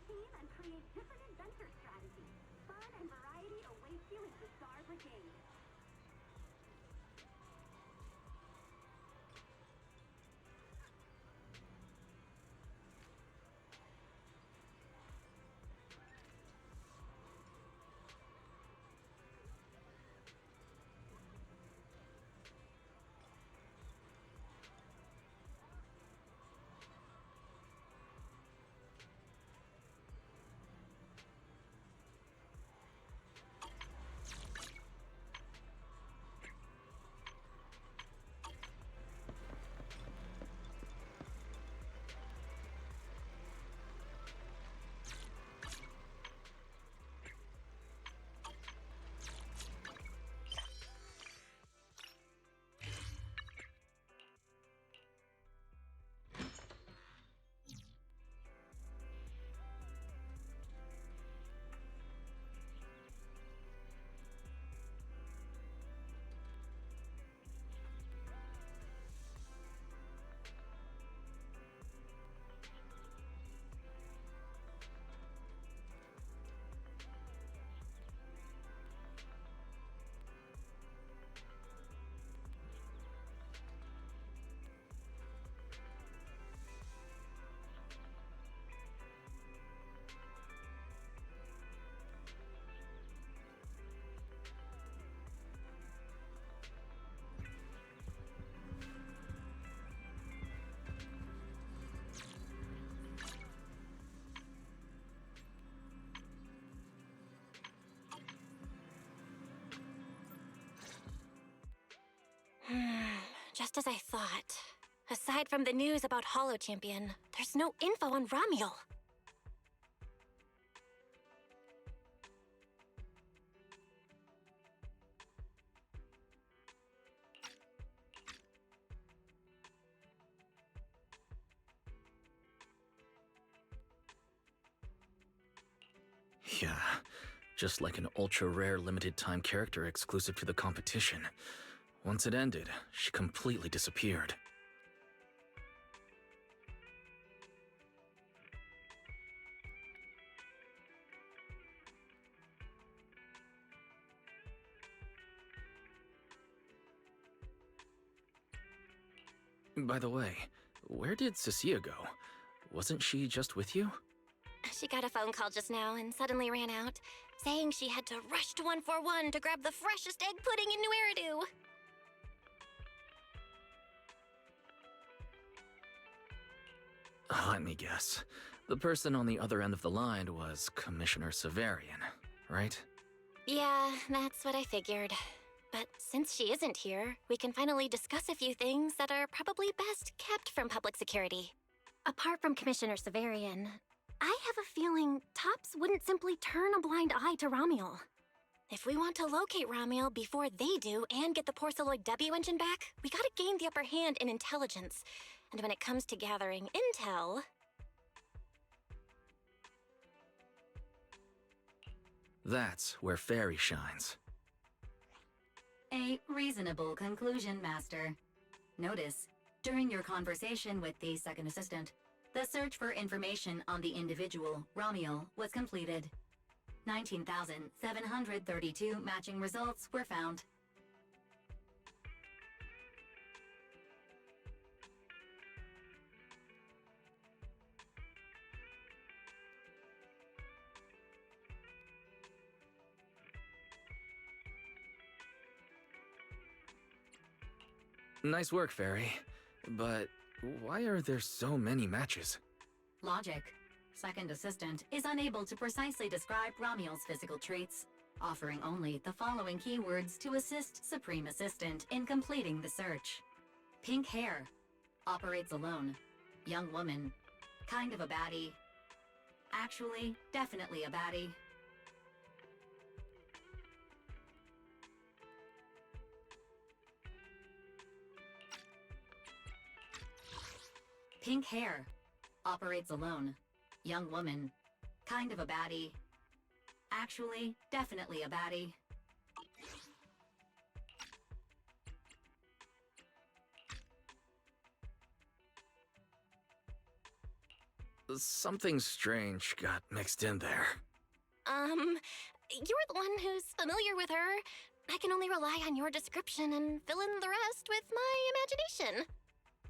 team and create different adventure strategies. Fun and variety awaits you in the Star Brigade. Just as I thought. Aside from the news about Holo Champion, there's no info on Ramiel. Yeah, just like an ultra-rare limited-time character exclusive to the competition. Once it ended, she completely disappeared. By the way, where did Cecilia go? Wasn't she just with you? She got a phone call just now and suddenly ran out, saying she had to rush to 141 to grab the freshest egg pudding in New Eridu. Let me guess. The person on the other end of the line was Commissioner Severian, right? Yeah, that's what I figured. But since she isn't here, we can finally discuss a few things that are probably best kept from public security. Apart from Commissioner Severian, I have a feeling Tops wouldn't simply turn a blind eye to Ramiel. If we want to locate Ramiel before they do and get the Porceloid W engine back, we gotta gain the upper hand in intelligence. And when it comes to gathering intel... That's where Fairy shines. A reasonable conclusion, Master. Notice, during your conversation with the second assistant, the search for information on the individual, Ramiel, was completed. 19,732 matching results were found. Nice work, Fairy. But why are there so many matches? Logic. Second assistant is unable to precisely describe Ramiel's physical traits, offering only the following keywords to assist Supreme Assistant in completing the search. Pink hair. Operates alone. Young woman. Kind of a baddie. Actually, definitely a baddie. Pink hair. Operates alone. Young woman. Kind of a baddie. Actually, definitely a baddie. Something strange got mixed in there. You're the one who's familiar with her. I can only rely on your description and fill in the rest with my imagination.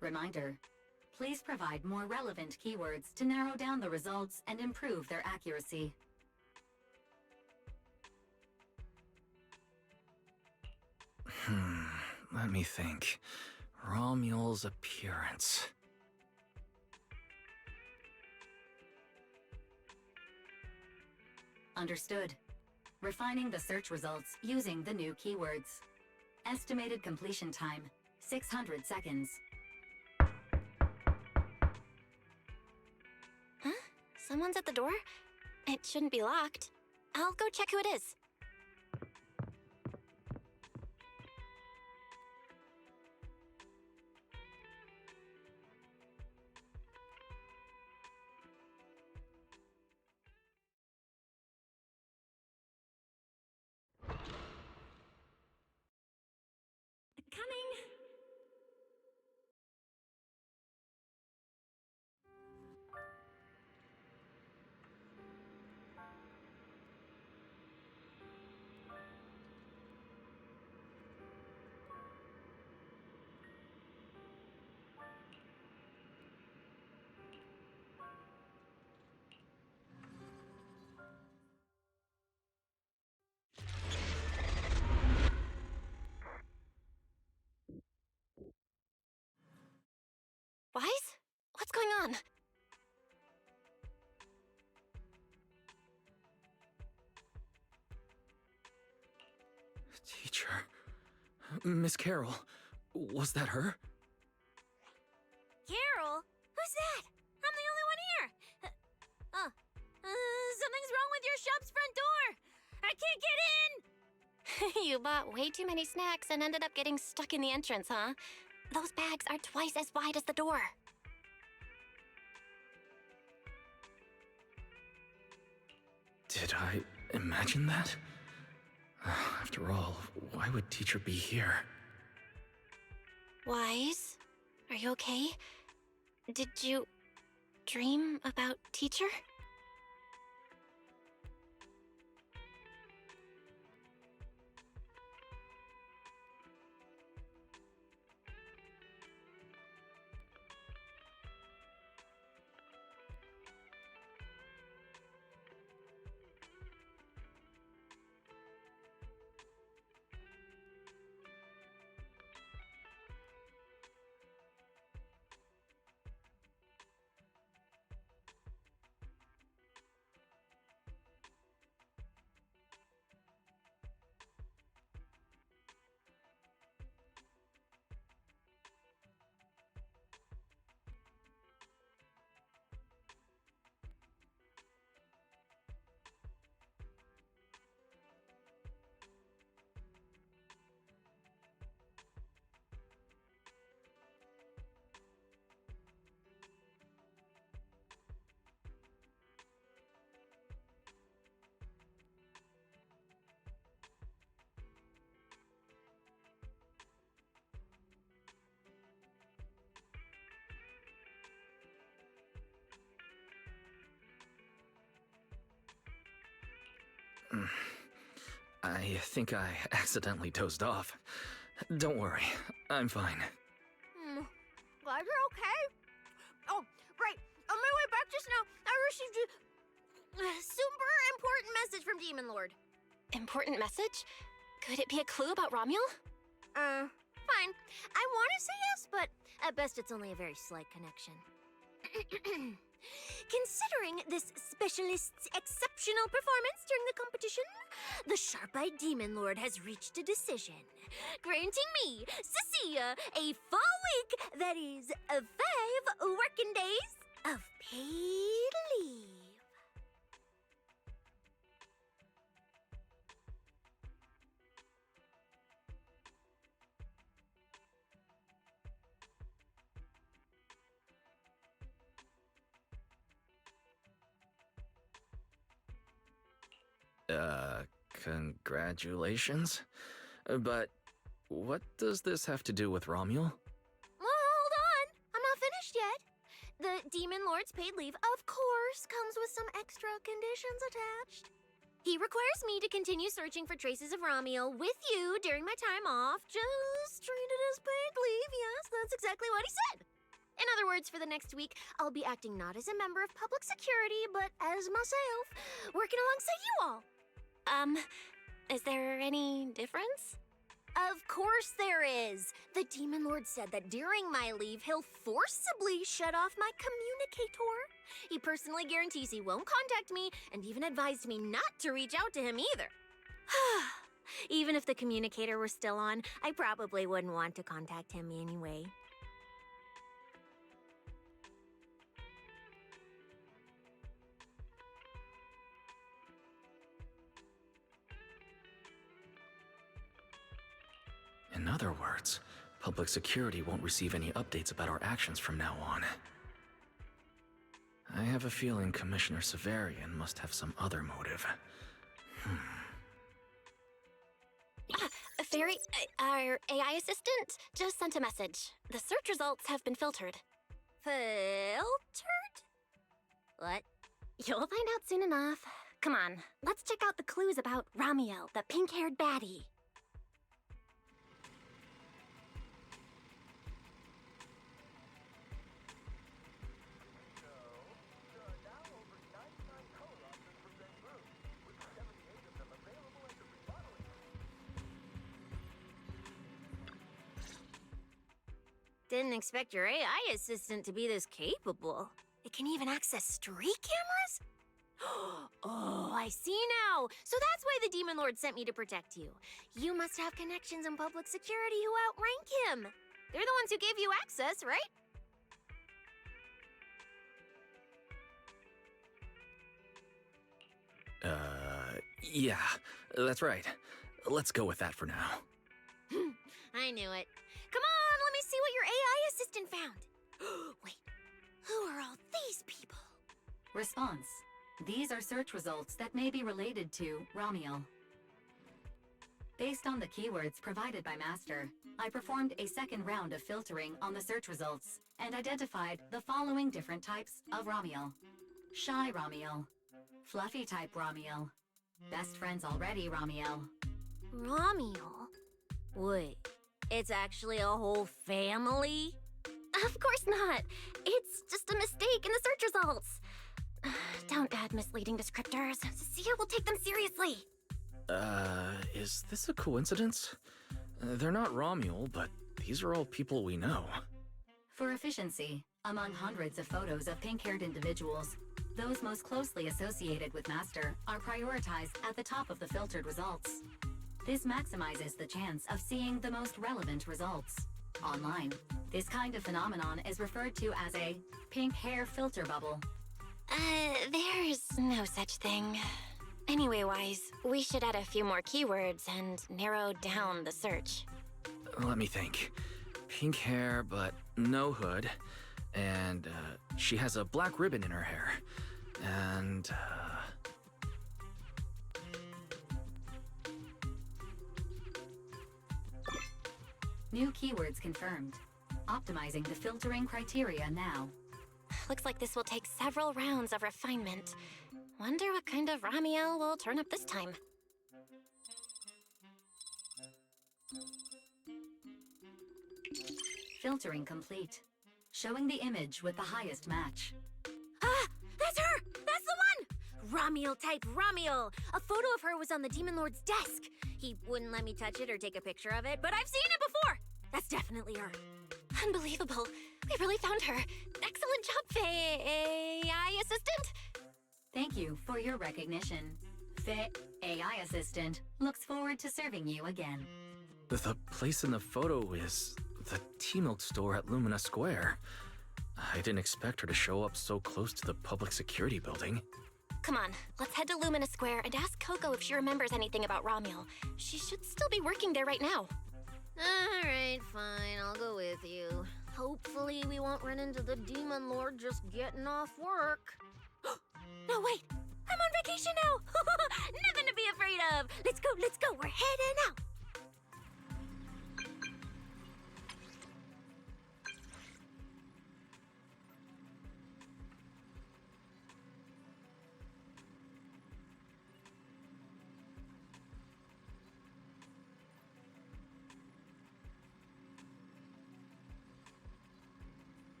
Reminder, please provide more relevant keywords to narrow down the results and improve their accuracy. Let me think. Romual's appearance. Understood. Refining the search results using the new keywords. Estimated completion time, 600 seconds. Huh? Someone's at the door? It shouldn't be locked. I'll go check who it is. Coming. Wise? What's going on? Teacher. Miss Carroll. Was that her? Carol? Who's that? I'm the only one here. Something's wrong with your shop's front door. I can't get in. You bought way too many snacks and ended up getting stuck in the entrance, huh? Those bags are twice as wide as the door. Did I imagine that? After all, why would Teacher be here? Wise? Are you okay? Did you dream about Teacher? I think I accidentally dozed off. Don't worry, I'm fine. Glad you're okay. Oh, right. On my way back just now, I received a super important message from Demon Lord. Important message? Could it be a clue about Romual? Fine. I want to say yes, but at best it's only a very slight connection. Considering this specialist's exceptional performance during the competition, the sharp-eyed Demon Lord has reached a decision, granting me, Cecilia, a full week, that is, 5 working days of paid leave. Congratulations? But what does this have to do with Romual? Well, hold on. I'm not finished yet. The Demon Lord's paid leave, of course, comes with some extra conditions attached. He requires me to continue searching for traces of Ramiel with you during my time off. Just treat it as paid leave, yes, that's exactly what he said. In other words, for the next week, I'll be acting not as a member of public security, but as myself, working alongside you all. Is there any difference? Of course there is. The Demon Lord said that during my leave, he'll forcibly shut off my communicator. He personally guarantees he won't contact me, and even advised me not to reach out to him either. Even if the communicator were still on, I probably wouldn't want to contact him anyway. In other words, public security won't receive any updates about our actions from now on. I have a feeling Commissioner Severian must have some other motive. Fairy, our AI assistant just sent a message. The search results have been filtered. Filtered? What? You'll find out soon enough. Come on, let's check out the clues about Ramiel, the pink-haired baddie. Didn't expect your AI assistant to be this capable. It can even access street cameras? Oh, I see now. So that's why the Demon Lord sent me to protect you. You must have connections in public security who outrank him. They're the ones who gave you access, right? Yeah, that's right. Let's go with that for now. I knew it. Come on, let me see what your AI assistant found. Wait, who are all these people? Response. These are search results that may be related to Ramiel. Based on the keywords provided by Master, I performed a second round of filtering on the search results and identified the following different types of Ramiel. Shy Ramiel. Fluffy type Ramiel. Best friends already Ramiel. Ramiel? Wait, it's actually a whole family? Of course not. It's just a mistake in the search results. Don't add misleading descriptors. Cecilia will take them seriously. Is this a coincidence? They're not Romuel, but these are all people we know. For efficiency, among hundreds of photos of pink-haired individuals, those most closely associated with Master are prioritized at the top of the filtered results. This maximizes the chance of seeing the most relevant results. Online, this kind of phenomenon is referred to as a pink hair filter bubble. There's no such thing. Anyway, Wise, we should add a few more keywords and narrow down the search. Let me think. Pink hair, but no hood. And, she has a black ribbon in her hair. And, New keywords confirmed. Optimizing the filtering criteria now. Looks like this will take several rounds of refinement. Wonder what kind of Ramiel will turn up this time. Filtering complete. Showing the image with the highest match. Ah! That's her! That's the one! Ramiel type Ramiel! A photo of her was on the Demon Lord's desk. He wouldn't let me touch it or take a picture of it, but I've seen it before! That's definitely her. Unbelievable. We really found her. Excellent job, AI assistant. Thank you for your recognition. AI assistant looks forward to serving you again. the place in the photo is the tea milk store at Lumina Square. I didn't expect her to show up so close to the public security building. Come on, let's head to Lumina Square and ask Coco if she remembers anything about Romuel. She should still be working there right now. Alright, fine, I'll go with you. Hopefully we won't run into the Demon Lord just getting off work. No, wait! I'm on vacation now! Nothing to be afraid of! Let's go, we're heading out!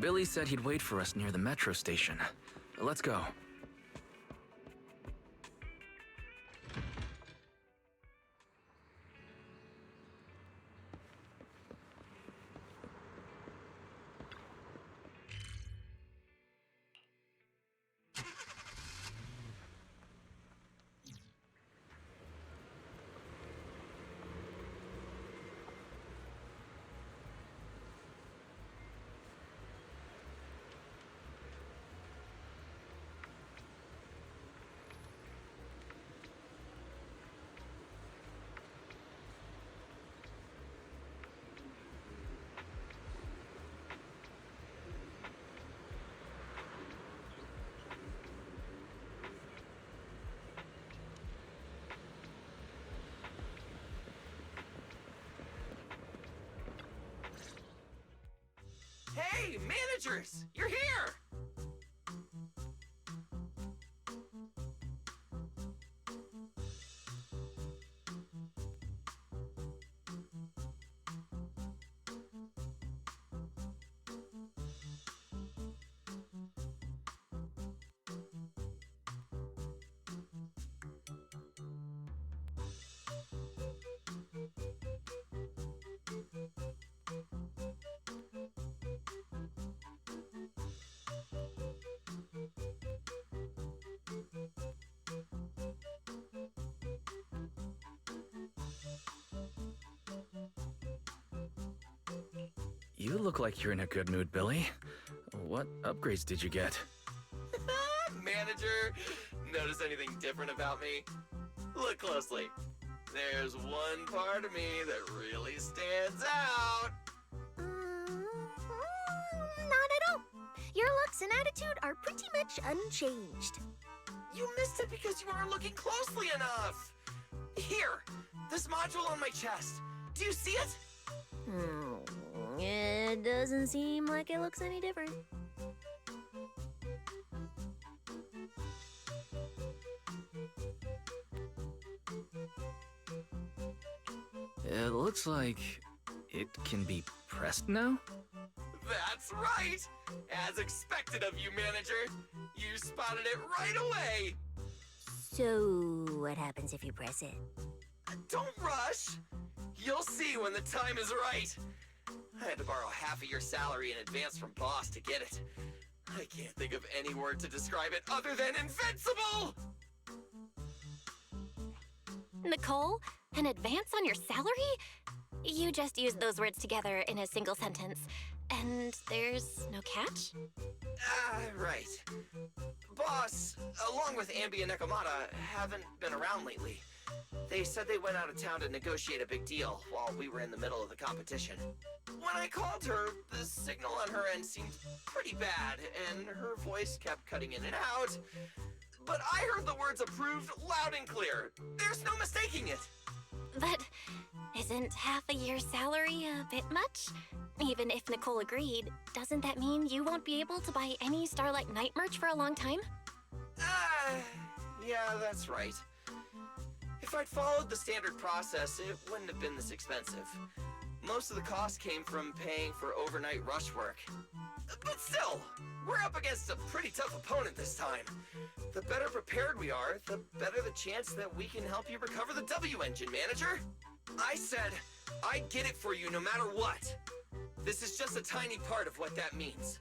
Billy said he'd wait for us near the metro station. Let's go. Hey, managers! You're here! You look like you're in a good mood, Billy. What upgrades did you get? Manager, notice anything different about me? Look closely. There's one part of me that really stands out. Not at all. Your looks and attitude are pretty much unchanged. You missed it because you aren't looking closely enough. Here, this module on my chest. Do you see it? It doesn't seem like it looks any different. It looks like it can be pressed now? That's right! As expected of you, manager. You spotted it right away. So, what happens if you press it? Don't rush. You'll see when the time is right. I had to borrow half of your salary in advance from boss to get it. I can't think of any word to describe it other than invincible! Nicole, an advance on your salary? You just used those words together in a single sentence. And there's no catch? Right. Boss, along with Ambi and Nekomata, haven't been around lately. They said they went out of town to negotiate a big deal while we were in the middle of the competition. When I called her, the signal on her end seemed pretty bad, and her voice kept cutting in and out. But I heard the words approved loud and clear. There's no mistaking it. But isn't half a year's salary a bit much? Even if Nicole agreed, doesn't that mean you won't be able to buy any Starlight Knight merch for a long time? Yeah, that's right. If I'd followed the standard process, it wouldn't have been this expensive. Most of the cost came from paying for overnight rush work. But still, we're up against a pretty tough opponent this time. The better prepared we are, the better the chance that we can help you recover the W engine, manager. I said I'd get it for you no matter what. This is just a tiny part of what that means.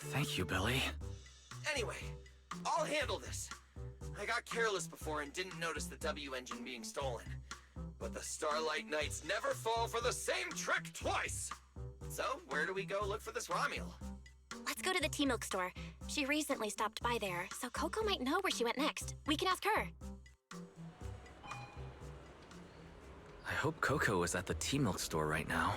Thank you, Billy. Anyway, I'll handle this. I got careless before and didn't notice the W engine being stolen. But the Starlight Knights never fall for the same trick twice! So, where do we go look for this Romule? Let's go to the Tea Milk store. She recently stopped by there, so Coco might know where she went next. We can ask her. I hope Coco is at the tea milk store right now.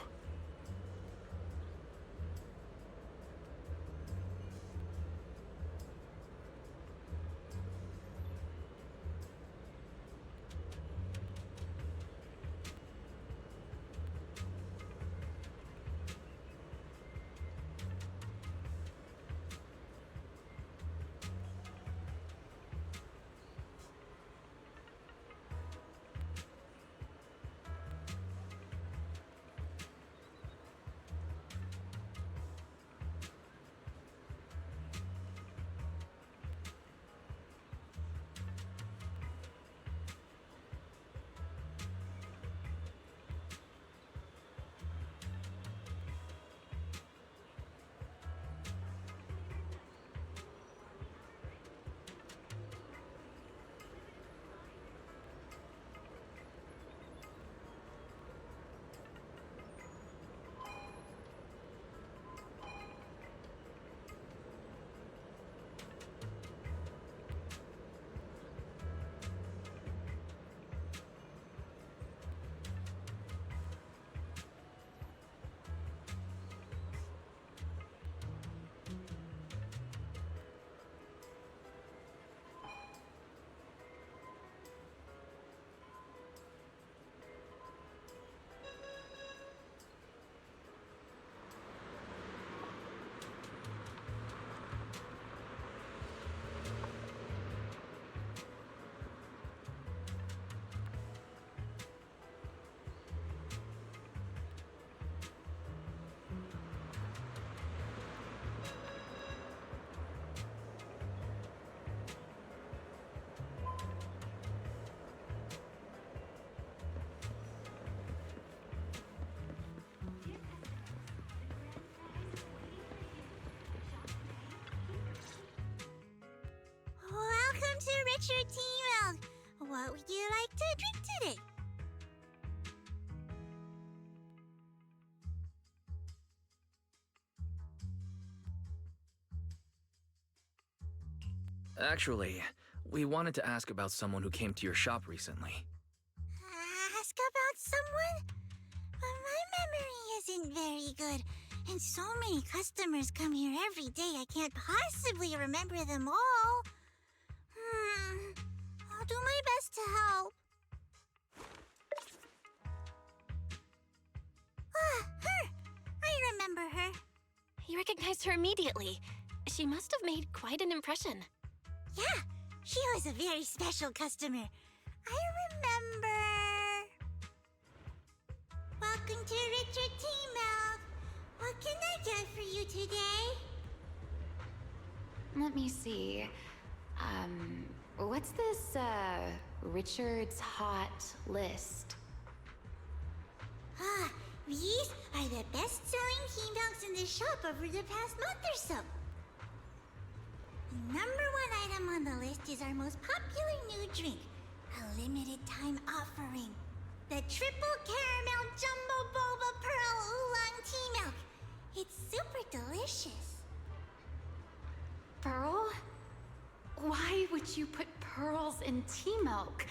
Richard T-Milk. What would you like to drink today? Actually, we wanted to ask about someone who came to your shop recently. Ask about someone? Well, my memory isn't very good, and so many customers come here every day I can't possibly remember them all. I'll do my best to help. Her! I remember her. You recognized her immediately. She must have made quite an impression. Yeah, she was a very special customer. I remember. Welcome to Richard T-Milk. What can I get for you today? Let me see. What's this, Richard's Hot List? These are the best-selling T-Milks in the shop over the past month or so. The #1 item on the list is our most popular new drink, a limited-time offering. The Triple Caramel Jumbo Boba Pearl Oolong Tea Milk. It's super delicious. Pearl? Why would you put pearls in tea milk?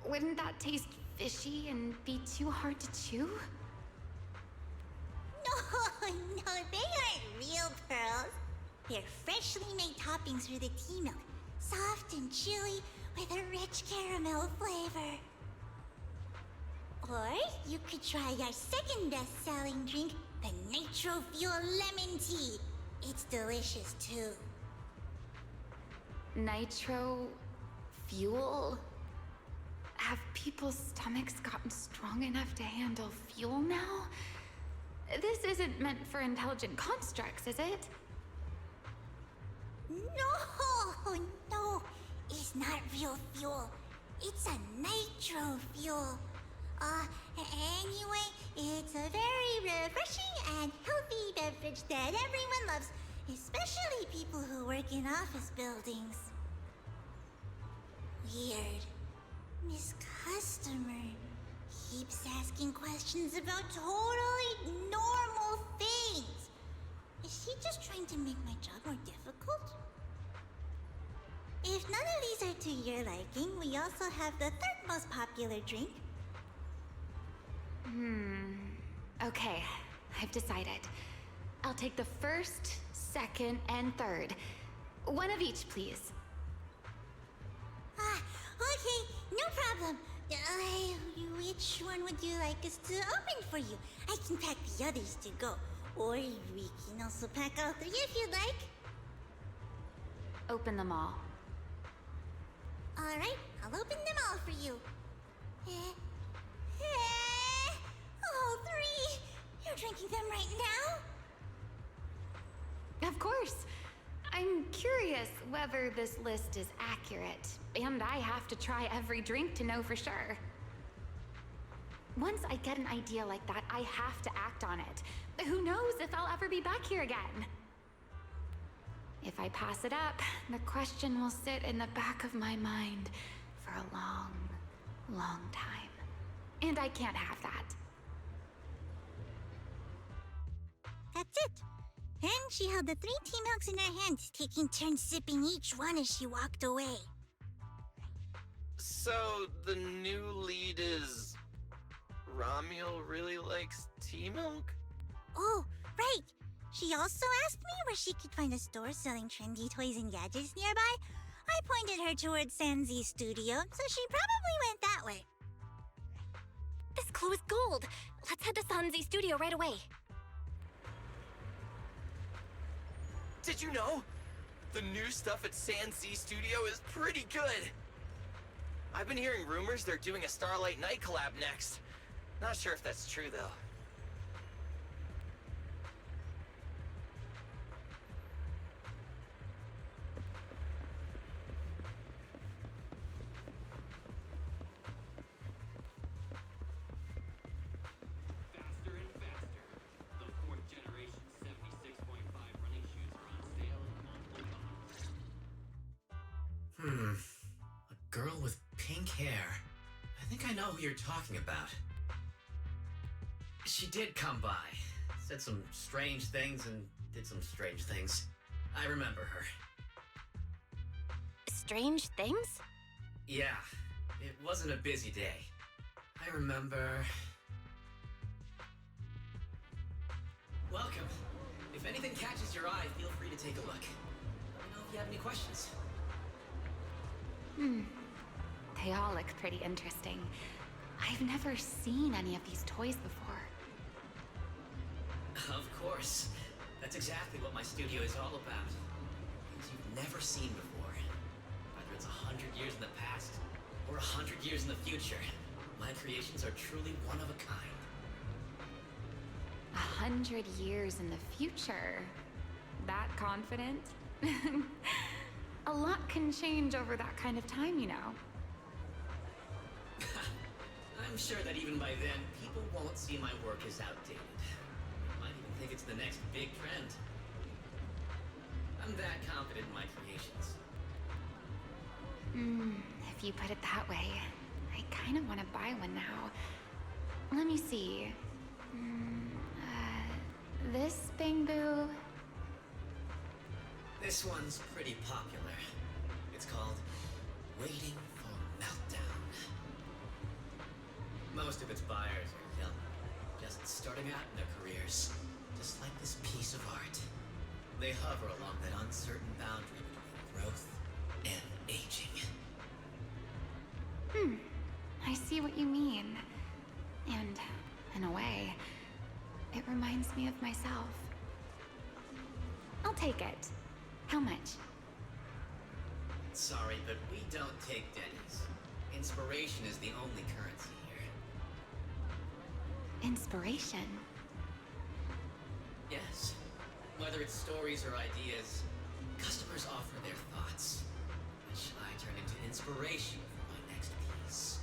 Wouldn't that taste fishy and be too hard to chew? No, they aren't real pearls. They're freshly made toppings for the tea milk, soft and chewy with a rich caramel flavor. Or you could try our second best-selling drink, the Nitro Fuel Lemon Tea. It's delicious too. Nitro fuel? Have people's stomachs gotten strong enough to handle fuel now? This isn't meant for intelligent constructs, is it? No, it's not real fuel. It's a nitro fuel. Anyway, it's a very refreshing and healthy beverage that everyone loves, especially people who work in office buildings. Weird. This customer keeps asking questions about totally normal things. Is she just trying to make my job more difficult? If none of these are to your liking, we also have the third most popular drink. Okay, I've decided. I'll take the first, second, and third. One of each, please. Okay, no problem. Which one would you like us to open for you? I can pack the others to go. Or we can also pack all 3 if you'd like. Open them all. Alright, I'll open them all for you. All 3! You're drinking them right now? Of course. I'm curious whether this list is accurate, and I have to try every drink to know for sure. Once I get an idea like that, I have to act on it. Who knows if I'll ever be back here again? If I pass it up, the question will sit in the back of my mind for a long, long time. And I can't have that. That's it. Then she held the 3 tea milks in her hands, taking turns sipping each one as she walked away. So, the new lead is... Ramiel really likes tea milk? Oh, right. She also asked me where she could find a store selling trendy toys and gadgets nearby. I pointed her towards Sanzi's studio, so she probably went that way. This clue is gold. Let's head to Sanzi's studio right away. Did you know? The new stuff at Sanzi Studio is pretty good. I've been hearing rumors they're doing a Starlight Night collab next. Not sure if that's true, though. Faster and faster. The 4th generation 76.5 running shoes are on sale in multiple colors. care. I think I know who you're talking about. She did come by, said some strange things and did some strange things. I remember her. Strange things? Yeah, it wasn't a busy day. I remember... Welcome. If anything catches your eye, feel free to take a look. Let me know if you have any questions. They all look pretty interesting. I've never seen any of these toys before. Of course. That's exactly what my studio is all about. Things you've never seen before. Whether it's 100 years in the past or 100 years in the future, my creations are truly one of a kind. 100 years in the future? That confident? A lot can change over that kind of time, you know. I'm sure that even by then, people won't see my work as outdated. Might even think it's the next big trend. I'm that confident in my creations. If you put it that way, I kind of want to buy one now. Let me see. This Bangbu. This one's pretty popular. It's called Waiting for Meltdown. Most of its buyers are young, just starting out in their careers, just like this piece of art. They hover along that uncertain boundary between growth and aging. I see what you mean. And, in a way, it reminds me of myself. I'll take it. How much? Sorry, but we don't take pennies. Inspiration is the only currency here. Inspiration? Yes. Whether it's stories or ideas, customers offer their thoughts, which I turn into inspiration for my next piece.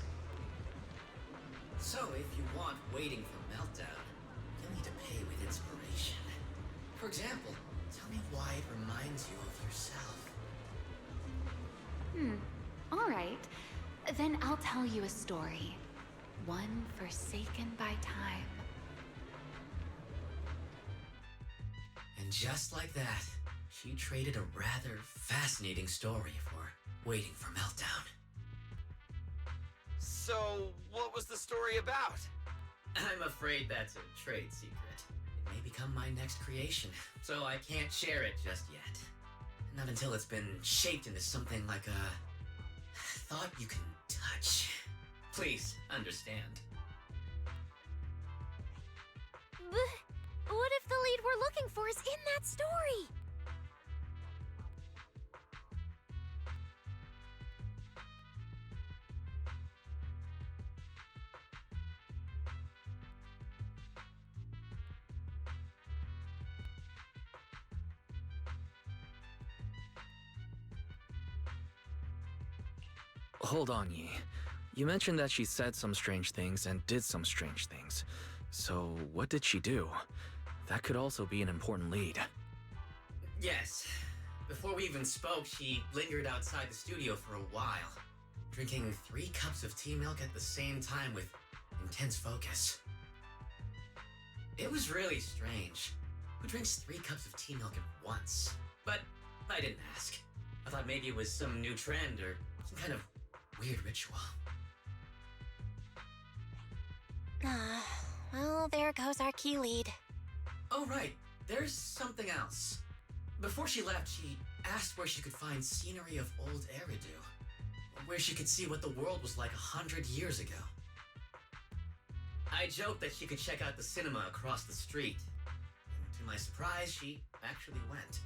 So if you want Waiting for Meltdown, you'll need to pay with inspiration. For example, tell me why it reminds you of yourself. All right. Then I'll tell you a story. One forsaken by time. And just like that, she traded a rather fascinating story for Waiting for Meltdown. So, what was the story about? I'm afraid that's a trade secret. It may become my next creation, so I can't share it just yet. Not until it's been shaped into something like a thought you can touch. Please, understand. What if the lead we're looking for is in that story? Hold on, Yi. You mentioned that she said some strange things and did some strange things. So, what did she do? That could also be an important lead. Yes. Before we even spoke, she lingered outside the studio for a while, drinking 3 cups of tea milk at the same time with intense focus. It was really strange. Who drinks 3 cups of tea milk at once? But I didn't ask. I thought maybe it was some new trend or some kind of weird ritual. Well, there goes our key lead. Oh, right. There's something else. Before she left, she asked where she could find scenery of old Eridan, where she could see what the world was like 100 years ago. I joked that she could check out the cinema across the street, and to my surprise, she actually went.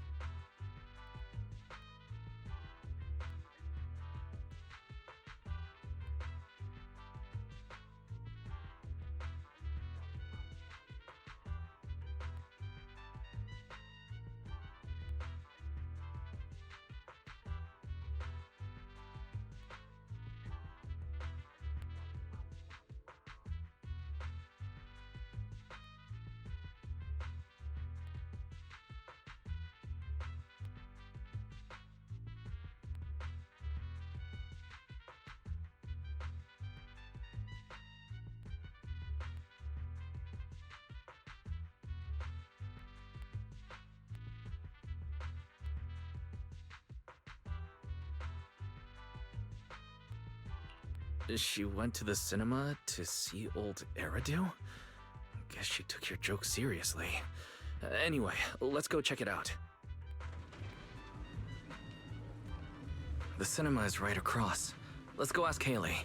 She went to the cinema to see old Eridan? Guess she took your joke seriously. Anyway, let's go check it out. The cinema is right across. Let's go ask Haley.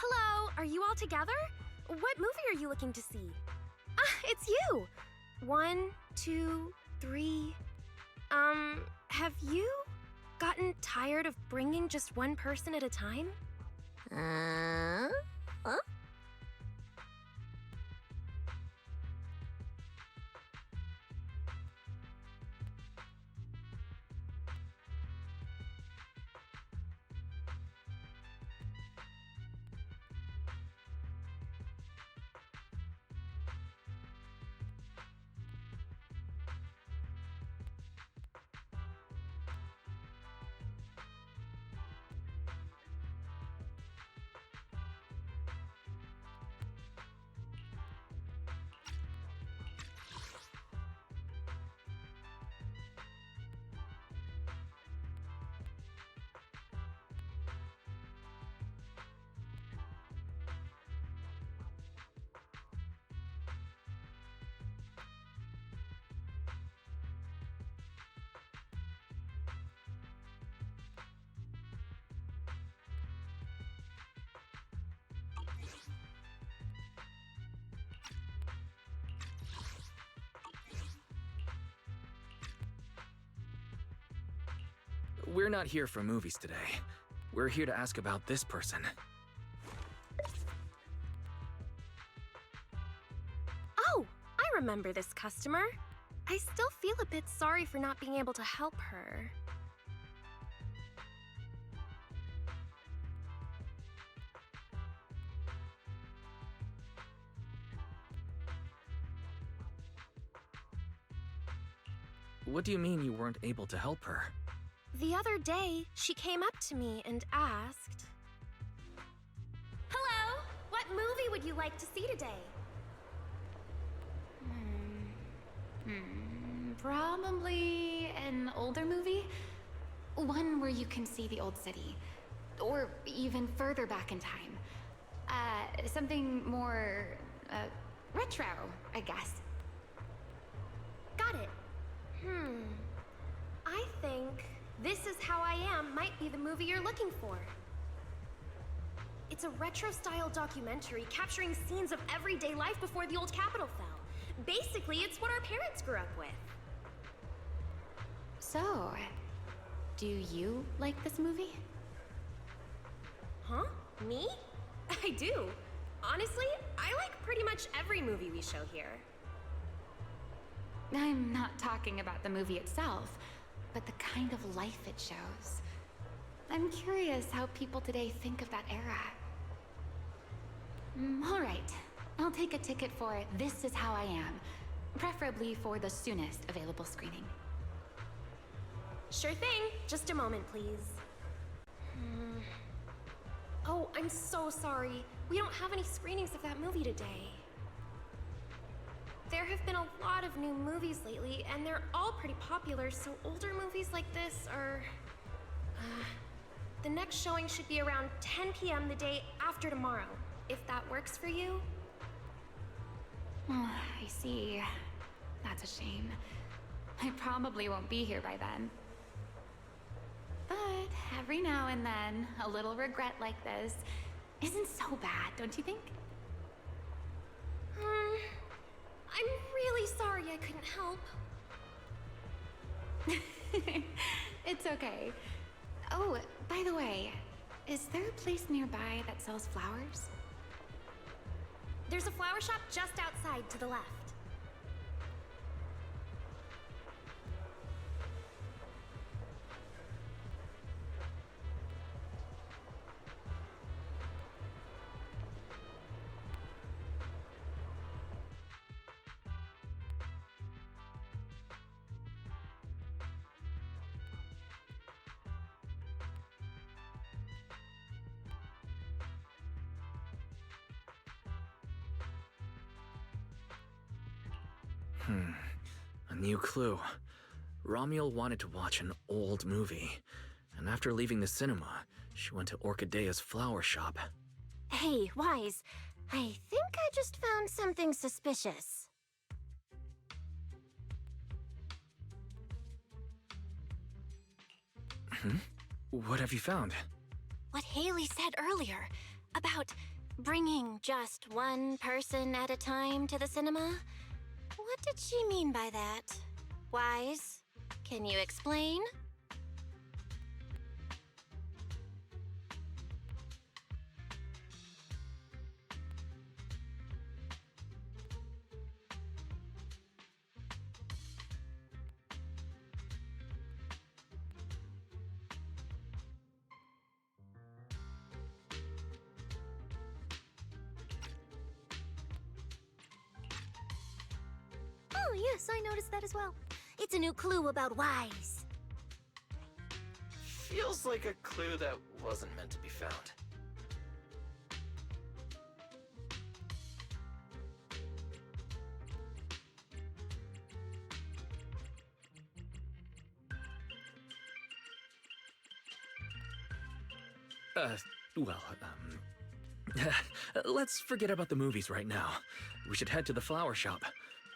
Hello, are you all together? What movie are you looking to see? Ah, it's you! 1, 2, 3. Have you gotten tired of bringing just one person at a time? Huh? We're not here for movies today. We're here to ask about this person. Oh, I remember this customer. I still feel a bit sorry for not being able to help her. What do you mean you weren't able to help her? The other day, she came up to me and asked, "Hello, what movie would you like to see today?" Probably an older movie? One where you can see the old city. Or even further back in time. Something more, retro, I guess. Got it. I think This Is How I Am might be the movie you're looking for. It's a retro-style documentary capturing scenes of everyday life before the old Capitol fell. Basically, it's what our parents grew up with. So, do you like this movie? Huh? Me? I do. Honestly, I like pretty much every movie we show here. I'm not talking about the movie itself, but the kind of life it shows. I'm curious how people today think of that era. All right. I'll take a ticket for This Is How I Am, preferably for the soonest available screening. Sure thing. Just a moment, please. Oh, I'm so sorry. We don't have any screenings of that movie today. There have been a lot of new movies lately, and they're all pretty popular, so older movies like this are... the next showing should be around 10 p.m. the day after tomorrow, if that works for you. Oh, I see. That's a shame. I probably won't be here by then. But every now and then, a little regret like this isn't so bad, don't you think? I'm really sorry I couldn't help. It's okay. Oh, by the way, is there a place nearby that sells flowers? There's a flower shop just outside to the left. A new clue. Romuald wanted to watch an old movie, and after leaving the cinema, she went to Orchidea's flower shop. Hey, Wise, I think I just found something suspicious. What have you found? What Haley said earlier about bringing just one person at a time to the cinema? What did she mean by that? Wise, can you explain? Oh, yes, I noticed that as well. It's a new clue about Wise. Feels like a clue that wasn't meant to be found. Well, let's forget about the movies right now. We should head to the flower shop.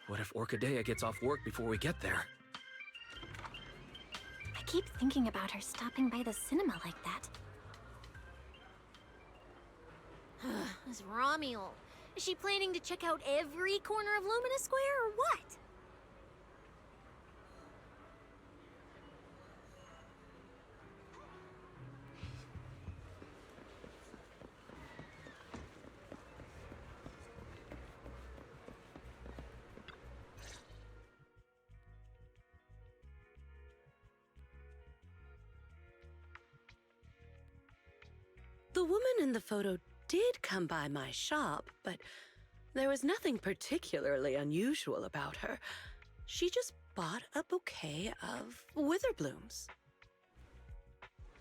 What if Orchidea gets off work before we get there? I keep thinking about her stopping by the cinema like that. This Romuald. Is she planning to check out every corner of Lumina Square or what? The woman in the photo did come by my shop, but there was nothing particularly unusual about her. She just bought a bouquet of witherblooms.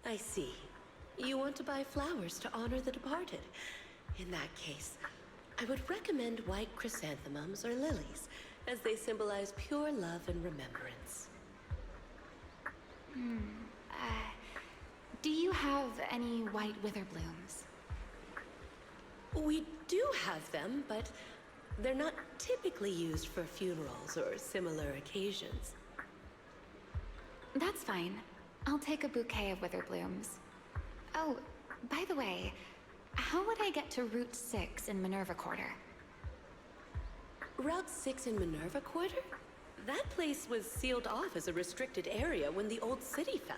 I see. You want to buy flowers to honor the departed. In that case, I would recommend white chrysanthemums or lilies, as they symbolize pure love and remembrance. Do you have any white witherblooms? We do have them, but they're not typically used for funerals or similar occasions. That's fine. I'll take a bouquet of witherblooms. Oh, by the way, How would I get to Route 6 in Minerva Quarter? Route 6 in Minerva Quarter? That place was sealed off as a restricted area when the old city fell.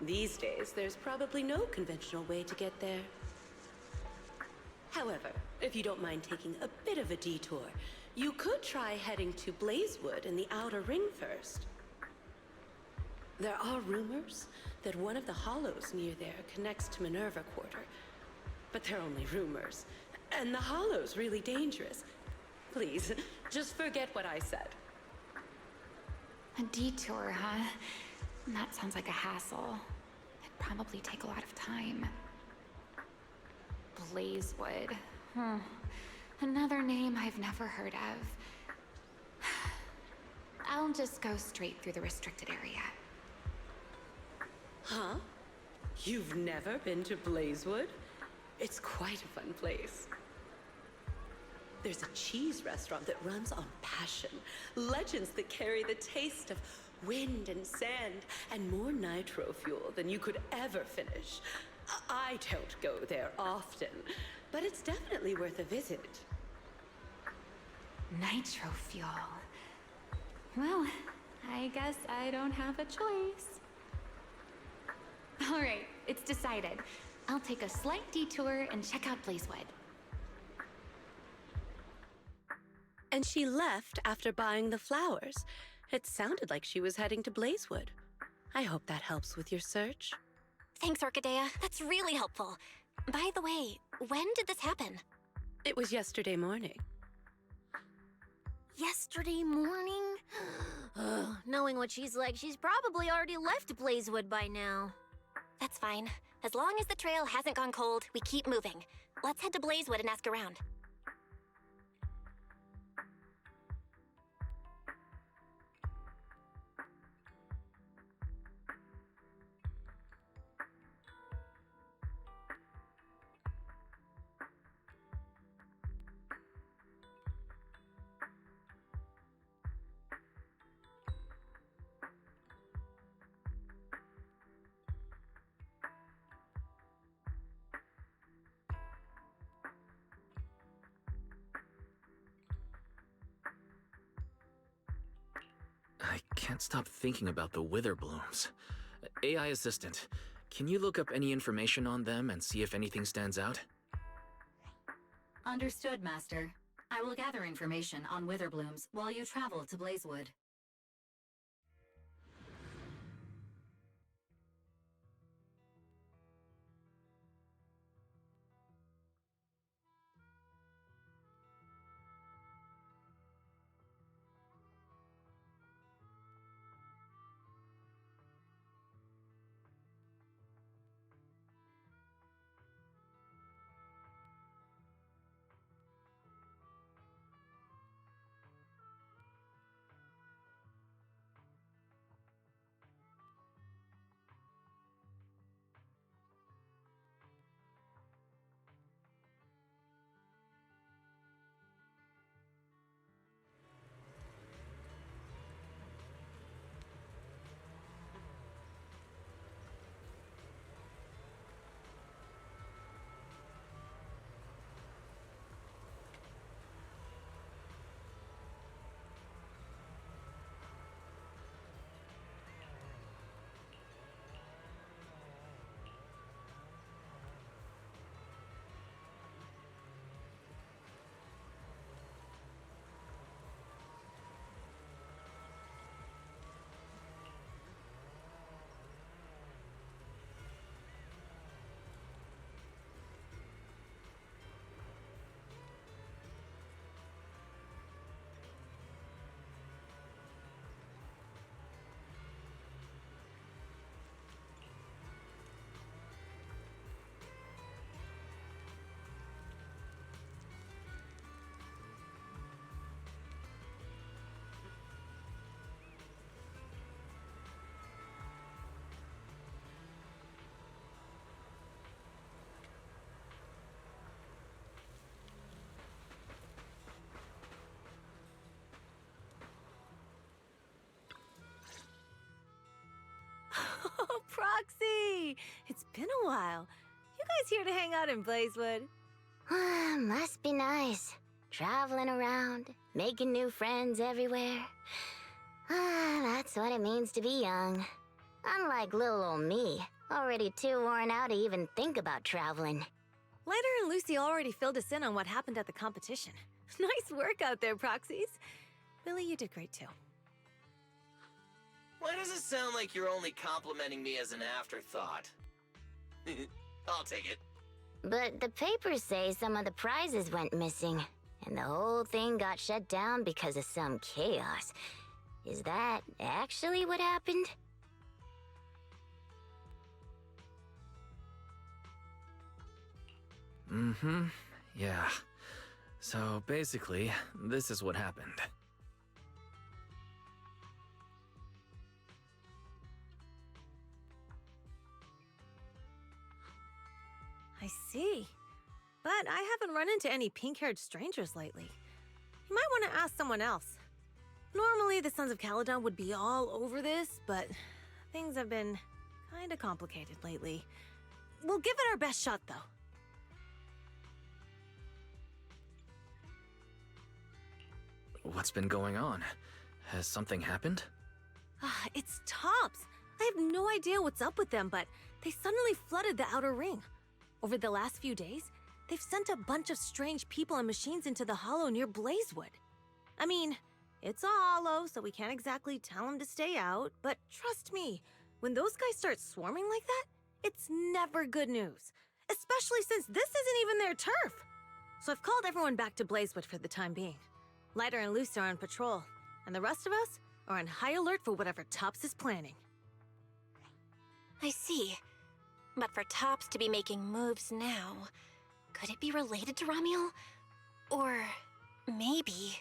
These days, there's probably no conventional way to get there. However, if you don't mind taking a bit of a detour, you could try heading to Blazewood in the Outer Ring first. There are rumors that one of the hollows near there connects to Minerva Quarter. But they're only rumors, and the hollow's really dangerous. Please, just forget what I said. A detour, huh? That sounds like a hassle. It'd probably take a lot of time. Blazewood. Another name I've never heard of. I'll just go straight through the restricted area. Huh? You've never been to Blazewood? It's quite a fun place. There's a cheese restaurant that runs on passion. Legends that carry the taste of wind and sand and more nitro fuel than you could ever finish. I don't go there often, but it's definitely worth a visit. Nitro fuel. Well, I guess I don't have a choice. All right, it's decided. I'll take a slight detour and check out Blazewood. And she left after buying the flowers. It sounded like she was heading to Blazewood. I hope that helps with your search. Thanks, Orchidea. That's really helpful. By the way, when did this happen? It was yesterday morning. Yesterday morning? Ugh, knowing what she's like, she's probably already left Blazewood by now. That's fine. As long as the trail hasn't gone cold, we keep moving. Let's head to Blazewood and ask around. I can't stop thinking about the wither blooms. AI assistant, can you look up any information on them and see if anything stands out? Understood, Master. I will gather information on Witherblooms while you travel to Blazewood. Oh, Proxy! It's been a while. You guys here to hang out in Blazewood? Must be nice. Traveling around, making new friends everywhere. That's what it means to be young. Unlike little old me, already too worn out to even think about traveling. Lighter and Lucy already filled us in on what happened at the competition. Nice work out there, Proxies. Billy, you did great too. Why does it sound like you're only complimenting me as an afterthought? I'll take it. But the papers say some of the prizes went missing, and the whole thing got shut down because of some chaos. Is that actually what happened? Yeah. So basically, this is what happened. I see. But I haven't run into any pink-haired strangers lately. You might want to ask someone else. Normally, the Sons of Caledon would be all over this, but things have been kinda complicated lately. We'll give it our best shot, though. What's been going on? Has something happened? It's Tops. I have no idea what's up with them, but they suddenly flooded the outer ring. Over the last few days, they've sent a bunch of strange people and machines into the hollow near Blazewood. I mean, it's a hollow, so we can't exactly tell them to stay out, but trust me, when those guys start swarming like that, it's never good news. Especially since this isn't even their turf. So I've called everyone back to Blazewood for the time being. Lighter and Lucy are on patrol, and the rest of us are on high alert for whatever Tops is planning. I see. But for Tops to be making moves now, could it be related to Ramiel? Or maybe...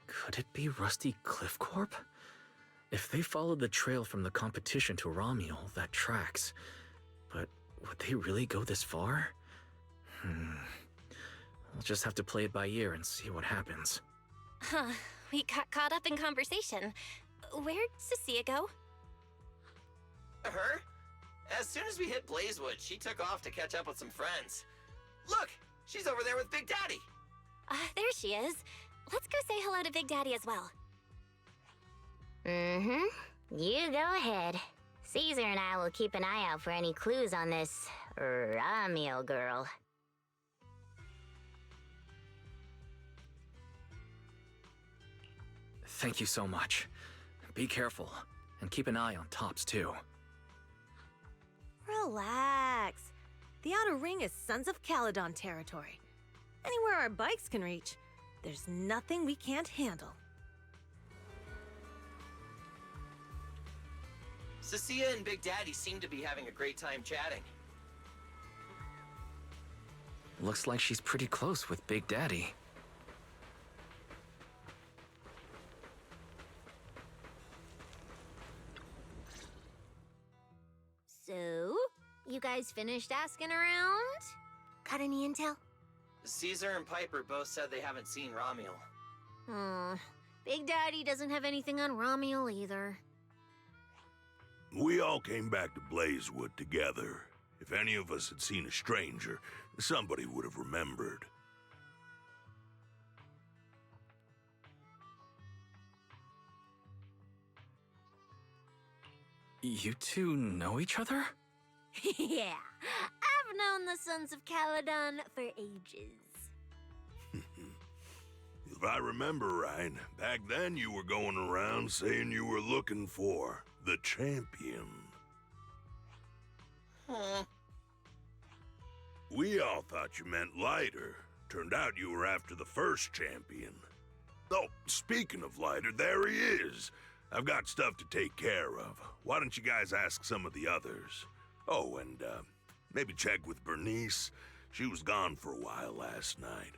Could it be Rusty Cliff Corp? If they followed the trail from the competition to Ramiel, that tracks. But would they really go this far? We'll just have to play it by ear and see what happens. We got caught up in conversation. Where'd Cecilia go? Her? As soon as we hit Blazewood, she took off to catch up with some friends. Look! She's over there with Big Daddy! There she is. Let's go say hello to Big Daddy as well. You go ahead. Caesar and I will keep an eye out for any clues on this Ramiel girl. Thank you so much. Be careful, and keep an eye on Tops too. Relax. The outer ring is Sons of Caledon territory. Anywhere our bikes can reach, there's nothing we can't handle. Cecilia and Big Daddy seem to be having a great time chatting. Looks like she's pretty close with Big Daddy. So, you guys finished asking around? Got any intel? Caesar and Piper both said they haven't seen Ramiel. Big Daddy doesn't have anything on Ramiel either. We all came back to Blazewood together. If any of us had seen a stranger, somebody would have remembered. You two know each other? Yeah, I've known the Sons of Caledon for ages. If I remember right, back then you were going around saying you were looking for the champion. We all thought you meant Lighter. Turned out you were after the first champion. Oh, speaking of Lighter, there he is. I've got stuff to take care of. Why don't you guys ask some of the others? Oh, and maybe check with Bernice. She was gone for a while last night.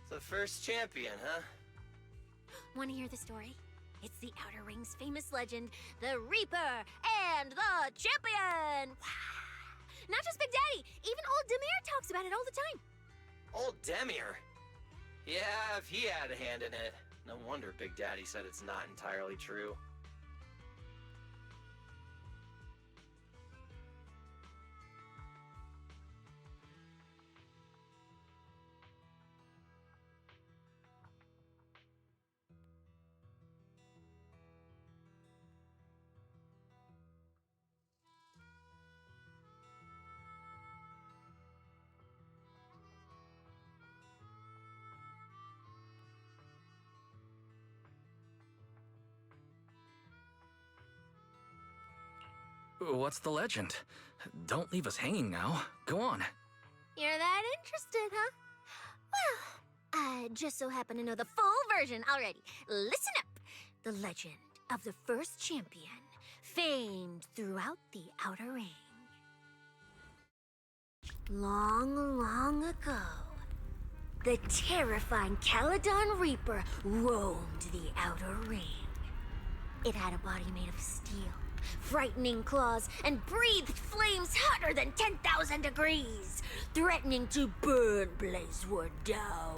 The first champion, huh? Want to hear the story? It's the Outer Ring's famous legend, the Reaper and the Champion! Not just Big Daddy. Even old Demir talks about it all the time. Old Demir? Yeah, if he had a hand in it. No wonder Big Daddy said it's not entirely true. What's the legend? Don't leave us hanging now. Go on. You're that interested, huh? Well, I just so happen to know the full version already. Listen up. The legend of the first champion, famed throughout the Outer Ring. Long, long ago, the terrifying Caledon Reaper roamed the Outer Ring. It had a body made of steel, frightening claws, and breathed flames hotter than 10,000 degrees, threatening to burn Blazewood down.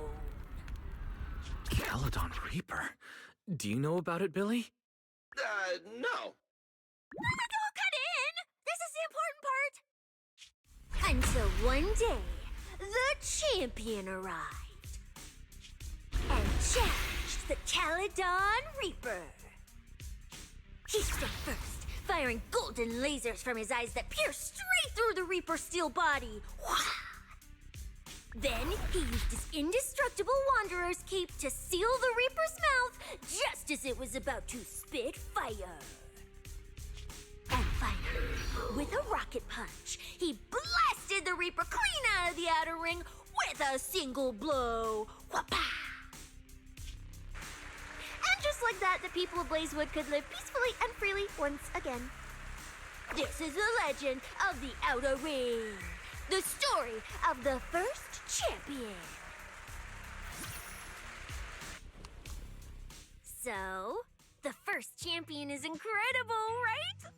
Caledon Reaper? Do you know about it, Billy? No. Don't cut in! This is the important part! Until one day, the champion arrived and challenged the Caledon Reaper. He struck first, firing golden lasers from his eyes that pierced straight through the Reaper's steel body. Wah! Then he used his indestructible Wanderer's cape to seal the Reaper's mouth just as it was about to spit fire. And finally, with a rocket punch, he blasted the Reaper clean out of the Outer Ring with a single blow. Whapa! And just like that, the people of Blazewood could live peacefully and freely once again. This is the legend of the Outer Ring. The story of the first champion. So, the first champion is incredible, right?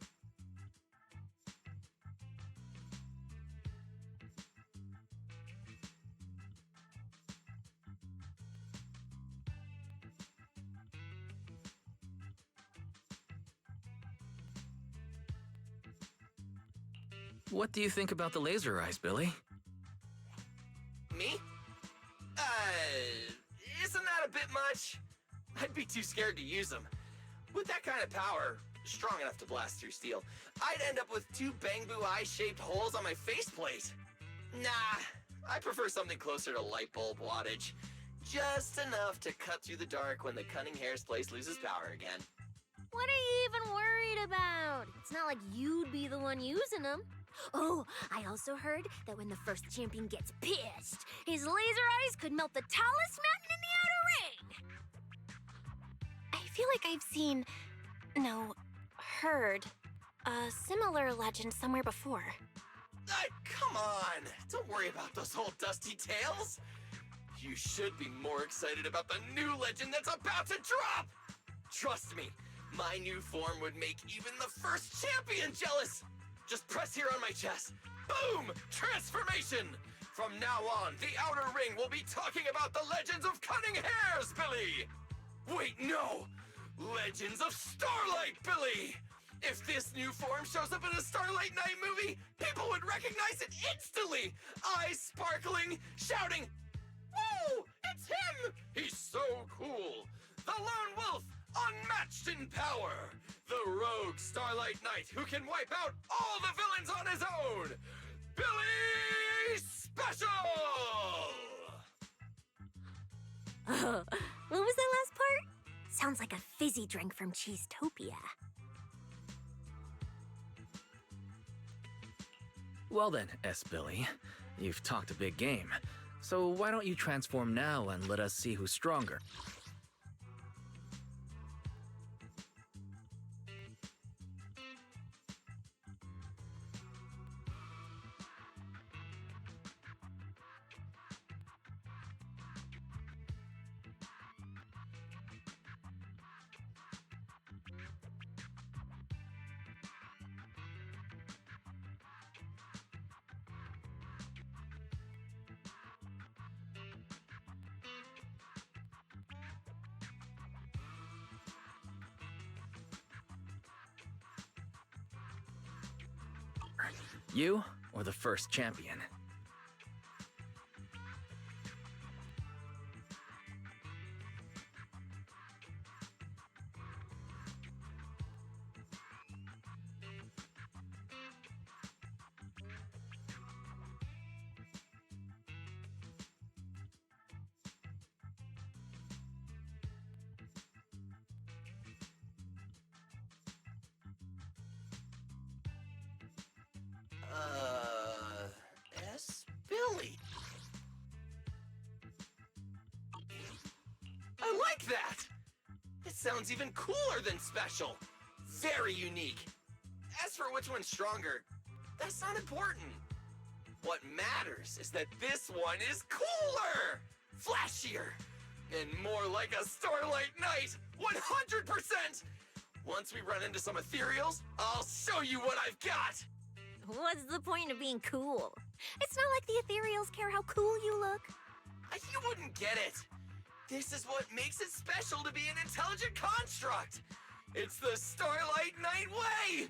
What do you think about the laser eyes, Billy? Me? Isn't that a bit much? I'd be too scared to use them. With that kind of power, strong enough to blast through steel, I'd end up with two Bangbu eye-shaped holes on my faceplate. Nah, I prefer something closer to light bulb wattage. Just enough to cut through the dark when the cunning hair's place loses power again. What are you even worried about? It's not like you'd be the one using them. Oh, I also heard that when the first champion gets pissed, his laser eyes could melt the tallest mountain in the Outer Ring! I feel like I've seen, no, heard a similar legend somewhere before. Come on! Don't worry about those old dusty tales! You should be more excited about the new legend that's about to drop! Trust me, my new form would make even the first champion jealous! Just press here on my chest. Boom! Transformation! From now on, the Outer Ring will be talking about the legends of cunning hairs, Billy! Wait, no! Legends of Starlight, Billy! If this new form shows up in a Starlight Night movie, people would recognize it instantly! Eyes sparkling, shouting, "Whoa! It's him! He's so cool! The Lone Wolf, unmatched in power! The rogue Starlight Knight who can wipe out all the villains on his own! Billy Special!" Oh, what was that last part? Sounds like a fizzy drink from Cheesetopia. Well then, S. Billy, you've talked a big game. So why don't you transform now and let us see who's stronger? You or the first champion? Billy. I like that! It sounds even cooler than special. Very unique. As for which one's stronger, that's not important. What matters is that this one is cooler, flashier, and more like a Starlight Knight, 100%! Once we run into some ethereals, I'll show you what I've got! What's the point of being cool? It's not like the ethereals care how cool you look. You wouldn't get it. This is what makes it special to be an intelligent construct. It's the Starlight Knight way!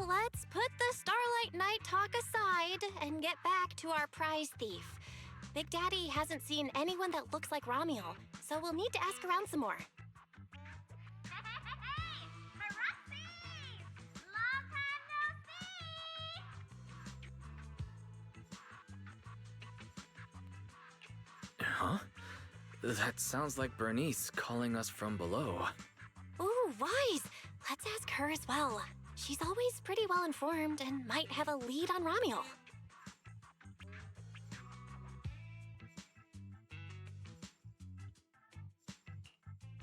Let's put the Starlight Knight talk aside and get back to our prize thief. Big Daddy hasn't seen anyone that looks like Ramiel, so we'll need to ask around some more. Huh? That sounds like Bernice calling us from below. Ooh, wise! Let's ask her as well. She's always pretty well informed and might have a lead on Ramiel.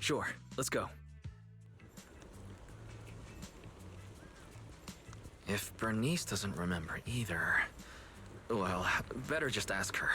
Sure, let's go. If Bernice doesn't remember either, well, better just ask her.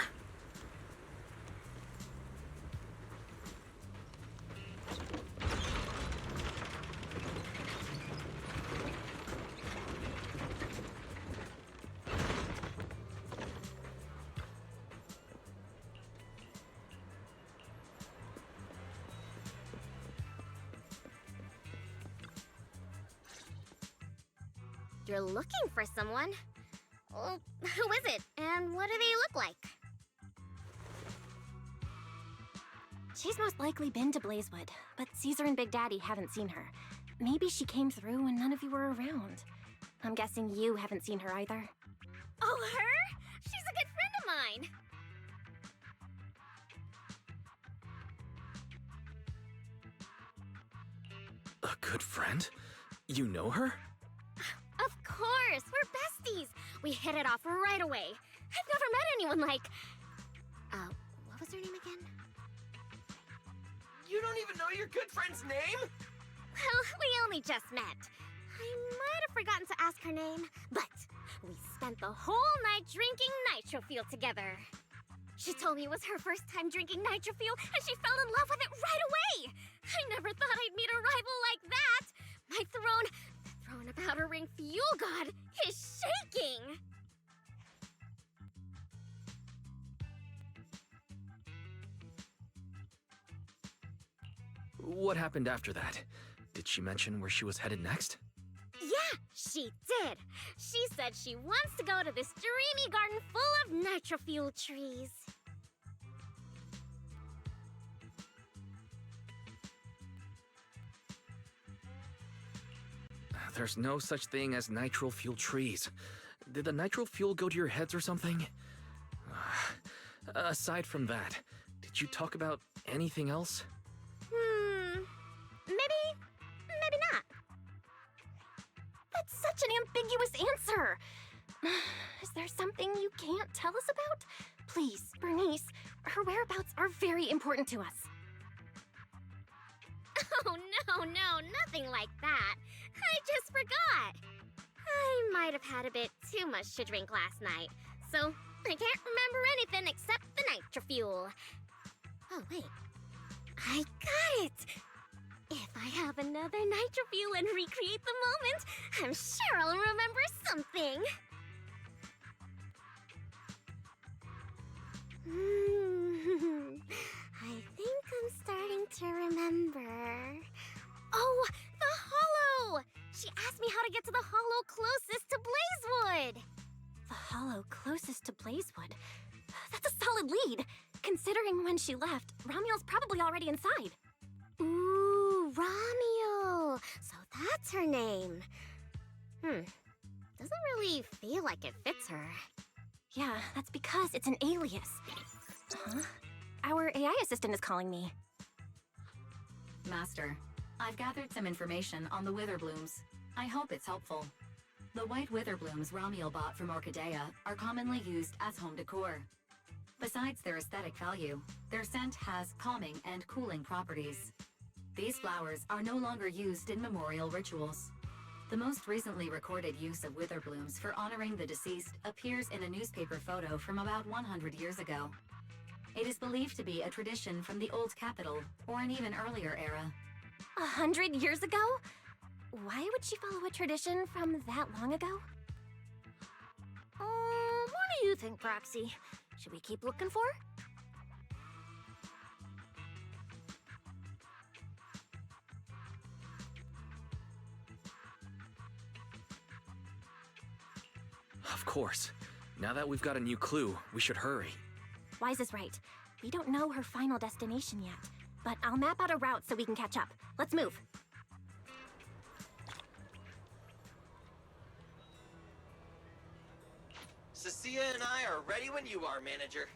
You're looking for someone? Well, who is it, and what do they look like? She's most likely been to Blazewood, but Caesar and Big Daddy haven't seen her. Maybe she came through when none of you were around. I'm guessing you haven't seen her either. Oh, her? She's a good friend of mine. A good friend? You know her? Of course, we're besties. We hit it off right away. I've never met anyone like... what was her name again? You don't even know your good friend's name? Well, we only just met. I might have forgotten to ask her name, but we spent the whole night drinking Nitro Fuel together. She told me it was her first time drinking Nitro Fuel, and she fell in love with it right away. I never thought I'd meet a rival like that. My throne of Outer Ring Fuel God is shaking. What happened after that? Did she mention where she was headed next? Yeah, she did. She said she wants to go to this dreamy garden full of Nitro Fuel trees. There's no such thing as nitro fuel trees. Did the nitro fuel go to your heads or something? Aside from that, did you talk about anything else? Maybe not. That's such an ambiguous answer. Is there something you can't tell us about? Please, Bernice, her whereabouts are very important to us. Oh, no, nothing like that. I just forgot. I might have had a bit too much to drink last night, so I can't remember anything except the Nitro Fuel. Oh, wait. I got it! If I have another Nitro Fuel and recreate the moment, I'm sure I'll remember something. I think I'm starting to remember. Oh, the hollow! She asked me how to get to to the hollow closest to Blazewood! The hollow closest to Blazewood? That's a solid lead! Considering when she left, Ramiel's probably already inside. Ooh, Ramiel. So that's her name. Doesn't really feel like it fits her. Yeah, that's because it's an alias. Huh? Our AI assistant is calling me. Master, I've gathered some information on the Witherblooms. I hope it's helpful. The white Witherblooms Ramiel bought from Orchidea are commonly used as home decor. Besides their aesthetic value, their scent has calming and cooling properties. These flowers are no longer used in memorial rituals. The most recently recorded use of Witherblooms for honoring the deceased appears in a newspaper photo from about 100 years ago. It is believed to be a tradition from the Old Capital, or an even earlier era. 100 years ago? Why would she follow a tradition from that long ago? What do you think, Proxy? Should we keep looking for her? Of course. Now that we've got a new clue, we should hurry. Wise is right. We don't know her final destination yet, but I'll map out a route so we can catch up. Let's move. Cecilia and I are ready when you are, Manager.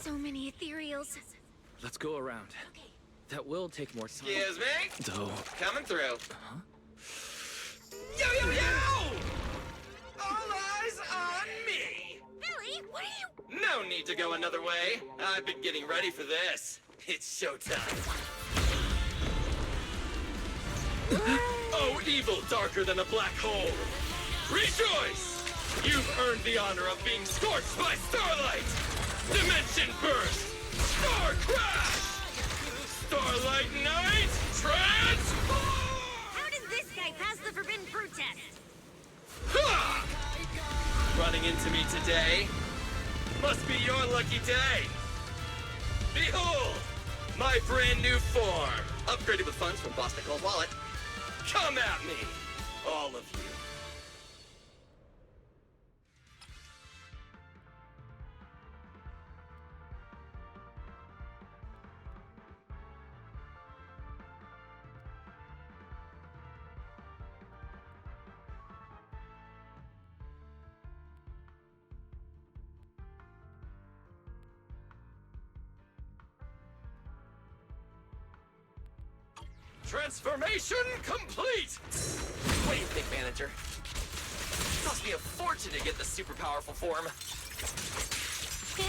So many ethereals. Let's go around. That will take more time. Excuse me? Though. Coming through. Huh? Yo, yo, yo! All eyes on me! Billy, what are you... No need to go another way. I've been getting ready for this. It's showtime. Oh, evil darker than a black hole! Rejoice! You've earned the honor of being scorched by starlight! Dimension burst! Star crash! Starlight night! Transform! How did this guy pass the forbidden fruit test? Ha! Running into me today? Must be your lucky day! Behold! My brand new form! Upgraded with funds from Boston Cold Wallet. Come at me! All of you. Transformation complete! What do you think, Manager? It cost me a fortune to get the super powerful form. Ew!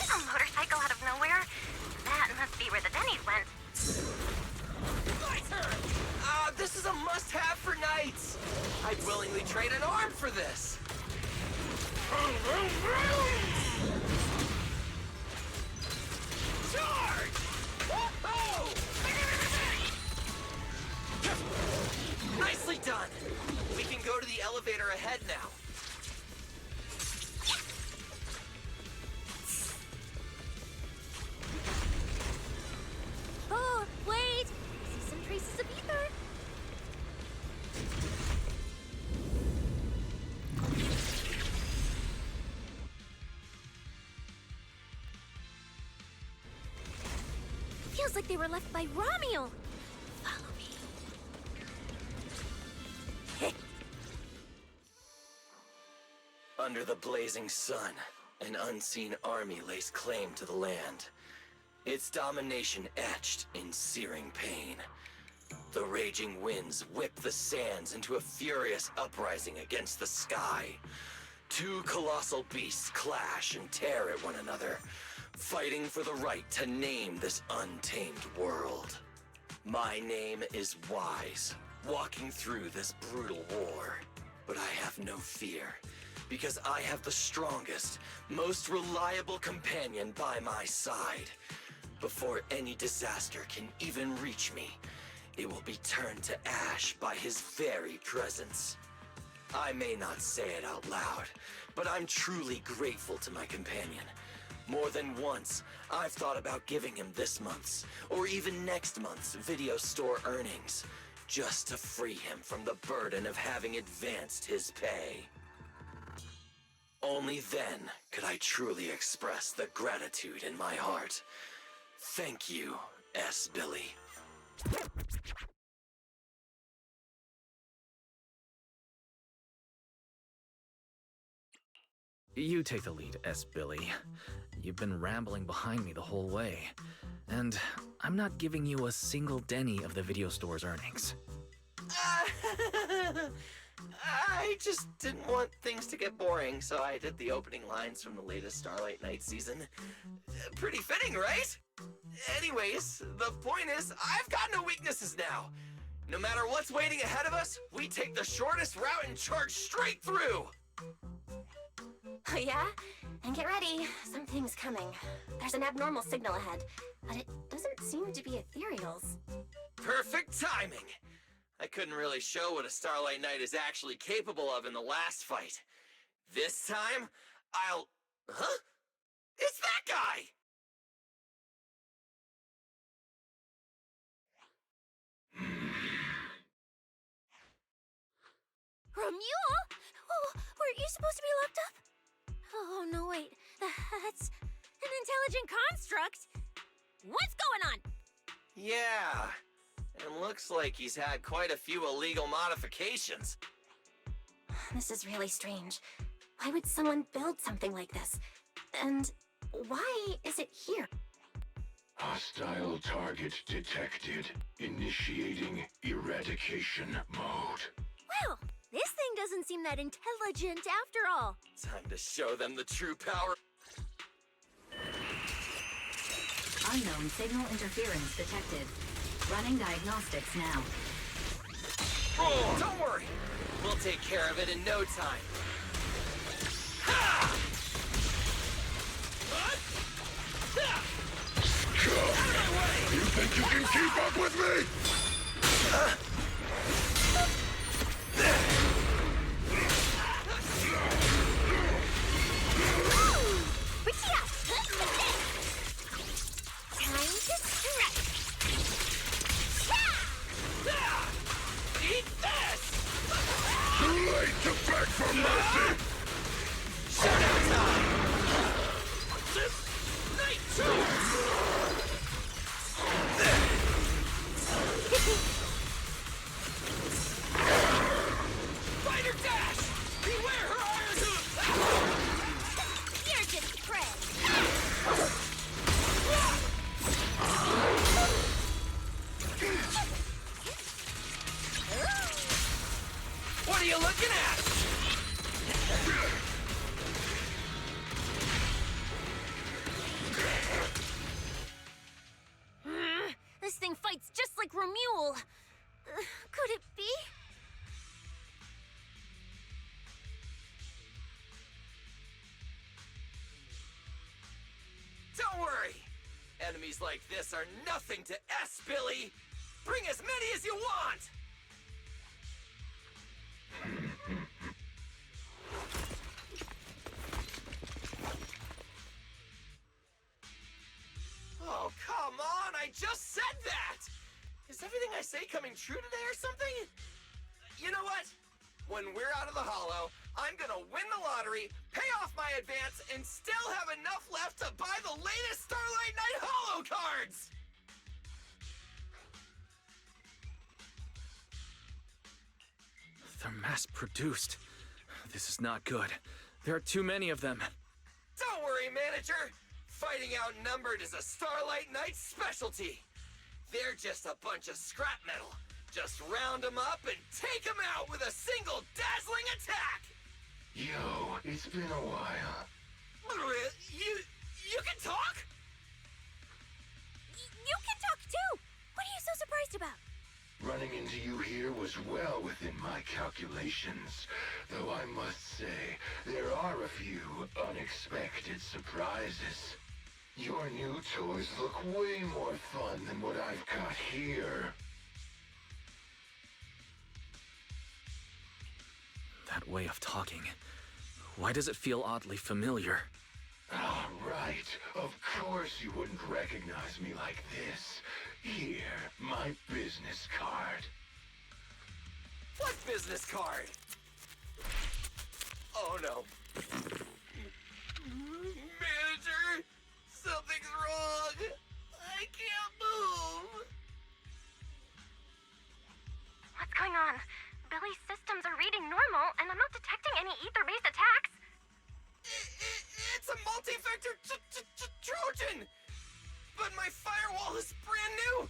A motorcycle out of nowhere? That must be where the Denny's went. My turn! This is a must-have for nights! I'd willingly trade an arm for this! Vroom, vroom, vroom! Charge! Whoa! Nicely done! We can go to the elevator ahead now. Oh, wait! I see some traces of ether. Feels like they were left by Ramiel. Follow me. Under the blazing sun, an unseen army lays claim to the land. Its domination etched in searing pain. The raging winds whip the sands into a furious uprising against the sky. Two colossal beasts clash and tear at one another, fighting for the right to name this untamed world. My name is Wise, walking through this brutal war. But I have no fear, because I have the strongest, most reliable companion by my side. Before any disaster can even reach me, it will be turned to ash by his very presence. I may not say it out loud, but I'm truly grateful to my companion. More than once, I've thought about giving him this month's, or even next month's video store earnings, just to free him from the burden of having advanced his pay. Only then could I truly express the gratitude in my heart. Thank you, S. Billy. You take the lead, S. Billy. You've been rambling behind me the whole way, and I'm not giving you a single penny of the video store's earnings. I just didn't want things to get boring, so I did the opening lines from the latest Starlight Night season. Pretty fitting, right? Anyways, the point is, I've got no weaknesses now. No matter what's waiting ahead of us, we take the shortest route and charge straight through! Oh yeah? And get ready, something's coming. There's an abnormal signal ahead, but it doesn't seem to be ethereals. Perfect timing! I couldn't really show what a Starlight Knight is actually capable of in the last fight. This time, I'll... Huh? It's that guy! Romulo? Oh, weren't you supposed to be locked up? Oh, no, wait. That's an intelligent construct. What's going on? Yeah, and looks like he's had quite a few illegal modifications. This is really strange. Why would someone build something like this? And why is it here? Hostile target detected. Initiating eradication mode. Well, this thing doesn't seem that intelligent after all. Time to show them the true power. Unknown signal interference detected. Running diagnostics now. Oh, don't worry. We'll take care of it in no time. Ha! What? Ha! You think you can keep up with me? Time to strike. Eat this! Too late to beg for mercy! Showdown time! Night 2! Fighter dash! Beware her iron hoof! You're just prey. What are you looking at? This thing fights just like Romulo. Could it be? Don't worry! Enemies like this are nothing to S, Billy! Bring as many as you want! Oh, come on! I just said that! Is everything I say coming true today or something? You know what? When we're out of the Hollow, I'm gonna win the lottery, pay off my advance, and still have enough left to buy the latest Starlight Night Hollow cards! They're mass-produced. This is not good. There are too many of them. Don't worry, manager! Fighting outnumbered is a Starlight Knight specialty! They're just a bunch of scrap metal, Just round them up and take them out with a single dazzling attack! Yo, it's been a while. You can talk? You can talk too! What are you so surprised about? Running into you here was well within my calculations, though I must say, there are a few unexpected surprises. Your new toys look way more fun than what I've got here. That way of talking. Why does it feel oddly familiar? Ah, right. Of course you wouldn't recognize me like this. Here, my business card. What business card? Oh no. Manager! Something's wrong! I can't move! What's going on? Billy's systems are reading normal, and I'm not detecting any ether-based attacks. It's a multi-vector Trojan! But my firewall is brand new!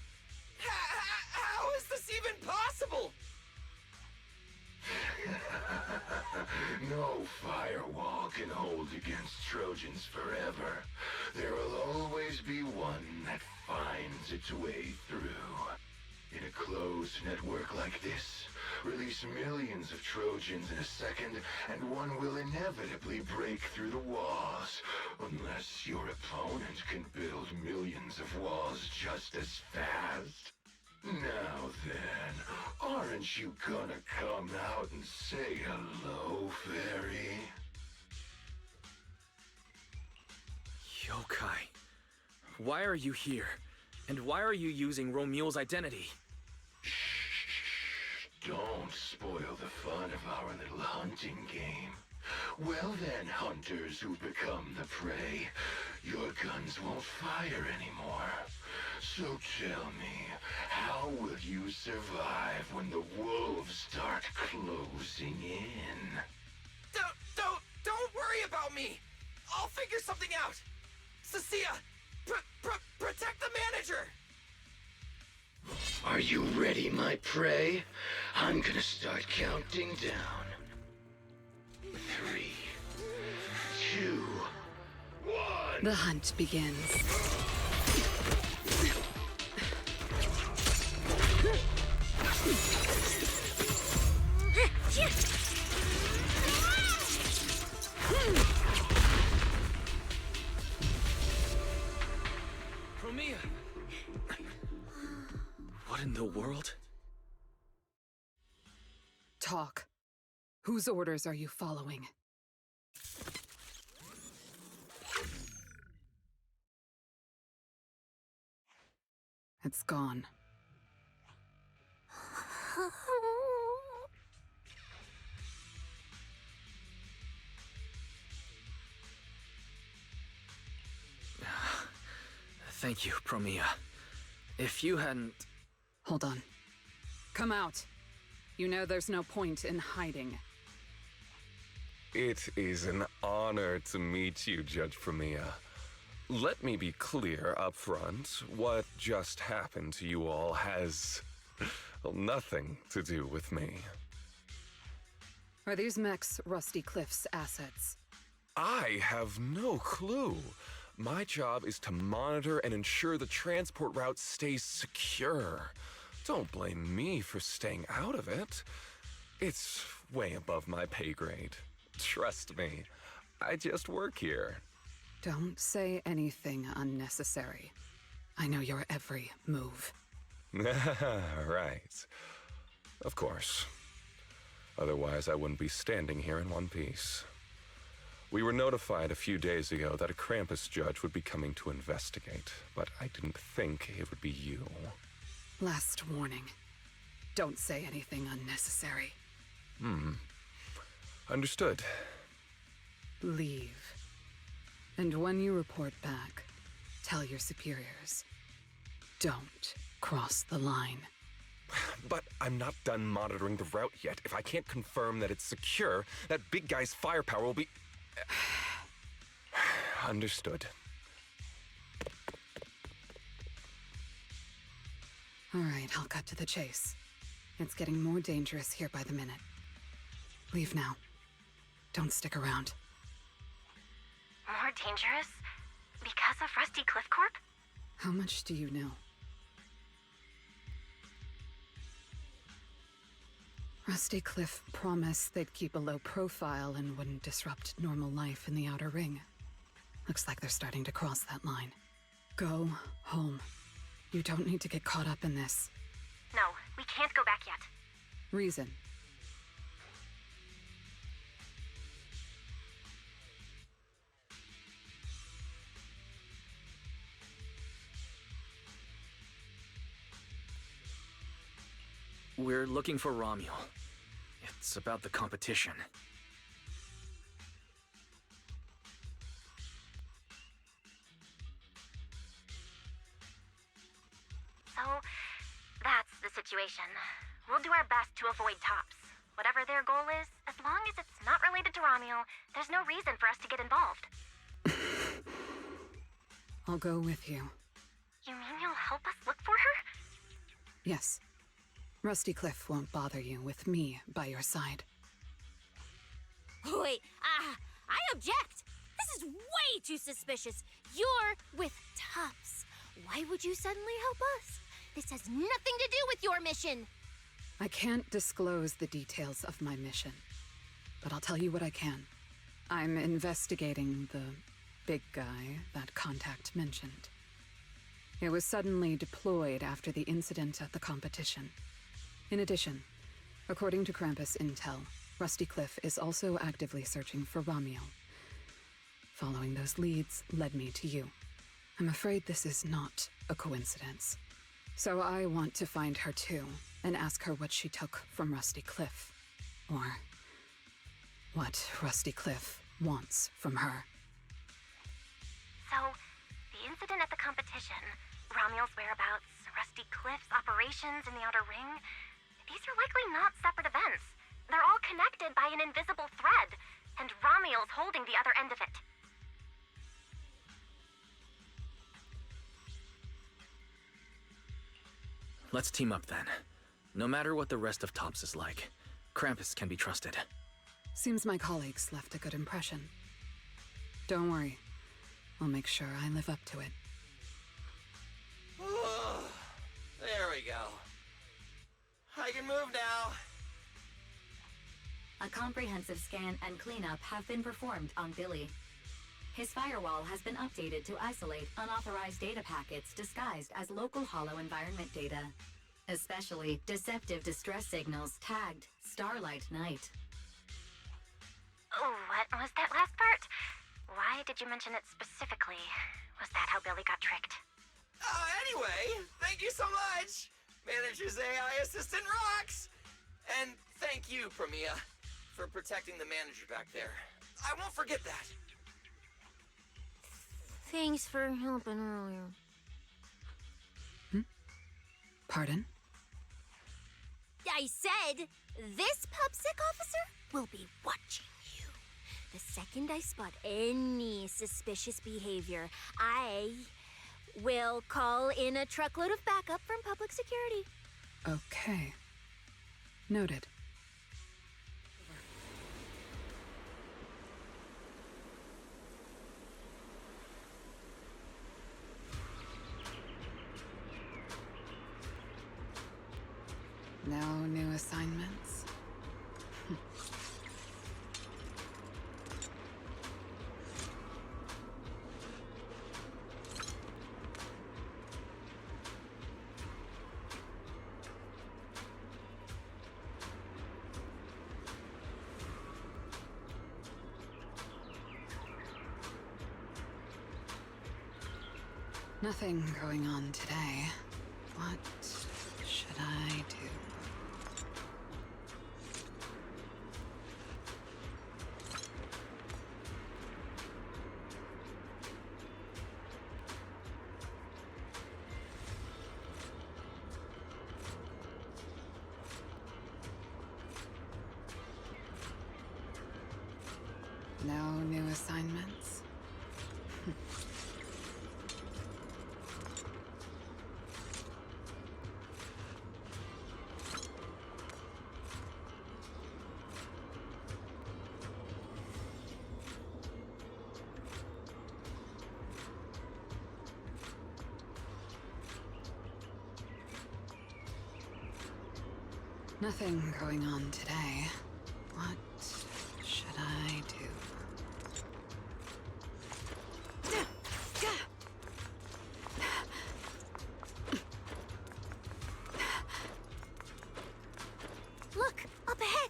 How is this even possible? No firewall can hold against Trojans forever. There will always be one that finds its way through. In a closed network like this, release millions of Trojans in a second, and one will inevitably break through the walls, unless your opponent can build millions of walls just as fast. Now then, aren't you gonna come out and say hello, fairy? Yokai. Why are you here? And why are you using Romule's identity? Don't spoil the fun of our little hunting game. Well then, hunters who become the prey, your guns won't fire anymore. So tell me, how will you survive when the wolves start closing in? Don't worry about me! I'll figure something out! Cecilia, protect the manager! Are you ready, my prey? I'm gonna start counting down. 3, 2, 1. The hunt begins. Promia! What in the world? Talk. Whose orders are you following? It's gone. Thank you, Promia. If you hadn't... Hold on. Come out. You know there's no point in hiding. It is an honor to meet you, Judge Promia. Let me be clear up front. What just happened to you all has well, nothing to do with me. Are these mechs Rusty Cliff's assets? I have no clue. My job is to monitor and ensure the transport route stays secure. Don't blame me for staying out of it. It's way above my pay grade. Trust me, I just work here. Don't say anything unnecessary. I know your every move. Right. Of course. Otherwise, I wouldn't be standing here in one piece. We were notified a few days ago that a Krampus judge would be coming to investigate, but I didn't think it would be you. Last warning. Don't say anything unnecessary. Understood. Leave. And when you report back, tell your superiors. Don't cross the line. But I'm not done monitoring the route yet. If I can't confirm that it's secure, that big guy's firepower will be... Understood. All right, I'll cut to the chase. It's getting more dangerous here by the minute. Leave now. Don't stick around. More dangerous? Because of Rusty Cliff Corp? How much do you know? Rusty Cliff promised they'd keep a low profile and wouldn't disrupt normal life in the Outer Ring. Looks like they're starting to cross that line. Go home. You don't need to get caught up in this. No, we can't go back yet. Reason. We're looking for Romuel. It's about the competition. So, that's the situation. We'll do our best to avoid Tops. Whatever their goal is, as long as it's not related to Romuel, there's no reason for us to get involved. I'll go with you. You mean you'll help us look for her? Yes. Rusty Cliff won't bother you with me by your side. Wait, I object! This is way too suspicious. You're with Tops. Why would you suddenly help us? This has nothing to do with your mission. I can't disclose the details of my mission, but I'll tell you what I can. I'm investigating the big guy that Contact mentioned. It was suddenly deployed after the incident at the competition. In addition, according to Krampus intel, Rusty Cliff is also actively searching for Romuel. Following those leads led me to you. I'm afraid this is not a coincidence. So I want to find her too, and ask her what she took from Rusty Cliff. Or what Rusty Cliff wants from her. So, the incident at the competition, Romuel's whereabouts, Rusty Cliff's operations in the Outer Ring, these are likely not separate events. They're all connected by an invisible thread, and Romuel's holding the other end of it. Let's team up then. No matter what the rest of Tops is like, Krampus can be trusted. Seems my colleagues left a good impression. Don't worry. I'll make sure I live up to it. There we go. I can move now. A comprehensive scan and cleanup have been performed on Billy. His firewall has been updated to isolate unauthorized data packets disguised as local hollow environment data, especially deceptive distress signals tagged Starlight Night. Oh, what was that last part? Why did you mention it specifically? Was that how Billy got tricked? Anyway, thank you so much! Manager's AI assistant rocks! And thank you, Premia, for protecting the manager back there. I won't forget that. Thanks for helping earlier. Pardon? I said, this PubSec officer will be watching you. The second I spot any suspicious behavior, I will call in a truckload of backup from public security. Okay. Noted. No new assignments? Nothing going on today. What should I do? No new assignments? Nothing going on today. What should I do? Look, up ahead!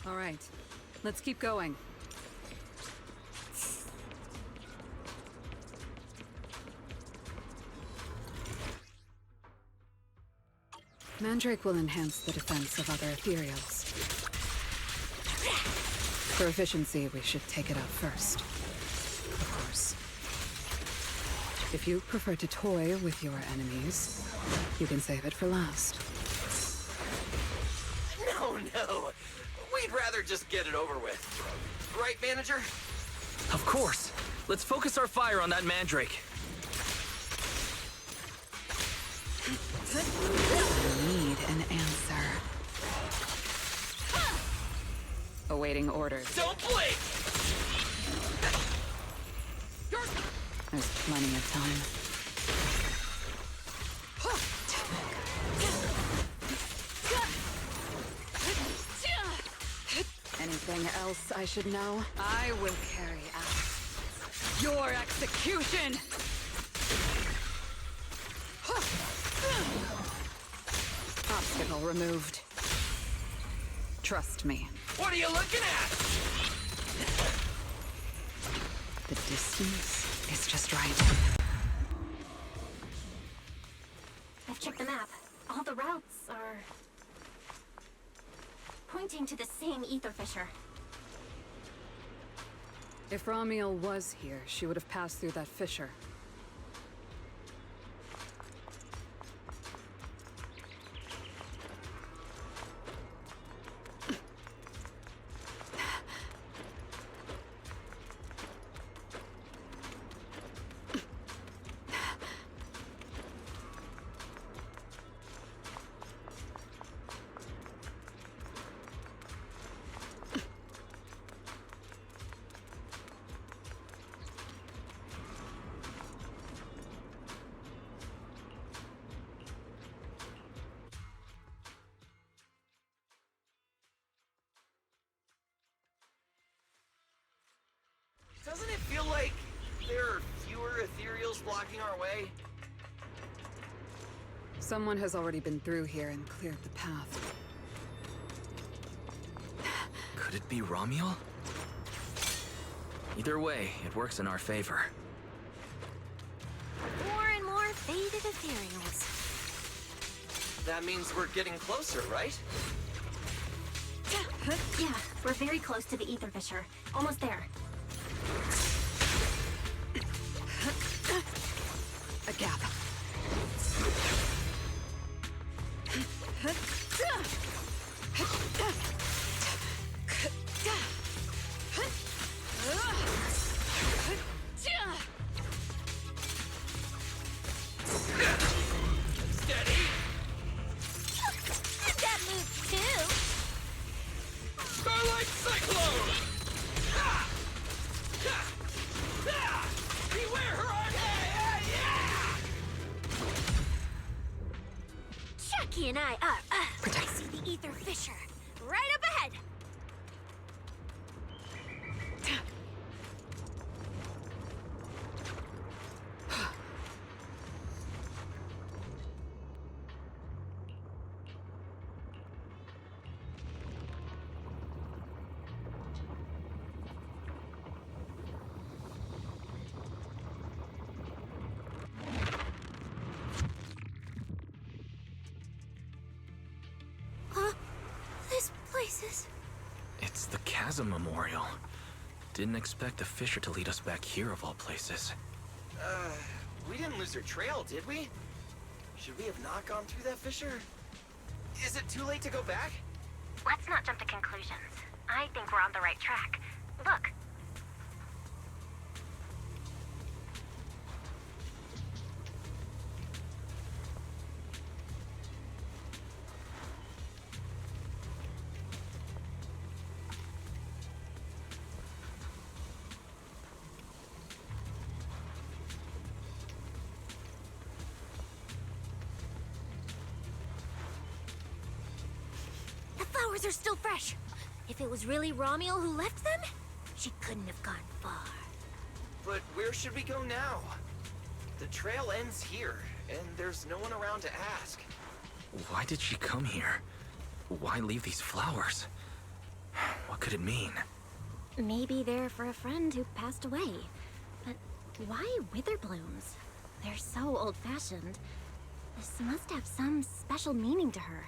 All right, let's keep going. Mandrake will enhance the defense of other ethereals. For efficiency, we should take it out first. Of course. If you prefer to toy with your enemies, you can save it for last. No. We'd rather just get it over with. Right, manager? Of course. Let's focus our fire on that mandrake. I need an answer. Awaiting orders. Don't blink! There's plenty of time. Anything else I should know? I will carry out your execution! Obstacle removed. Trust me. What are you looking at? The distance is just right. I've checked the map. All the routes are pointing to the same ether fissure. If Ramiel was here, she would have passed through that fissure. Doesn't it feel like there are fewer ethereals blocking our way? Someone has already been through here and cleared the path. Could it be Ramiel? Either way, it works in our favor. More and more faded ethereals. That means we're getting closer, right? Yeah, we're very close to the ether fissure. Almost there. A gap. Steady! That move too! Starlight Cyclone! Ha! Ha! Ha! Beware her art! Chucky and I are up. I see the ether fissure. Right up ahead. This place is... It's the Chasm Memorial. Didn't expect the fissure to lead us back here of all places. We didn't lose our trail, did we? Should we have not gone through that fissure? Is it too late to go back? Let's not jump to conclusions. I think we're on the right track. Look. flowers are still fresh. If it was really Romuald who left them, she couldn't have gone far. But where should we go now? The trail ends here, and there's no one around to ask. Why did she come here? Why leave these flowers? What could it mean? Maybe they're for a friend who passed away. But why wither blooms? They're so old-fashioned. This must have some special meaning to her.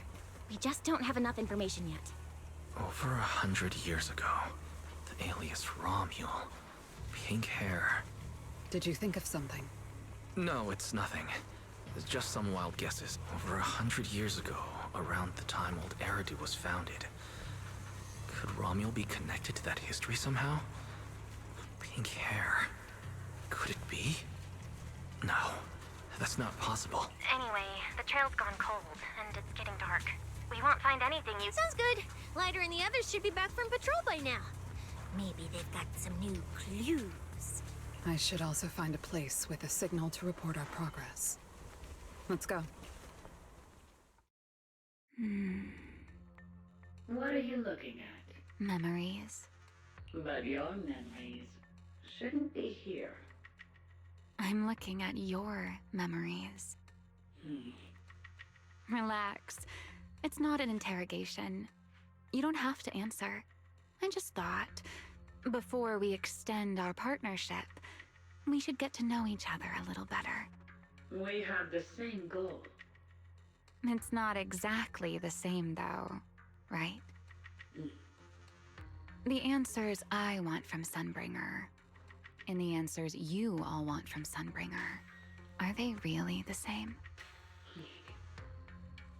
We just don't have enough information yet. Over 100 years ago, the alias Romuald. Pink hair. Did you think of something? No, it's nothing. It's just some wild guesses. Over 100 years ago, around the time old Eridan was founded. Could Romuald be connected to that history somehow? Pink hair. Could it be? No, that's not possible. Anyway, the trail's gone cold, and it's getting dark. We won't find anything you... Sounds good. Lighter and the others should be back from patrol by now. Maybe they've got some new clues. I should also find a place with a signal to report our progress. Let's go. What are you looking at? Memories. But your memories shouldn't be here. I'm looking at your memories. Relax. It's not an interrogation. You don't have to answer. I just thought, before we extend our partnership, we should get to know each other a little better. We have the same goal. It's not exactly the same, though, right? The answers I want from Sunbringer, and the answers you all want from Sunbringer, are they really the same?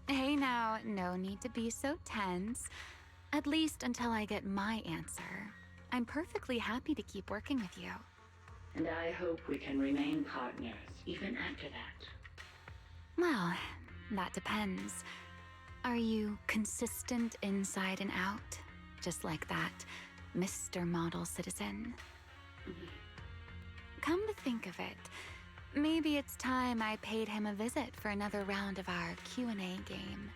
Hey now, no need to be so tense. At least until I get my answer. I'm perfectly happy to keep working with you. And I hope we can remain partners even after that. Well, that depends. Are you consistent inside and out? Just like that Mr. Model Citizen? Come to think of it, maybe it's time I paid him a visit for another round of our Q&A game.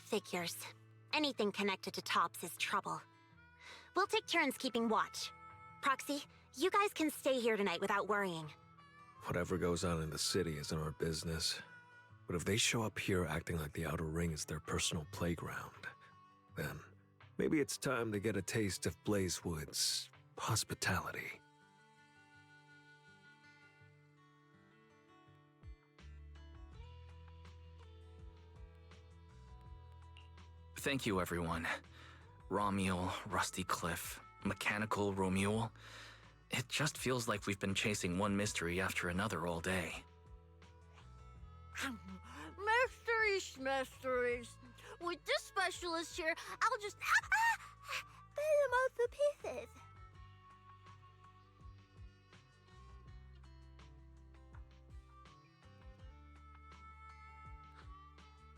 Figures. Anything connected to Tops is trouble. We'll take turns keeping watch. Proxy, you guys can stay here tonight without worrying. Whatever goes on in the city isn't our business. But if they show up here acting like the Outer Ring is their personal playground, then maybe it's time to get a taste of Blazewood's hospitality. Thank you, everyone. Romuald, Rusty Cliff, Mechanical Romuald. It just feels like we've been chasing one mystery after another all day. Mysteries. With this specialist here, I'll just pull them off to pieces.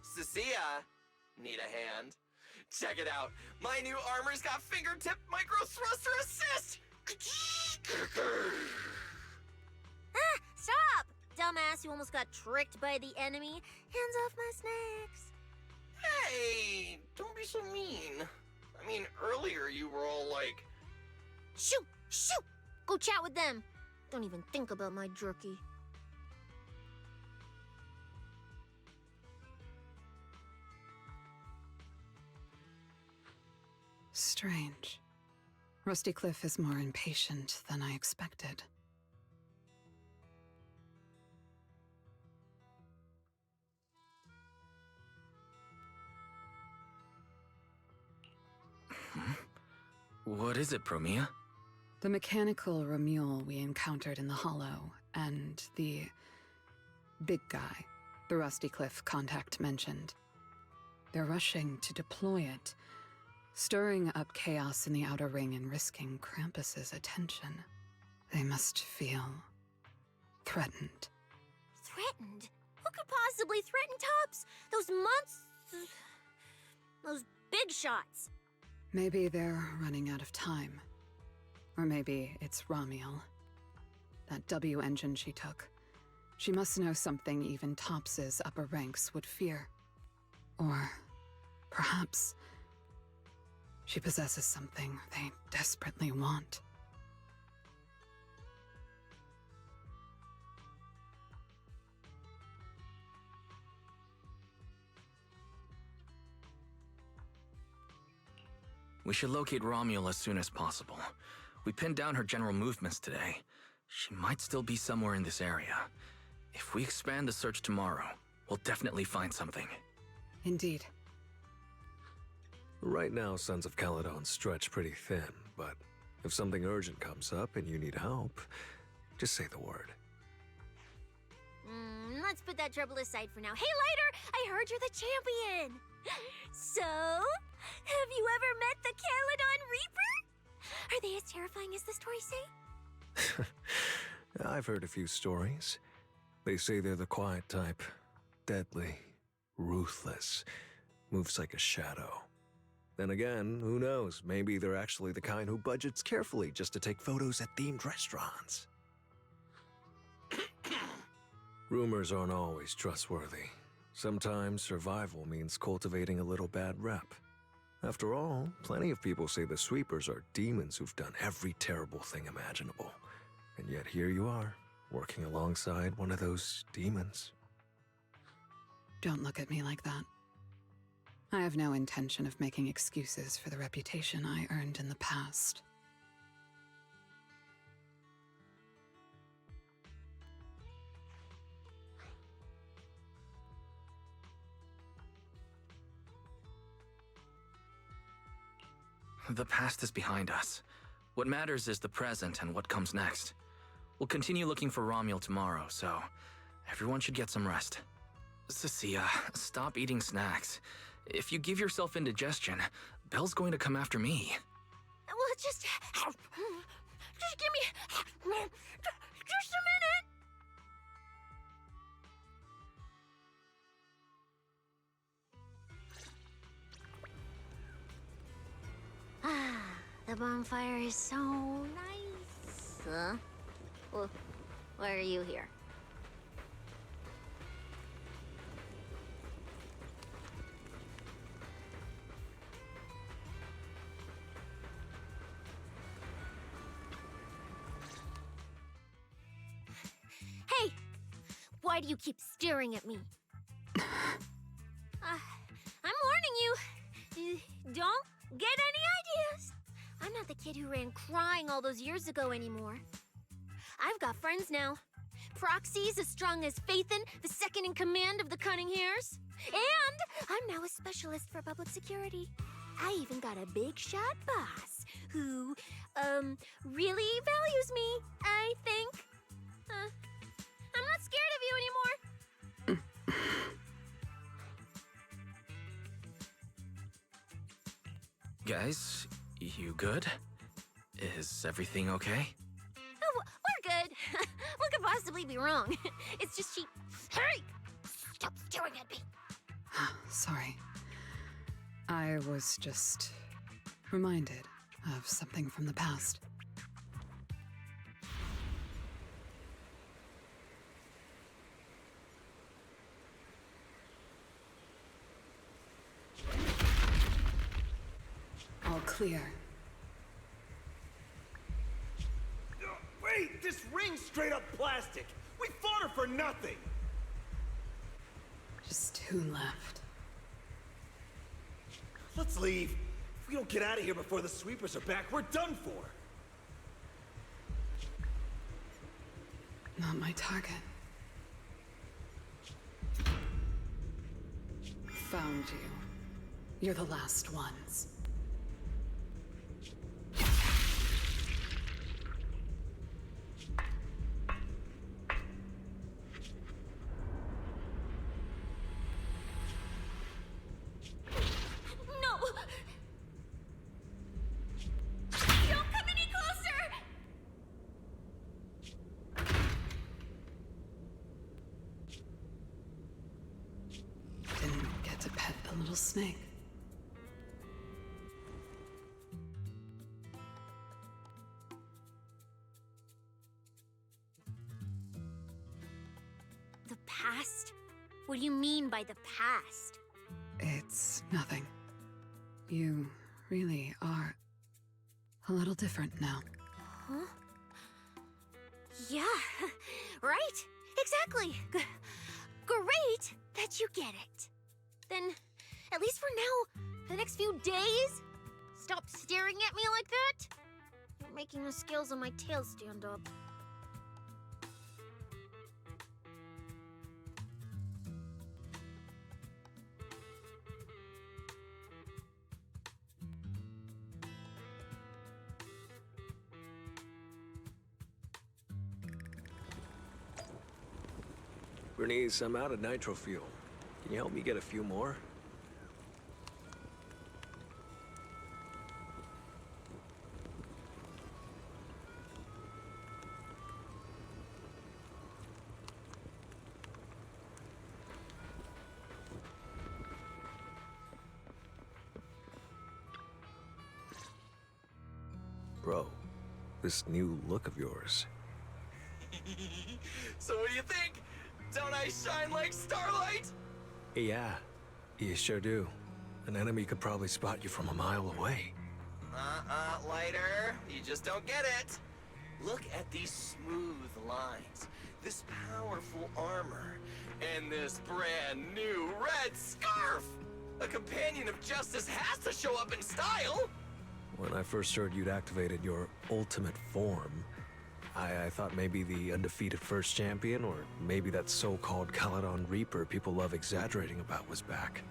Cecilia, need a hand? Check it out. My new armor's got fingertip micro thruster assist! Stop! Dumbass, you almost got tricked by the enemy. Hands off my snacks. Hey, don't be so mean. I mean, earlier you were all like... Shoot! Go chat with them. Don't even think about my jerky. Strange. Rusty Cliff is more impatient than I expected. What is it, Promia? The mechanical Romuald we encountered in the Hollow, and the big guy the Rusty Cliff contact mentioned. They're rushing to deploy it, stirring up chaos in the Outer Ring and risking Krampus's attention. They must feel threatened. Threatened? Who could possibly threaten Tops? Those months... those big shots. Maybe they're running out of time. Or maybe it's Ramiel. That W engine she took. She must know something even Tops's upper ranks would fear. Or perhaps she possesses something they desperately want. We should locate Romuald as soon as possible. We pinned down her general movements today. She might still be somewhere in this area. If we expand the search tomorrow, we'll definitely find something. Indeed. Right now, Sons of Caledon stretch pretty thin, but if something urgent comes up and you need help, just say the word. Let's put that trouble aside for now. Hey, Lighter! I heard you're the champion! So, have you ever met the Caledon Reaper? Are they as terrifying as the stories say? I've heard a few stories. They say they're the quiet type. Deadly. Ruthless. Moves like a shadow. Then again, who knows? Maybe they're actually the kind who budgets carefully just to take photos at themed restaurants. Rumors aren't always trustworthy. Sometimes survival means cultivating a little bad rep. After all, plenty of people say the sweepers are demons who've done every terrible thing imaginable. And yet here you are, working alongside one of those demons. Don't look at me like that. I have no intention of making excuses for the reputation I earned in the past. The past is behind us. What matters is the present and what comes next. We'll continue looking for Romuald tomorrow, so everyone should get some rest. Cecilia, stop eating snacks. If you give yourself indigestion, Belle's going to come after me. Well, just give me just a minute. The bonfire is so nice. Well, why are you here? Hey! Why do you keep staring at me? I'm warning you. Don't get any ideas. I'm not the kid who ran crying all those years ago anymore. I've got friends now. Proxies as strong as Phaethon, the second in command of the Cunning Hares. And I'm now a specialist for public security. I even got a big shot boss who, really values me, I think. I'm not scared of you anymore. Guys, you good? Is everything okay? Oh, we're good. What could possibly be wrong? It's just she... Hey! Stop staring at me! Sorry. I was just reminded of something from the past. All clear. Wait, this ring's straight up plastic. We fought her for nothing. Just 2 left. Let's leave. If we don't get out of here before the sweepers are back, we're done for. Not my target. Found you. You're the last ones. to pet a little snake. The past? What do you mean by the past? It's nothing. You really are a little different now. Huh? Yeah, right? Exactly. Great that you get it. Then, at least for now, the next few days, stop staring at me like that. You're making the scales on my tail stand up. Bernice, I'm out of nitro fuel. Can you help me get a few more? Bro, this new look of yours. So what do you think? Don't I shine like starlight? Yeah, you sure do. An enemy could probably spot you from a mile away. Lighter. You just don't get it. Look at these smooth lines, this powerful armor, and this brand new red scarf! A companion of justice has to show up in style! When I first heard you'd activated your ultimate form, I thought maybe the undefeated first champion, or maybe that so-called Caledon Reaper people love exaggerating about was back.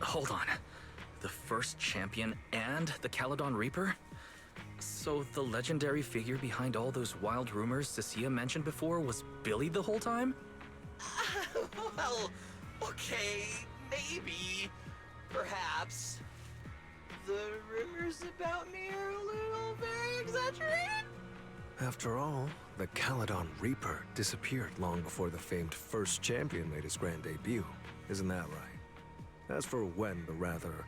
Hold on. The first champion and the Caledon Reaper? So the legendary figure behind all those wild rumors Cecilia mentioned before was Billy the whole time? Well, okay, maybe. Perhaps. The rumors about me are a little very exaggerated? After all, the Caledon Reaper disappeared long before the famed first champion made his grand debut. Isn't that right? As for when the rather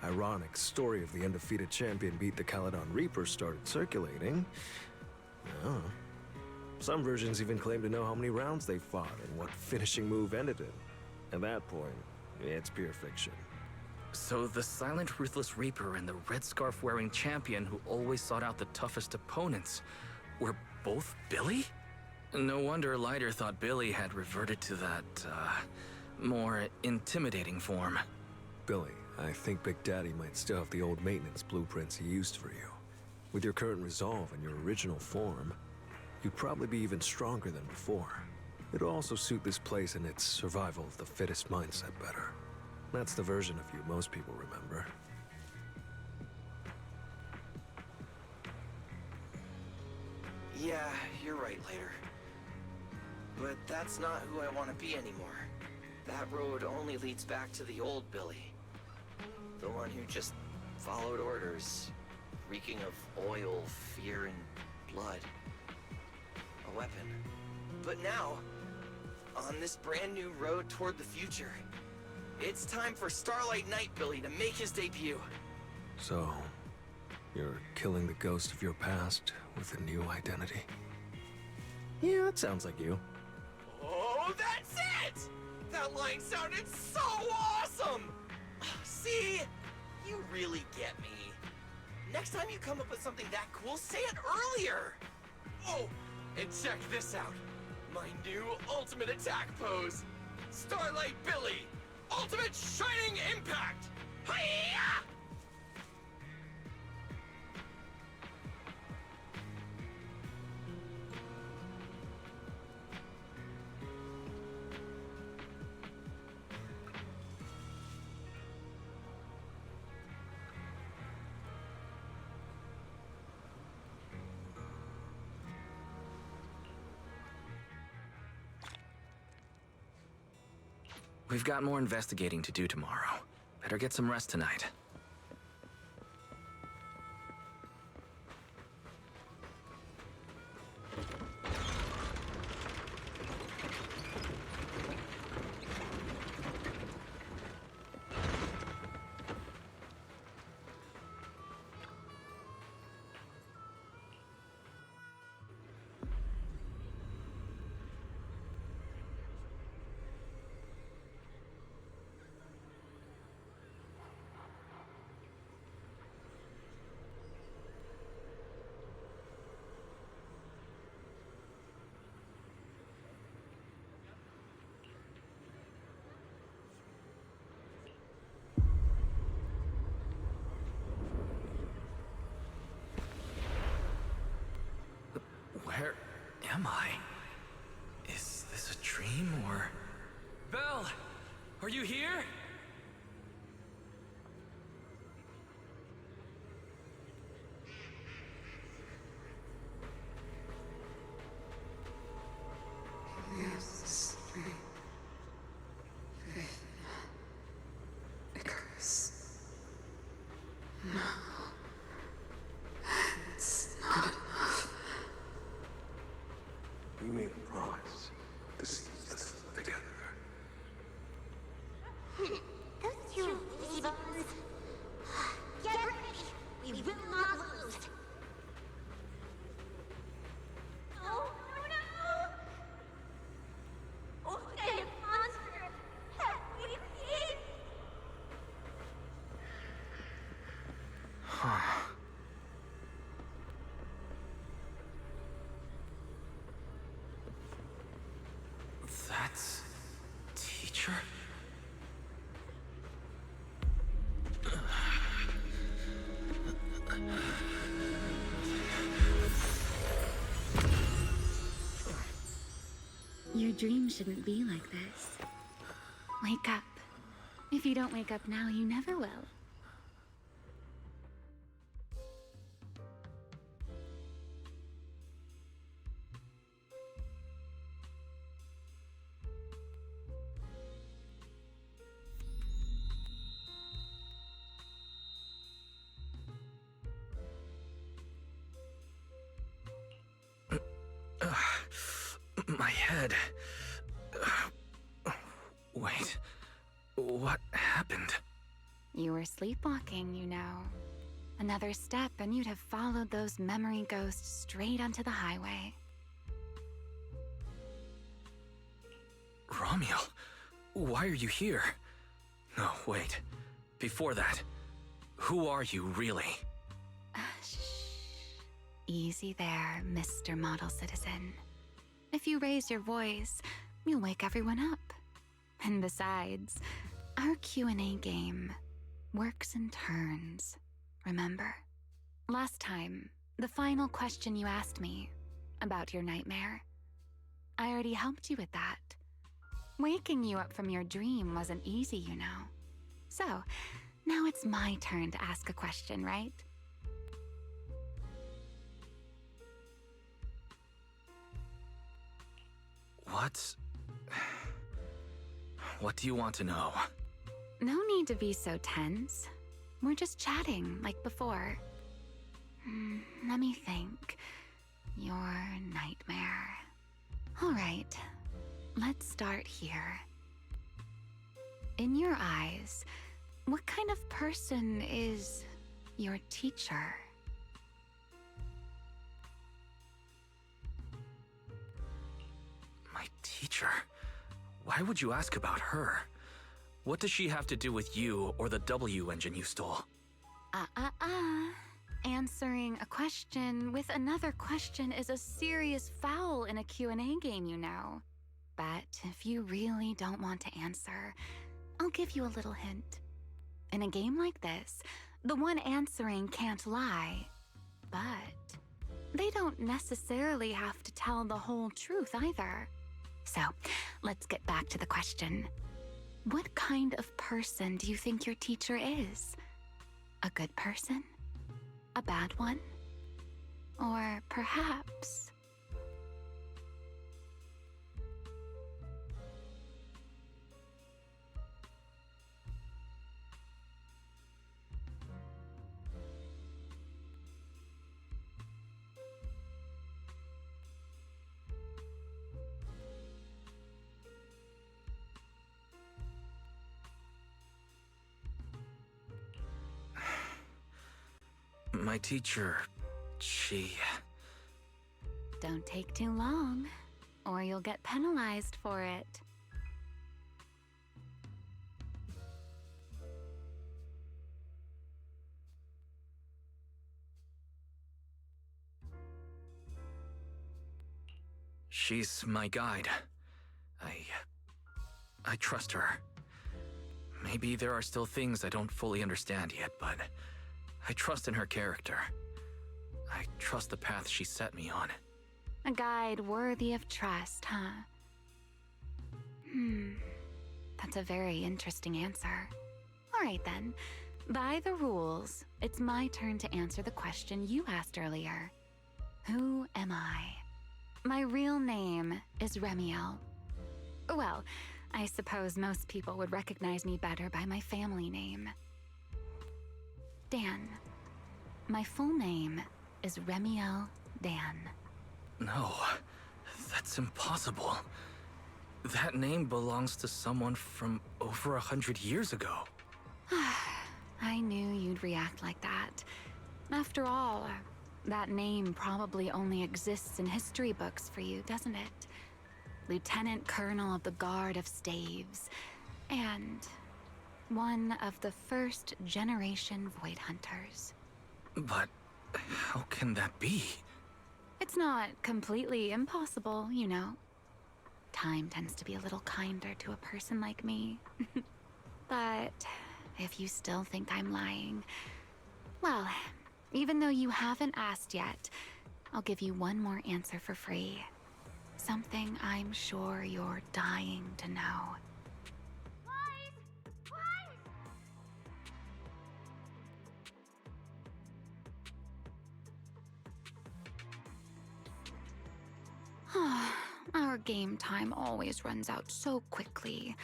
ironic story of the undefeated champion beat the Caledon Reaper started circulating, well, some versions even claim to know how many rounds they fought and what finishing move ended it. At that point, it's pure fiction. So the silent, ruthless Reaper and the red scarf-wearing champion who always sought out the toughest opponents were both Billy? No wonder Lighter thought Billy had reverted to that, more intimidating form. Billy, I think Big Daddy might still have the old maintenance blueprints he used for you. With your current resolve and your original form, you'd probably be even stronger than before. It'll also suit this place and its survival of the fittest mindset better. That's the version of you most people remember. Yeah, you're right, Later. But that's not who I want to be anymore. That road only leads back to the old Billy. The one who just followed orders, reeking of oil, fear, and blood. A weapon. But now, on this brand new road toward the future, it's time for Starlight Knight Billy to make his debut. So, you're killing the ghost of your past with a new identity? Yeah, that sounds like you. Oh, that's it! That line sounded so awesome! See? You really get me. Next time you come up with something that cool, say it earlier! Oh, and check this out. My new ultimate attack pose. Starlight Billy! Ultimate Shining Impact! Hi-ya! We've got more investigating to do tomorrow. Better get some rest tonight. am I? Is this a dream or... Belle! Are you here? Yes, strength, faith, Icarus. No, it's not enough. We made a promise to see this together. Those two lazy bones. Get ready! We will not lose! No, no, no! What kind of monster have we seen? Huh. That's... teacher? Your dream shouldn't be like this. Wake up. If you don't wake up now, you never will. My head... Wait... What happened? You were sleepwalking, you know. Another step and you'd have followed those memory ghosts straight onto the highway. Ramiel, why are you here? No, wait. Before that, who are you really? Shh. Easy there, Mr. Model Citizen. If you raise your voice, you'll wake everyone up. And besides, our Q&A game works in turns, remember? Last time, the final question you asked me about your nightmare, I already helped you with that. Waking you up from your dream wasn't easy, you know. So, now it's my turn to ask a question, right? What do you want to know? No need to be so tense. We're just chatting, like before. Let me think. Your nightmare. All right, let's start here. In your eyes, what kind of person is your teacher? My teacher? Why would you ask about her? What does she have to do with you or the W engine you stole? Answering a question with another question is a serious foul in a Q&A game, you know. But if you really don't want to answer, I'll give you a little hint. In a game like this, the one answering can't lie. But they don't necessarily have to tell the whole truth either. So, let's get back to the question. What kind of person do you think your teacher is? A good person? A bad one? Or perhaps... My teacher, she... Don't take too long, or you'll get penalized for it. She's my guide. I trust her. Maybe there are still things I don't fully understand yet, but I trust in her character. I trust the path she set me on. A guide worthy of trust, huh? That's a very interesting answer. All right then. By the rules, it's my turn to answer the question you asked earlier. Who am I? My real name is Remiel. Well, I suppose most people would recognize me better by my family name. Dan. My full name is Remiel Dan. No, that's impossible. That name belongs to someone from over 100 years ago. I knew you'd react like that. After all, that name probably only exists in history books for you, doesn't it? Lieutenant Colonel of the Guard of Staves, and one of the first generation Void Hunters. But how can that be? It's not completely impossible, you know. Time tends to be a little kinder to a person like me. But if you still think I'm lying, well, even though you haven't asked yet, I'll give you one more answer for free. Something I'm sure you're dying to know. Our game time always runs out so quickly,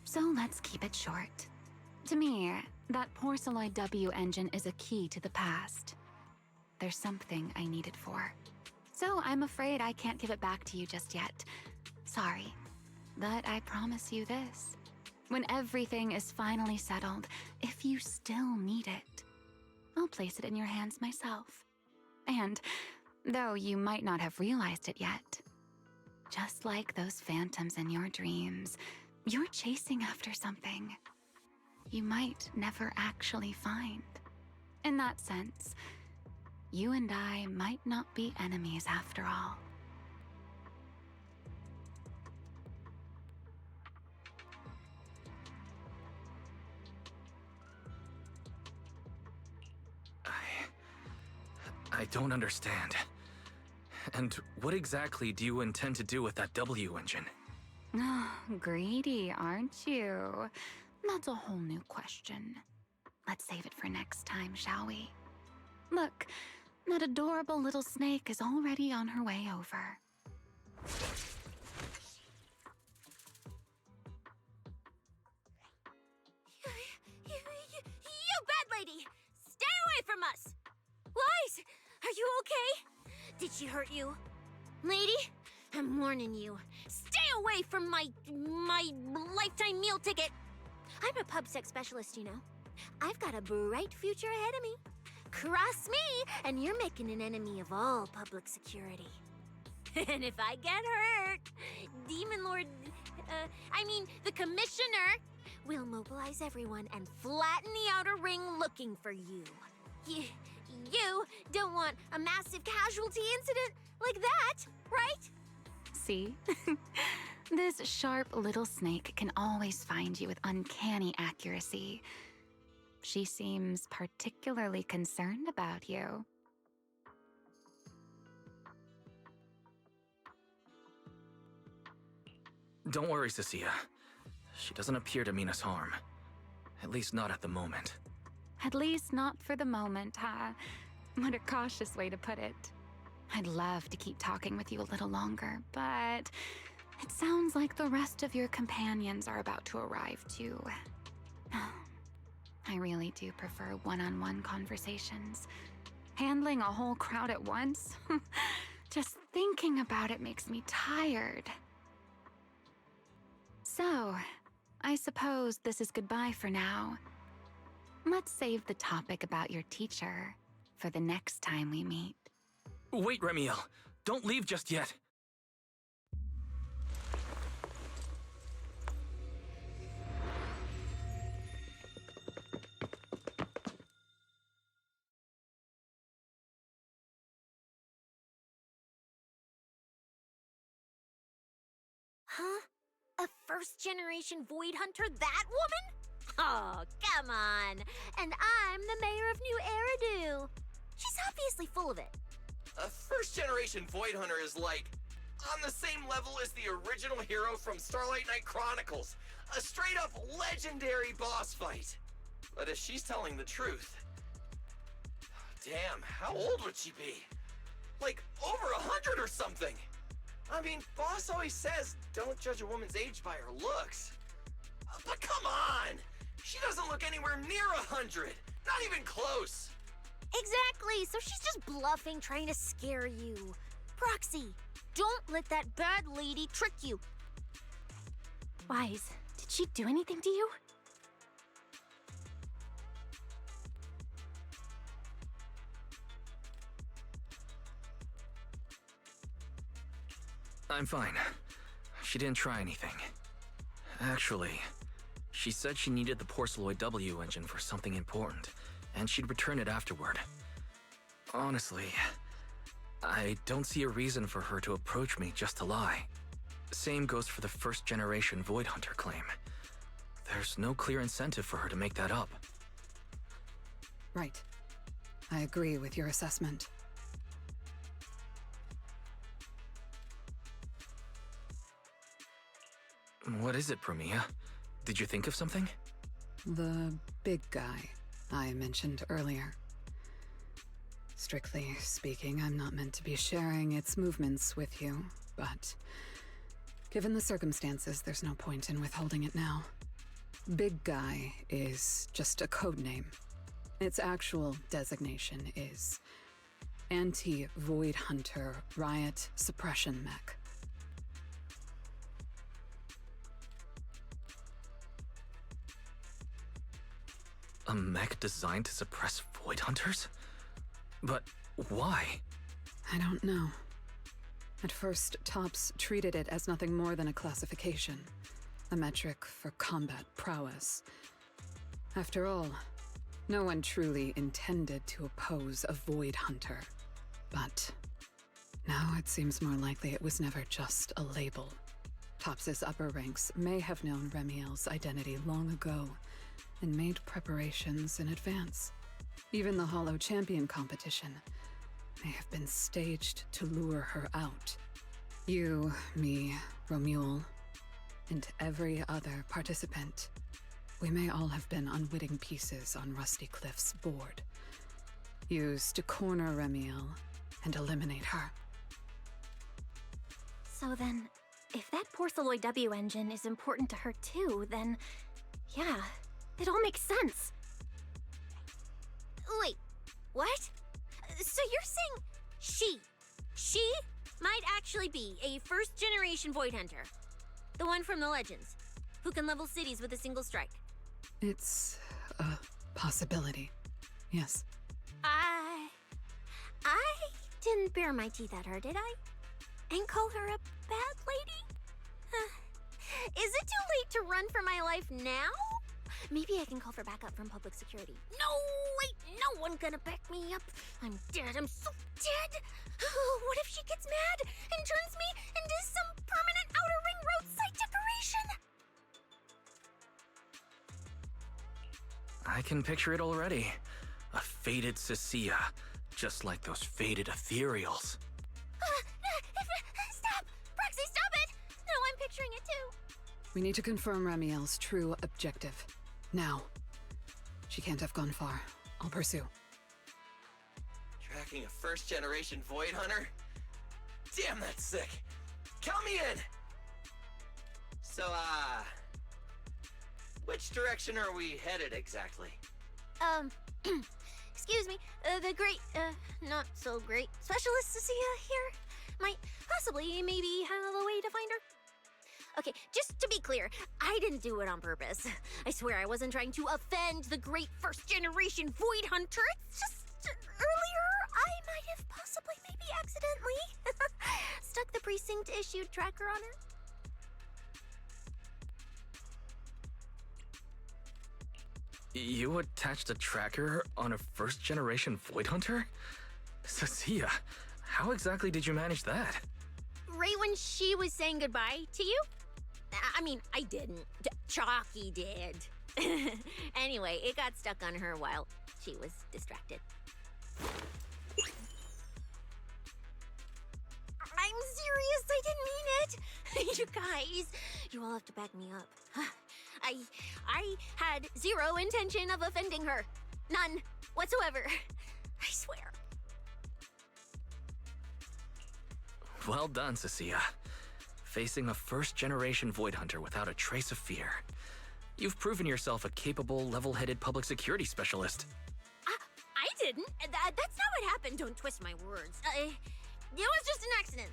so let's keep it short. To me, that Porceloid W engine is a key to the past. There's something I need it for. So I'm afraid I can't give it back to you just yet. Sorry, but I promise you this. When everything is finally settled, if you still need it, I'll place it in your hands myself. And though you might not have realized it yet, just like those phantoms in your dreams, you're chasing after something you might never actually find. In that sense, you and I might not be enemies after all. I don't understand. And what exactly do you intend to do with that W engine? Oh, greedy, aren't you? That's a whole new question. Let's save it for next time, shall we? Look, that adorable little snake is already on her way over. You bad lady! Stay away from us! Wise, are you okay? Did she hurt you? Lady, I'm warning you. Stay away from my lifetime meal ticket! I'm a pub sex specialist, you know. I've got a bright future ahead of me. Cross me, and you're making an enemy of all public security. And if I get hurt, Demon Lord, the Commissioner, will mobilize everyone and flatten the outer ring looking for you. You don't want a massive casualty incident like that, right? See? This sharp little snake can always find you with uncanny accuracy. She seems particularly concerned about you. Don't worry, Cecilia. She doesn't appear to mean us harm. At least not at the moment. At least not for the moment, huh? What a cautious way to put it. I'd love to keep talking with you a little longer, but it sounds like the rest of your companions are about to arrive too. I really do prefer one-on-one conversations. Handling a whole crowd at once? Just thinking about it makes me tired. So, I suppose this is goodbye for now. Let's save the topic about your teacher for the next time we meet. Wait, Remiel. Don't leave just yet. Huh? A first-generation Void Hunter, that woman? Oh, come on. And I'm the mayor of New Eridu. She's obviously full of it. A first-generation Void Hunter is like on the same level as the original hero from Starlight Knight Chronicles. A straight-up legendary boss fight. But if she's telling the truth... Damn, how old would she be? Like, over 100 or something! I mean, Boss always says, don't judge a woman's age by her looks. But come on! She doesn't look anywhere near 100! Not even close! Exactly, so she's just bluffing, trying to scare you. Proxy, don't let that bad lady trick you. Wise, did she do anything to you? I'm fine. She didn't try anything. Actually, she said she needed the Porceloid W engine for something important, and she'd return it afterward. Honestly, I don't see a reason for her to approach me just to lie. Same goes for the first-generation Void Hunter claim. There's no clear incentive for her to make that up. Right. I agree with your assessment. What is it, Promia? Did you think of something? The big guy I mentioned earlier. Strictly speaking, I'm not meant to be sharing its movements with you, but given the circumstances, there's no point in withholding it now. Big Guy is just a code name. Its actual designation is Anti-Void Hunter Riot Suppression Mech. A mech designed to suppress Void Hunters? But why? I don't know. At first, Tops treated it as nothing more than a classification, a metric for combat prowess. After all, no one truly intended to oppose a Void Hunter. But now it seems more likely it was never just a label. Tops's upper ranks may have known Remiel's identity long ago, and made preparations in advance. Even the Hollow Champion competition may have been staged to lure her out. You, me, Romuald, and every other participant, we may all have been unwitting pieces on Rusty Cliff's board, used to corner Remiel and eliminate her. So then, if that Porceloid W engine is important to her too, then yeah, it all makes sense. Wait, what? So you're saying she might actually be a first-generation Void Hunter? The one from the Legends, who can level cities with a single strike? It's a possibility, yes. I didn't bare my teeth at her, did I? And call her a bad lady? Is it too late to run for my life now? Maybe I can call for backup from public security. No, wait, no one gonna back me up. I'm dead, I'm so dead. What if she gets mad and turns me into some permanent outer ring roadside decoration? I can picture it already. A faded Cecilia, just like those faded ethereals. Stop! Proxy, stop it! No, I'm picturing it too. We need to confirm Remiel's true objective. Now. She can't have gone far. I'll pursue. Tracking a first-generation Void Hunter? Damn, that's sick. Count me in! So, which direction are we headed exactly? Excuse me, the great, not so great specialist Cecilia here might possibly maybe have a way to find her. Okay, just to be clear, I didn't do it on purpose. I swear I wasn't trying to offend the great first-generation Void Hunter. It's just earlier I might have possibly maybe accidentally stuck the precinct-issued tracker on her. You attached a tracker on a first-generation Void Hunter? Cecilia, how exactly did you manage that? Right when she was saying goodbye to you? I mean, I didn't. Chalky did. Anyway, it got stuck on her while she was distracted. I'm serious. I didn't mean it. You guys, you all have to back me up. I had zero intention of offending her. None whatsoever. I swear. Well done, Cecilia. Facing a first-generation Void Hunter without a trace of fear. You've proven yourself a capable, level-headed public security specialist. I didn't. That's not what happened. Don't twist my words. It was just an accident.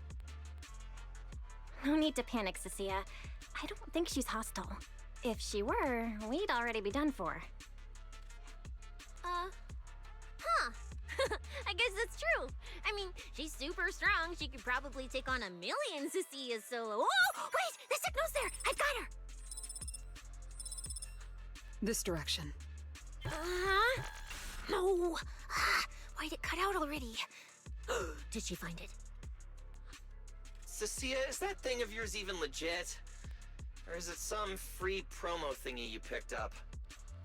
No need to panic, Cecilia. I don't think she's hostile. If she were, we'd already be done for. Huh. I guess that's true. I mean, she's super strong. She could probably take on 1 million Cecilias solo. Oh, wait! The signal's there! I've got her! This direction. No! Why'd it cut out already? Did she find it? Cecilia, is that thing of yours even legit? Or is it some free promo thingy you picked up?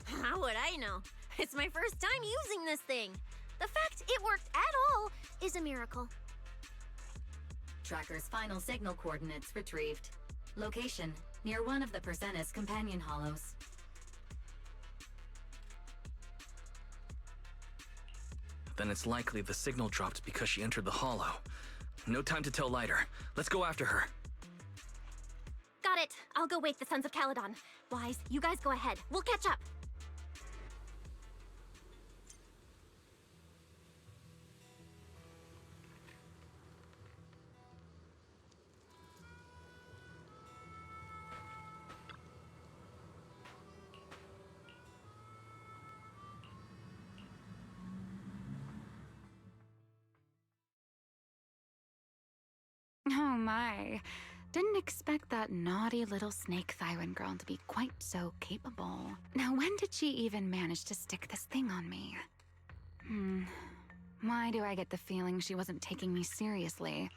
How would I know? It's my first time using this thing. The fact it worked at all is a miracle. Tracker's final signal coordinates retrieved. Location, near one of the Persenis companion hollows. Then it's likely the signal dropped because she entered the hollow. No time to tell Lighter. Let's go after her. Got it. I'll go wake the Sons of Caledon. Wise, you guys go ahead. We'll catch up. Oh my. Didn't expect that naughty little snake Thyran girl to be quite so capable. Now, when did she even manage to stick this thing on me? Why do I get the feeling she wasn't taking me seriously?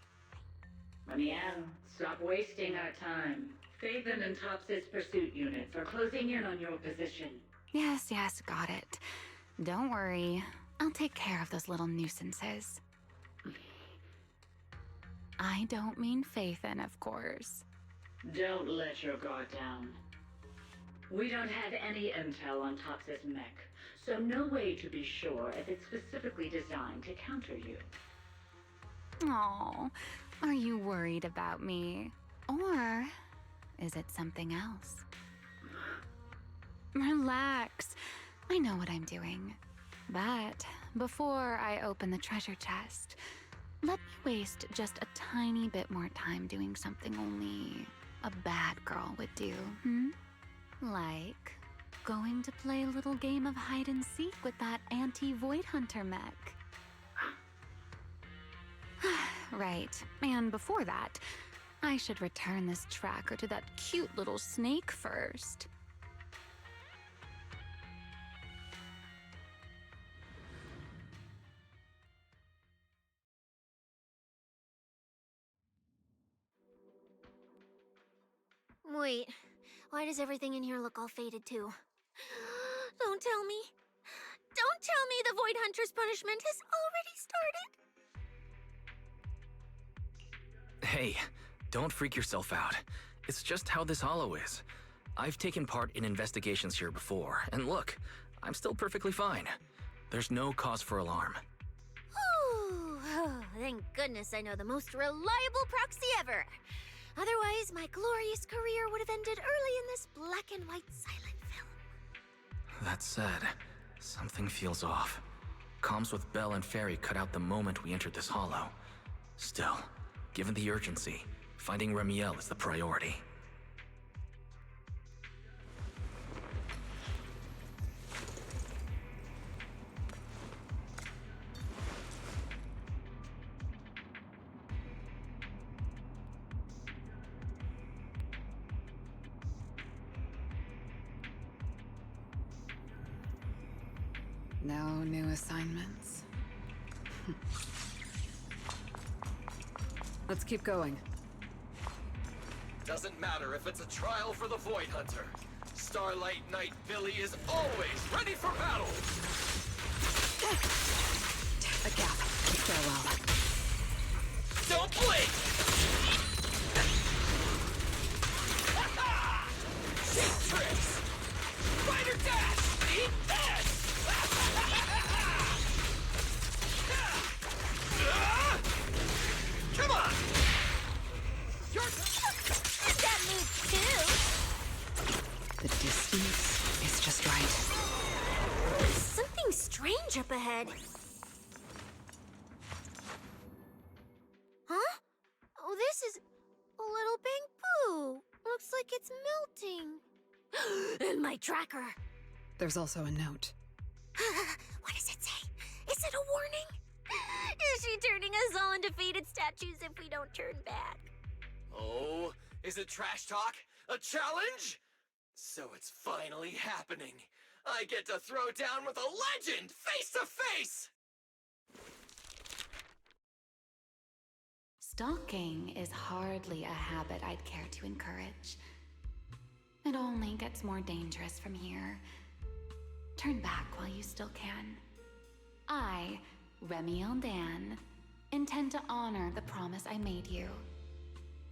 Ramiel, stop wasting our time. Phaethon and Tops's pursuit units are closing in on your position. Yes, got it. Don't worry. I'll take care of those little nuisances. I don't mean Phaethon, of course. Don't let your guard down. We don't have any intel on Tops's mech, so no way to be sure if it's specifically designed to counter you. Aw, are you worried about me? Or is it something else? Relax. I know what I'm doing. But before I open the treasure chest, let me waste just a tiny bit more time doing something only a bad girl would do, Like going to play a little game of hide and seek with that anti-Void Hunter mech. Right, and before that, I should return this tracker to that cute little snake first. Wait, why does everything in here look all faded too? Don't tell me. Don't tell me the Void Hunter's punishment has already started. Hey, don't freak yourself out. It's just how this hollow is. I've taken part in investigations here before, and look, I'm still perfectly fine. There's no cause for alarm. Ooh, thank goodness I know the most reliable proxy ever. Otherwise, my glorious career would have ended early in this black and white silent film. That said, something feels off. Comms with Belle and Fairy cut out the moment we entered this hollow. Still, given the urgency, finding Ramiel is the priority. No new assignments. Let's keep going. Doesn't matter if it's a trial for the Void Hunter. Starlight Knight Billy is always ready for battle! A gap. Farewell. Don't blink! Cheap tricks! Spider dash! Eat this! Come on! Your That move too. The distance is just right. There's something strange up ahead. Huh? Oh, this is a little bamboo. Looks like it's melting. And my tracker. There's also a note. What does it say? Is it a warning? Is she turning us all into faded statues if we don't turn back? Oh, is it trash talk? A challenge? So it's finally happening. I get to throw down with a legend, face to face! Stalking is hardly a habit I'd care to encourage. It only gets more dangerous from here. Turn back while you still can. I, Remiel Dan, intend to honor the promise I made you.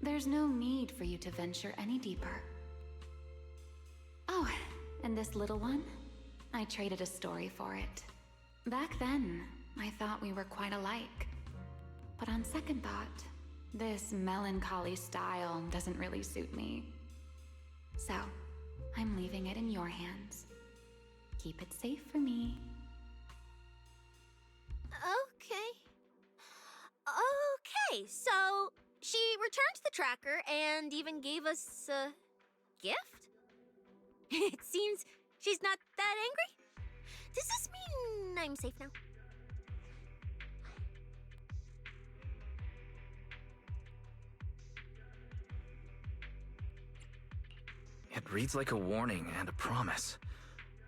There's no need for you to venture any deeper. Oh, and this little one? I traded a story for it. Back then, I thought we were quite alike. But on second thought, this melancholy style doesn't really suit me. So, I'm leaving it in your hands. Keep it safe for me. Okay, so she returned the tracker and even gave us a gift? It seems she's not that angry. Does this mean I'm safe now? It reads like a warning and a promise.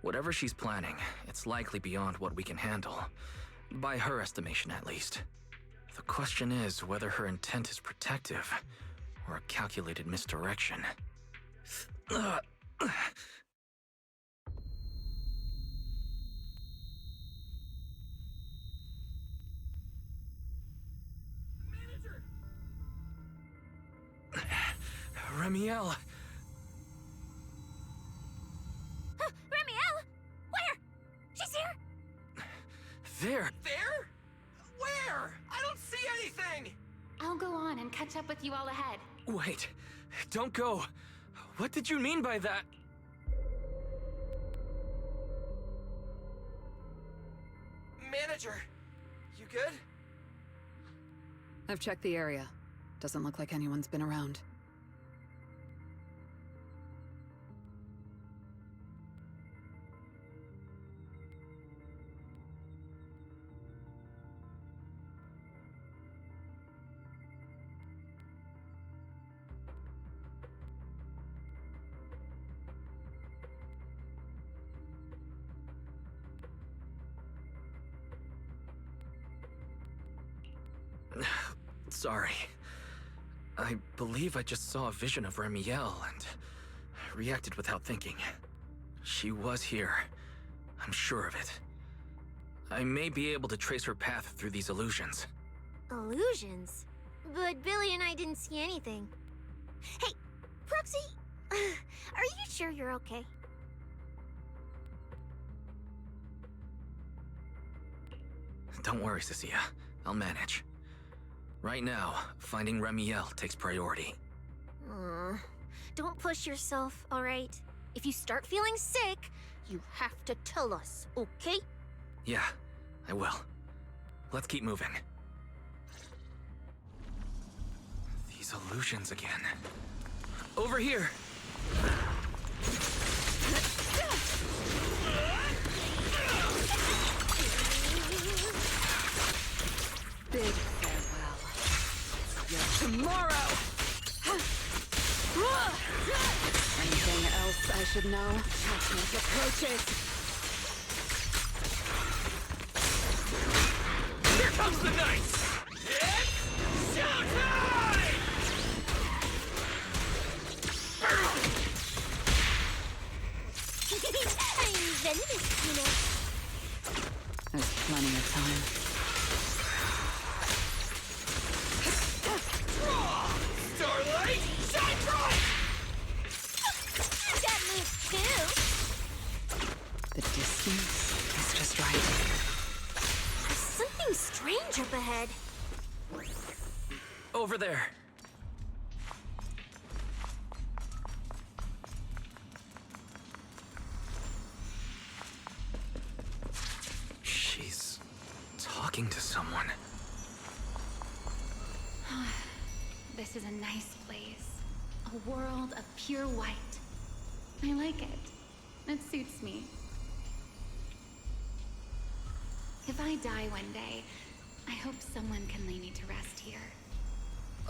Whatever she's planning, it's likely beyond what we can handle. By her estimation, at least. The question is whether her intent is protective or a calculated misdirection. Remiel! Remiel! Where? She's here! There! There? Where? I don't see anything! I'll go on and catch up with you all ahead. Wait, don't go. What did you mean by that? Manager, you good? I've checked the area. Doesn't look like anyone's been around. Sorry. I believe I just saw a vision of Remiel and reacted without thinking. She was here. I'm sure of it. I may be able to trace her path through these illusions. Illusions? But Billy and I didn't see anything. Hey, Proxy, are you sure you're okay? Don't worry, Cecilia. I'll manage. Right now, finding Remiel takes priority. Don't push yourself, alright? If you start feeling sick, you have to tell us, okay? Yeah, I will. Let's keep moving. These illusions again. Over here! Big farewell. Tomorrow! Anything else I should know? Judgment approaches. Here comes the night! It's showtime! I'm Zenless, you know. There's plenty of time. The distance is just right. There's something strange up ahead. Over there. She's talking to someone. This is a nice place. A world of pure white. I like it. It suits me. If I die one day, I hope someone can lay me to rest here.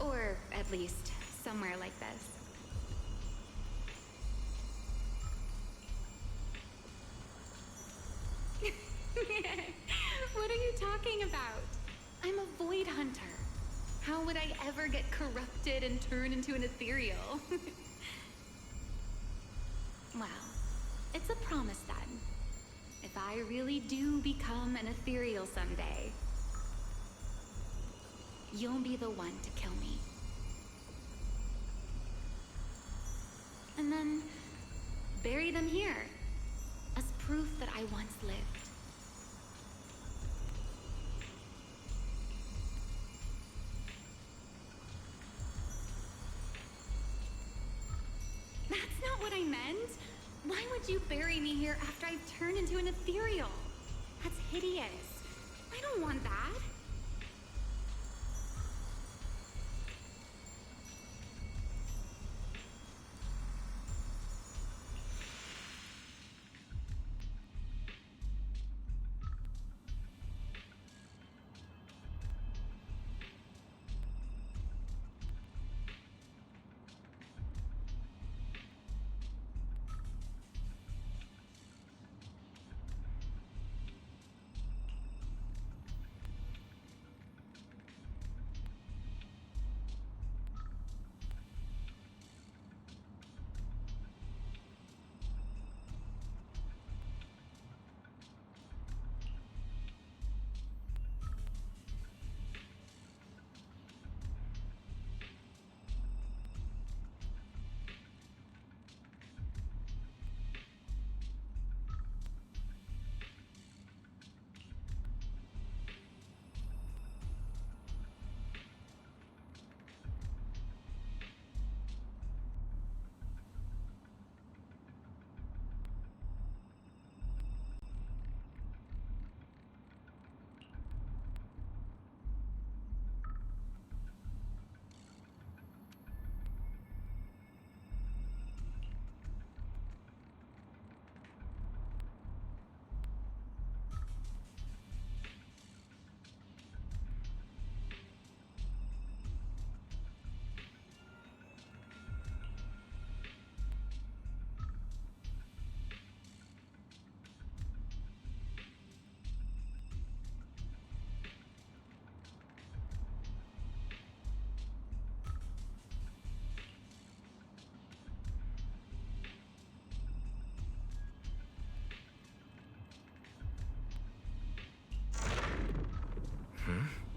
Or at least somewhere like this. What are you talking about? I'm a void hunter. How would I ever get corrupted and turn into an ethereal? Well, it's a promise then. If I really do become an ethereal someday, you'll be the one to kill me. And then bury them here as proof that I once lived. That's not what I meant. Why would you bury me here after I've turned into an ethereal? That's hideous. I don't want that.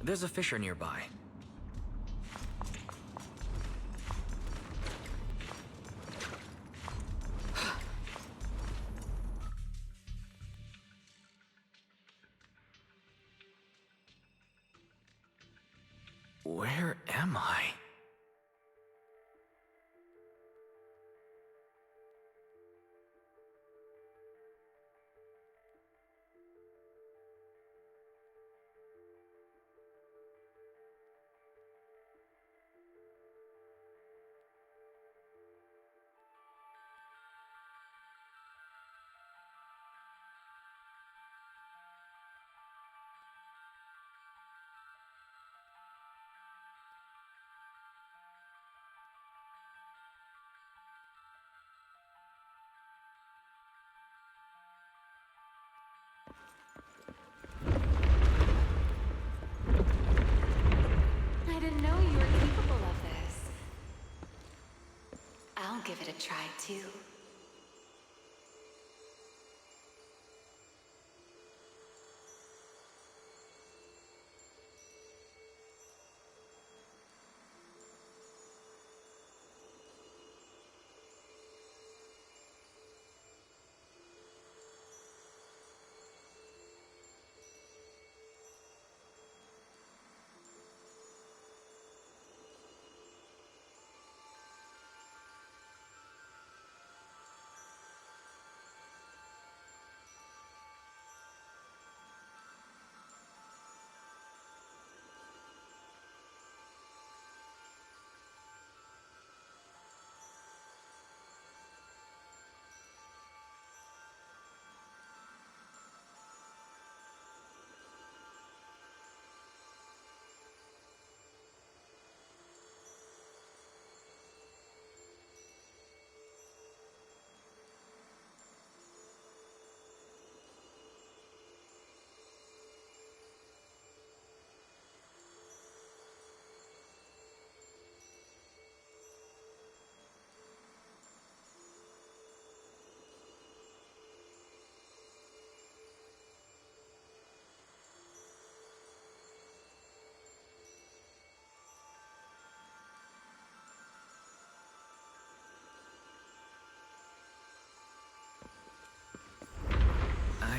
There's a fissure nearby. Where am I? I didn't know you were capable of this. I'll give it a try too.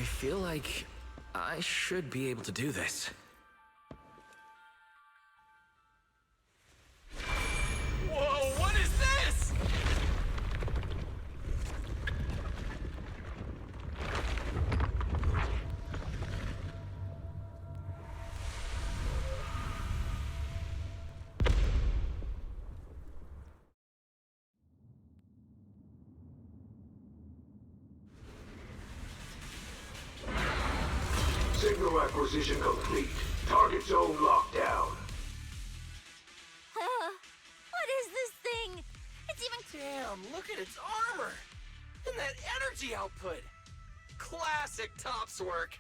I feel like I should be able to do this. Whoa, what is this? Signal acquisition complete. Target zone locked down. What is this thing? It's even... Damn, look at its armor! And that energy output! Classic Topps work!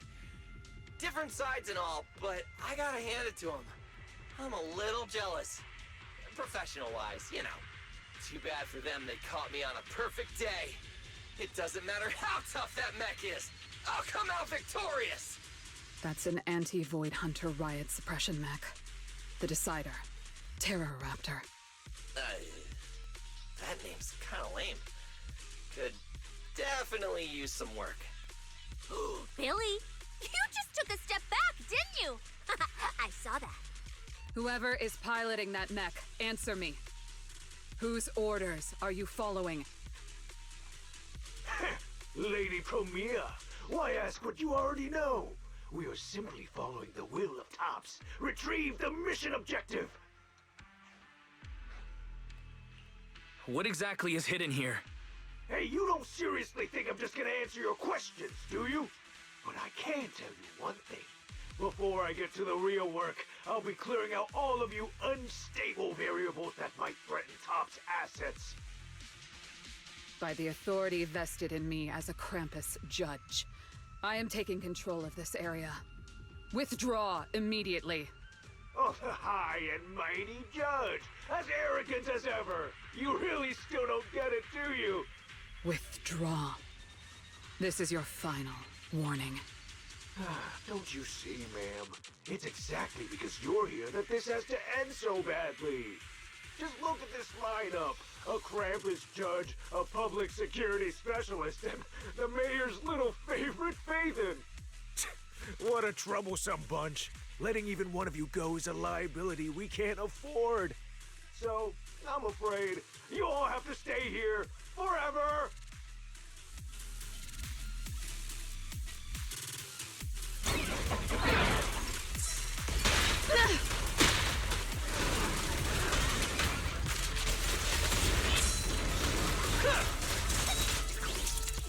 Different sides and all, but I gotta hand it to him. I'm a little jealous. Professional-wise, you know. Too bad for them they caught me on a perfect day. It doesn't matter how tough that mech is. I'll come out victorious! That's an anti-Void Hunter riot suppression mech. The Decider. Terror Raptor. That name's kinda lame. Could definitely use some work. Billy, you just took a step back, didn't you? I saw that. Whoever is piloting that mech, answer me. Whose orders are you following? Lady Promia, why ask what you already know? We are simply following the will of Topps. Retrieve the mission objective! What exactly is hidden here? Hey, you don't seriously think I'm just gonna answer your questions, do you? But I can tell you one thing. Before I get to the real work, I'll be clearing out all of you unstable variables that might threaten Topps' assets. By the authority vested in me as a Krampus judge, I am taking control of this area. Withdraw immediately. Oh, the high and mighty judge! As arrogant as ever! You really still don't get it, do you? Withdraw. This is your final warning. Don't you see, ma'am? It's exactly because you're here that this has to end so badly. Just look at this lineup. A Krampus judge, a public security specialist, and the mayor's little favorite, Phaethon. What a troublesome bunch. Letting even one of you go is a liability we can't afford. So, I'm afraid you all have to stay here forever.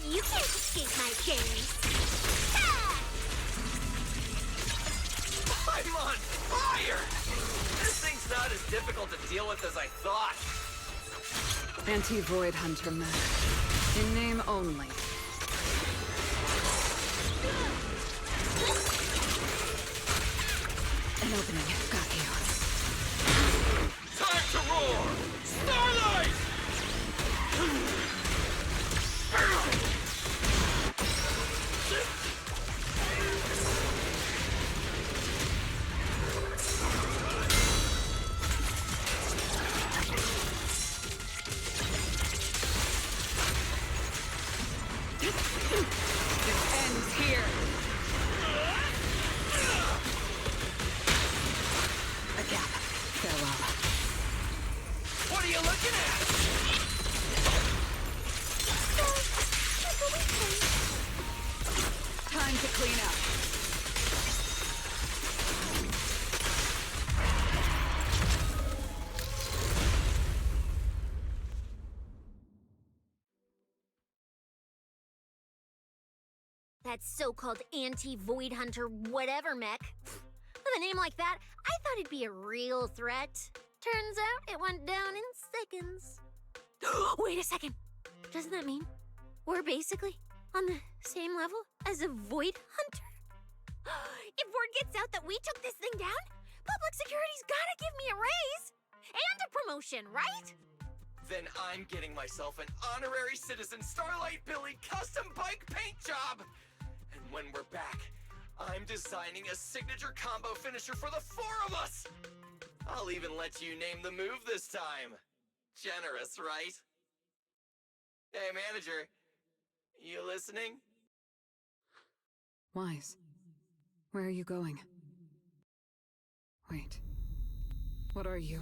You can't escape my gaze. I'm on fire! This thing's not as difficult to deal with as I thought. Anti-Void Hunter mech. In name only. An opening. Got you. Time to roar! Starlight! This ends here. A gap. Farewell. What are you looking at? Time to clean up. That so-called anti-Void Hunter whatever mech. With a name like that, I thought it'd be a real threat. Turns out it went down in seconds. Wait a second. Doesn't that mean we're basically on the same level as a Void Hunter? If word gets out that we took this thing down, public security's gotta give me a raise and a promotion, right? Then I'm getting myself an honorary citizen Starlight Billy custom bike paint job! And when we're back, I'm designing a signature combo finisher for the four of us! I'll even let you name the move this time. Generous, right? Hey, manager. You listening? Wise, where are you going? Wait. What are you?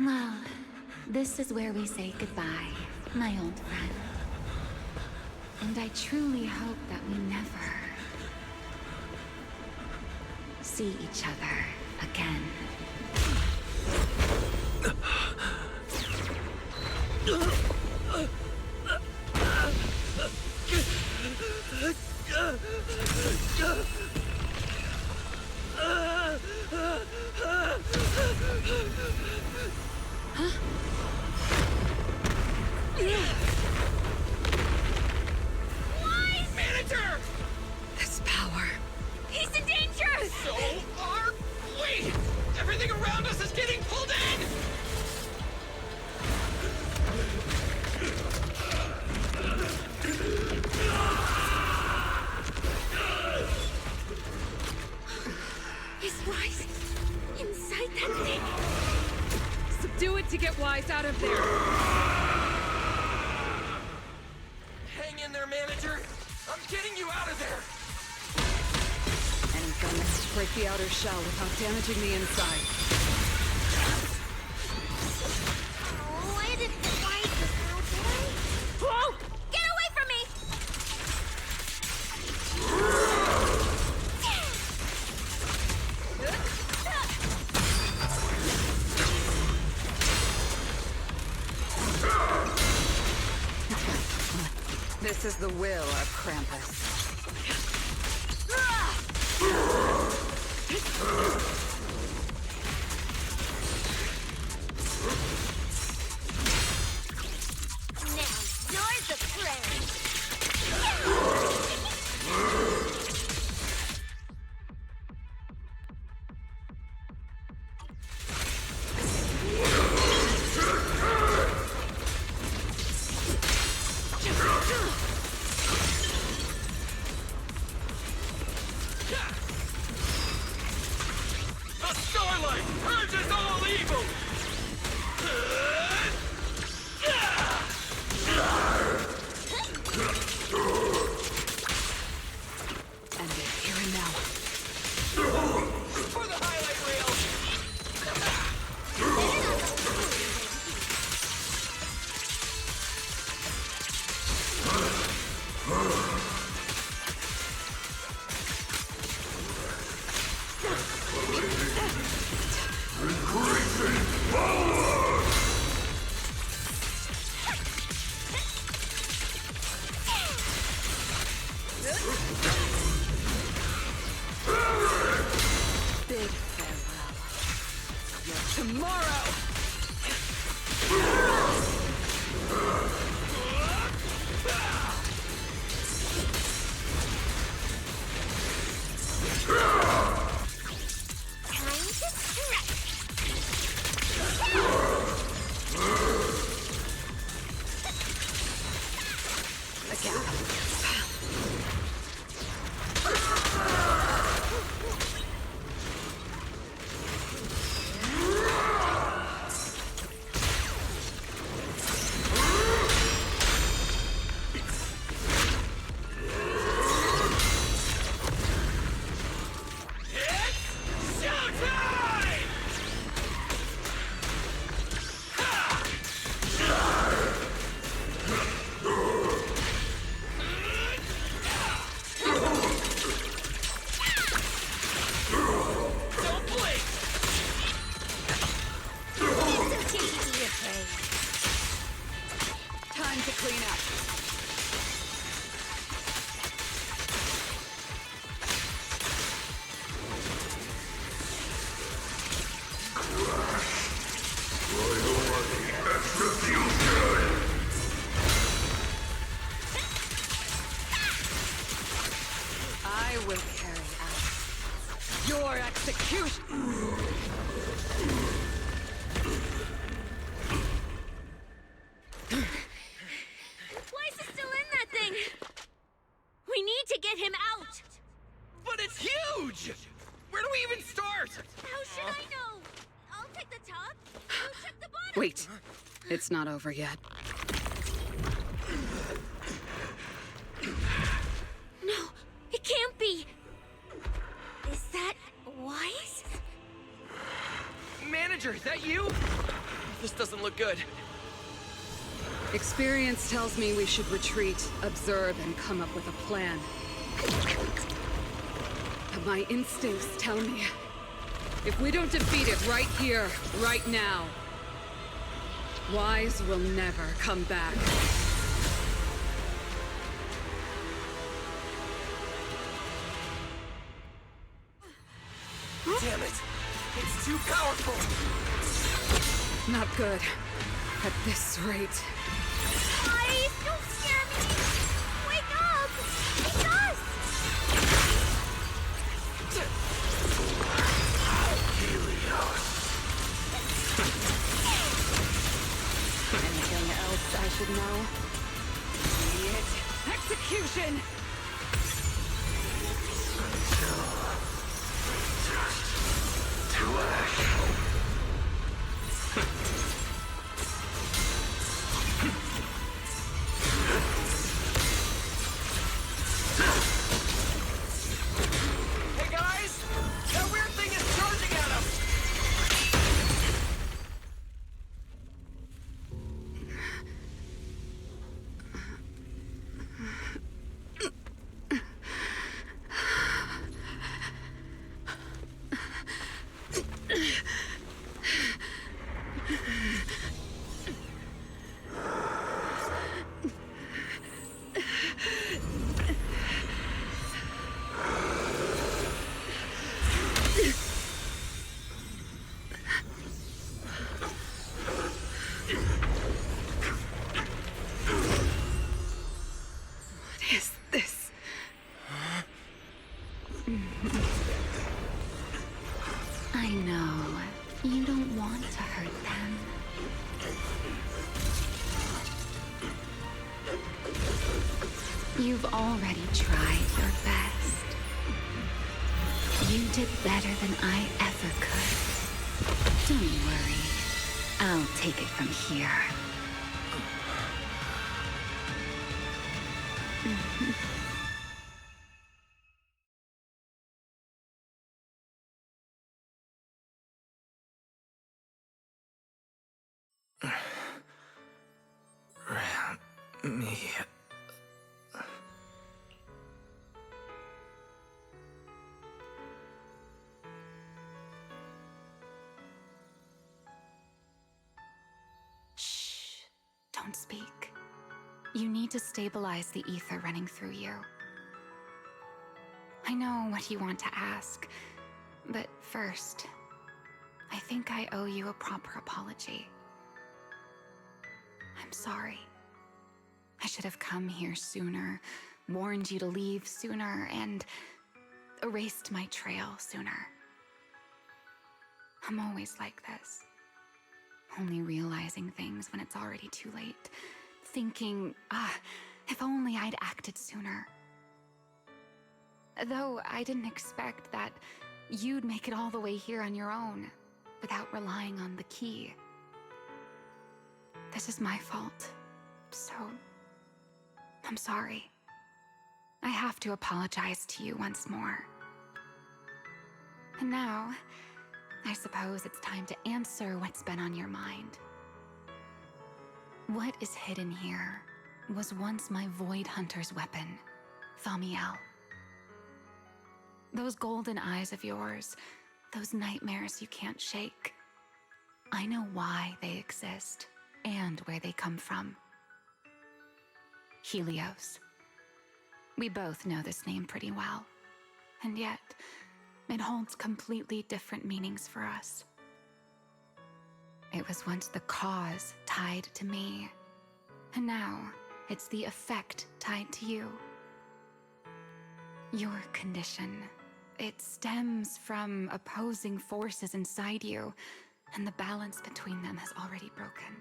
Well, this is where we say goodbye, my old friend. And I truly hope that we never see each other again. Huh? Wise! Manager! This power. He's in danger! So are we! Everything around us is getting pulled in! Is Wise inside that thing? Subdue it to get Wise out of there! Hang in there, Manager! I'm getting you out of there! Anything to break the outer shell without damaging the inside. Why did Wise was out there? Whoa! Get away from me! This is the will of Krampus. Now you're the prey! The Starlight purges all evil! End it here and now. For the highlight reel! Big farewell. Your tomorrow! Time to stretch! Time to clean up. I will carry out your execution. Why is he still in that thing? We need to get him out! But it's huge! We're Where do we even start? How should I know? I'll take the top. You check the bottom. Wait. It's not over yet. No, it can't be. Is that wise? Manager, is that you? This doesn't look good. Experience tells me we should retreat, observe, and come up with a plan. But my instincts tell me, if we don't defeat it right here, right now, Wise will never come back. Damn it! It's too powerful! Not good. At this rate. Wise, don't scare me! Wake up! It's us! Anything else I should know? Idiot! Execution! To ash. Hey guys! That weird thing is charging at us! What is this? I know. You don't want to hurt them. You've already tried your best. You did better than I ever could. Don't worry. I'll take it from here. Me. Shh. Don't speak. You need to stabilize the ether running through you. I know what you want to ask, but first, I think I owe you a proper apology. I'm sorry. I should have come here sooner, warned you to leave sooner, and erased my trail sooner. I'm always like this. Only realizing things when it's already too late. Thinking, if only I'd acted sooner. Though I didn't expect that you'd make it all the way here on your own, without relying on the key. This is my fault, so I'm sorry. I have to apologize to you once more. And now, I suppose it's time to answer what's been on your mind. What is hidden here was once my Void Hunter's weapon, Thamiel. Those golden eyes of yours, those nightmares you can't shake. I know why they exist and where they come from. Helios. We both know this name pretty well, and yet it holds completely different meanings for us. It was once the cause tied to me, and now it's the effect tied to you. Your condition, it stems from opposing forces inside you, and the balance between them has already broken.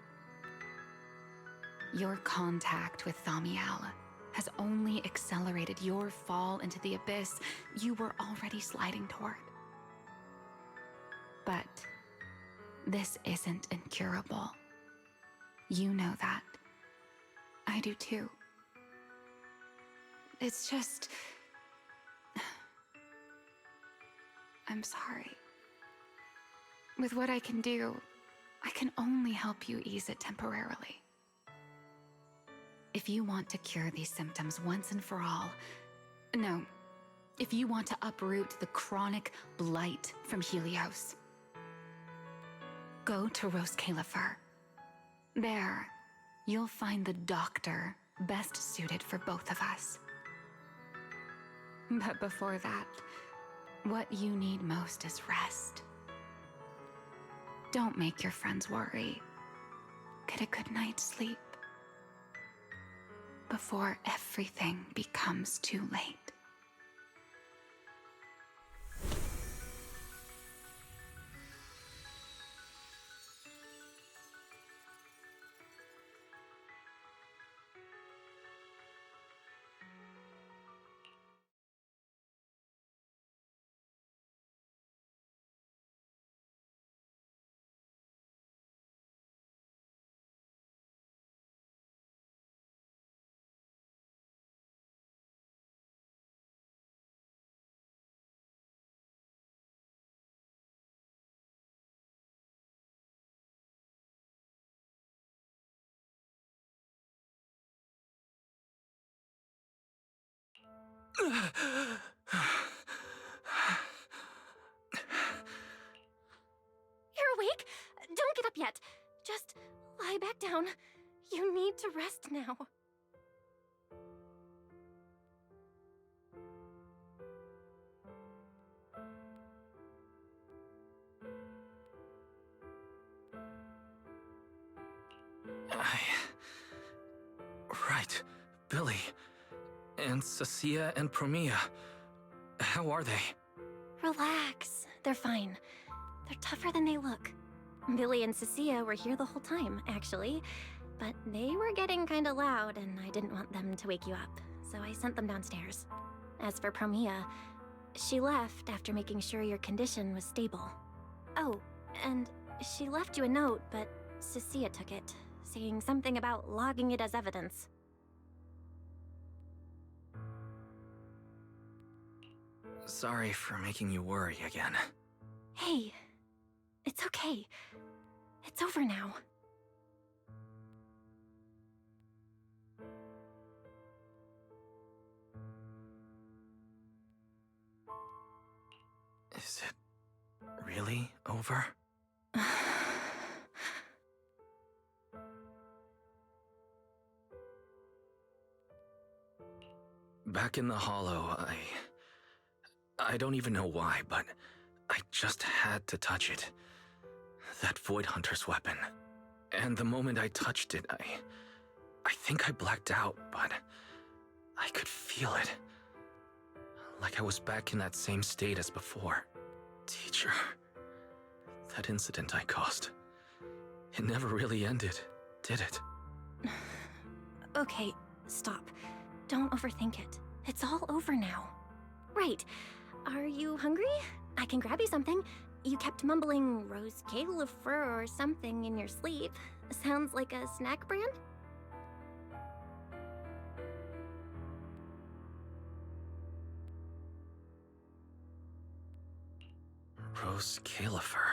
Your contact with Thamiel has only accelerated your fall into the abyss you were already sliding toward. But this isn't incurable. You know that. I do too. It's just... I'm sorry. With what I can do, I can only help you ease it temporarily. If you want to cure these symptoms once and for all... No. If you want to uproot the chronic blight from Helios, go to Rose Califer. There, you'll find the doctor best suited for both of us. But before that, what you need most is rest. Don't make your friends worry. Get a good night's sleep before everything becomes too late. You're awake? Don't get up yet. Just lie back down. You need to rest now. Right. Billy. And Cecilia and Promia. How are they? Relax. They're fine. They're tougher than they look. Billy and Cecilia were here the whole time, actually. But they were getting kinda loud, and I didn't want them to wake you up, so I sent them downstairs. As for Promia, she left after making sure your condition was stable. Oh, and she left you a note, but Cecilia took it, saying something about logging it as evidence. Sorry for making you worry again. Hey, it's okay. It's over now. Is it really over? Back in the Hollow, I don't even know why, but I just had to touch it. That Void Hunter's weapon. And the moment I touched it, I think I blacked out, but I could feel it. Like I was back in that same state as before. Teacher, that incident I caused, it never really ended, did it? Okay, stop. Don't overthink it. It's all over now. Right. Are you hungry? I can grab you something. You kept mumbling Rose Califer or something in your sleep. Sounds like a snack brand? Rose Califer.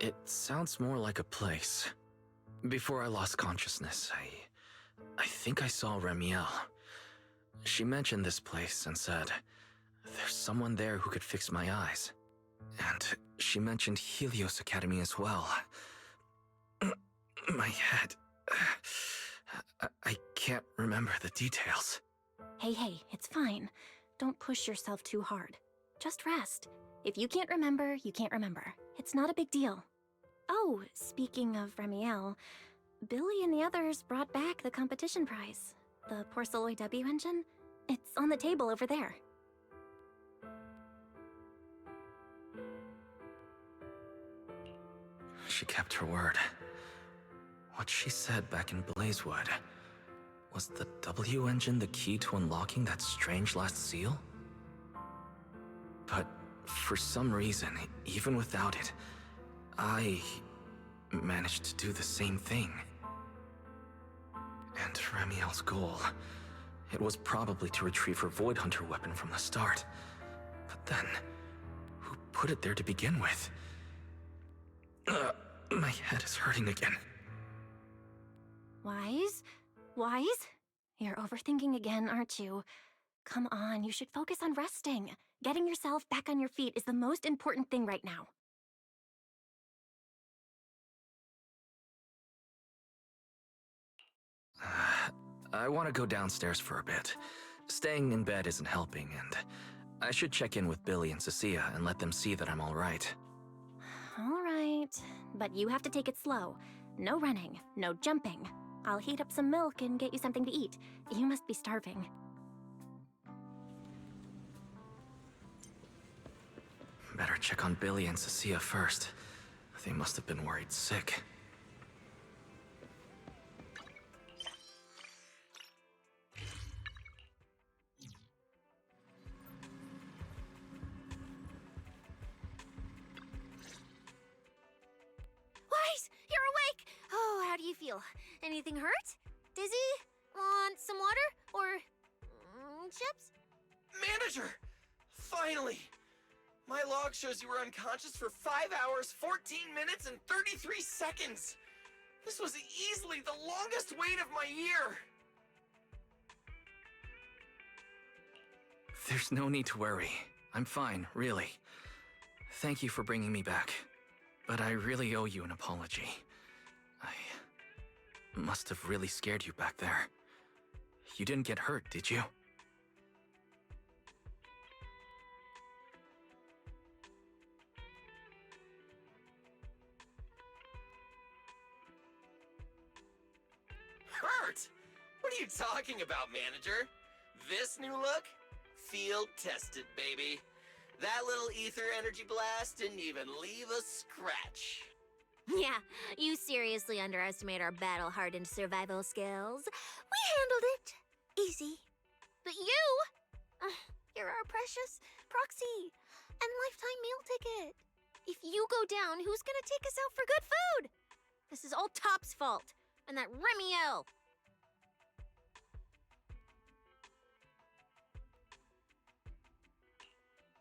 It sounds more like a place. Before I lost consciousness, I think I saw Remiel. She mentioned this place and said, there's someone there who could fix my eyes. And she mentioned Helios Academy as well. My head... I can't remember the details. Hey, it's fine. Don't push yourself too hard. Just rest. If you can't remember, you can't remember. It's not a big deal. Oh, speaking of Remiel, Billy and the others brought back the competition prize. The Porceloid W engine. It's on the table over there. She kept her word. What she said back in Blazewood. Was the W engine the key to unlocking that strange last seal? But for some reason, even without it, I managed to do the same thing. And Ramiel's goal, it was probably to retrieve her Void Hunter weapon from the start. But then, who put it there to begin with? My head is hurting again. Wise? Wise? You're overthinking again, aren't you? Come on, you should focus on resting. Getting yourself back on your feet is the most important thing right now. I want to go downstairs for a bit. Staying in bed isn't helping, and I should check in with Billy and Cecilia and let them see that I'm all right. All right, but you have to take it slow. No running, no jumping. I'll heat up some milk and get you something to eat. You must be starving. Better check on Billy and Cecilia first. They must have been worried sick. Wise, you're awake! Oh, how do you feel? Anything hurt? Dizzy? Want some water? Or chips? Manager! Finally! My log shows you were unconscious for 5 hours, 14 minutes, and 33 seconds! This was easily the longest wait of my year! There's no need to worry. I'm fine, really. Thank you for bringing me back. But I really owe you an apology. I must have really scared you back there. You didn't get hurt, did you? Hurt? What are you talking about, manager? This new look? Field tested, baby. That little ether energy blast didn't even leave a scratch. Yeah, you seriously underestimate our battle-hardened survival skills. We handled it. Easy. But you? You're our precious proxy and lifetime meal ticket. If you go down, who's gonna take us out for good food? This is all Top's fault. And that Remiel.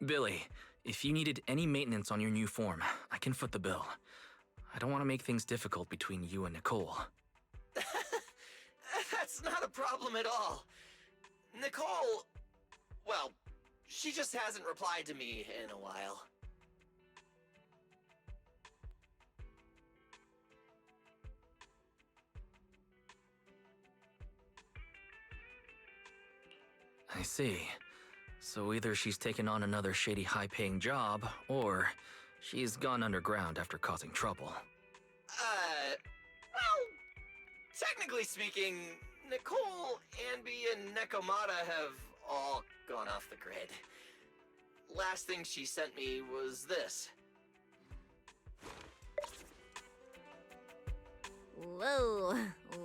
Billy, if you needed any maintenance on your new form, I can foot the bill. I don't want to make things difficult between you and Nicole. That's not a problem at all. Nicole, well, she just hasn't replied to me in a while. I see. So either she's taken on another shady high-paying job, or she's gone underground after causing trouble. Well, technically speaking, Nicole, Anby, and Nekomata have all gone off the grid. Last thing she sent me was this. Whoa,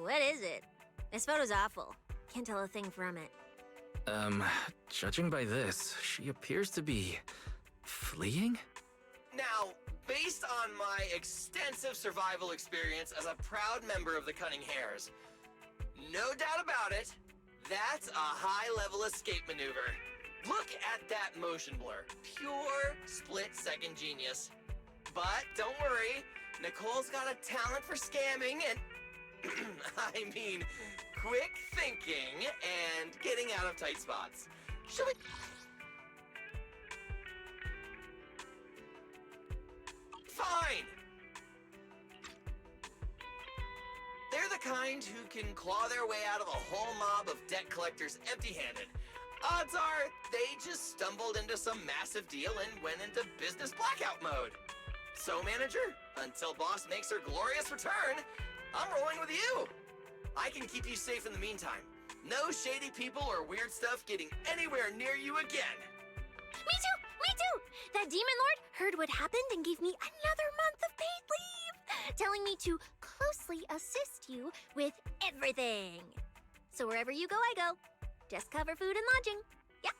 what is it? This photo's awful. Can't tell a thing from it. Judging by this, she appears to be fleeing? Now, based on my extensive survival experience as a proud member of the Cunning Hares, no doubt about it, that's a high-level escape maneuver. Look at that motion blur. Pure split-second genius. But don't worry, Nicole's got a talent for scamming and... I mean, quick thinking and getting out of tight spots. Should we... Fine! They're the kind who can claw their way out of a whole mob of debt collectors empty-handed. Odds are, they just stumbled into some massive deal and went into business blackout mode. So, manager, until boss makes her glorious return, I'm rolling with you. I can keep you safe in the meantime. No shady people or weird stuff getting anywhere near you again. Me too! Me too! That demon lord heard what happened and gave me another month of paid leave, telling me to closely assist you with everything. So wherever you go, I go. Just cover food and lodging. Yeah.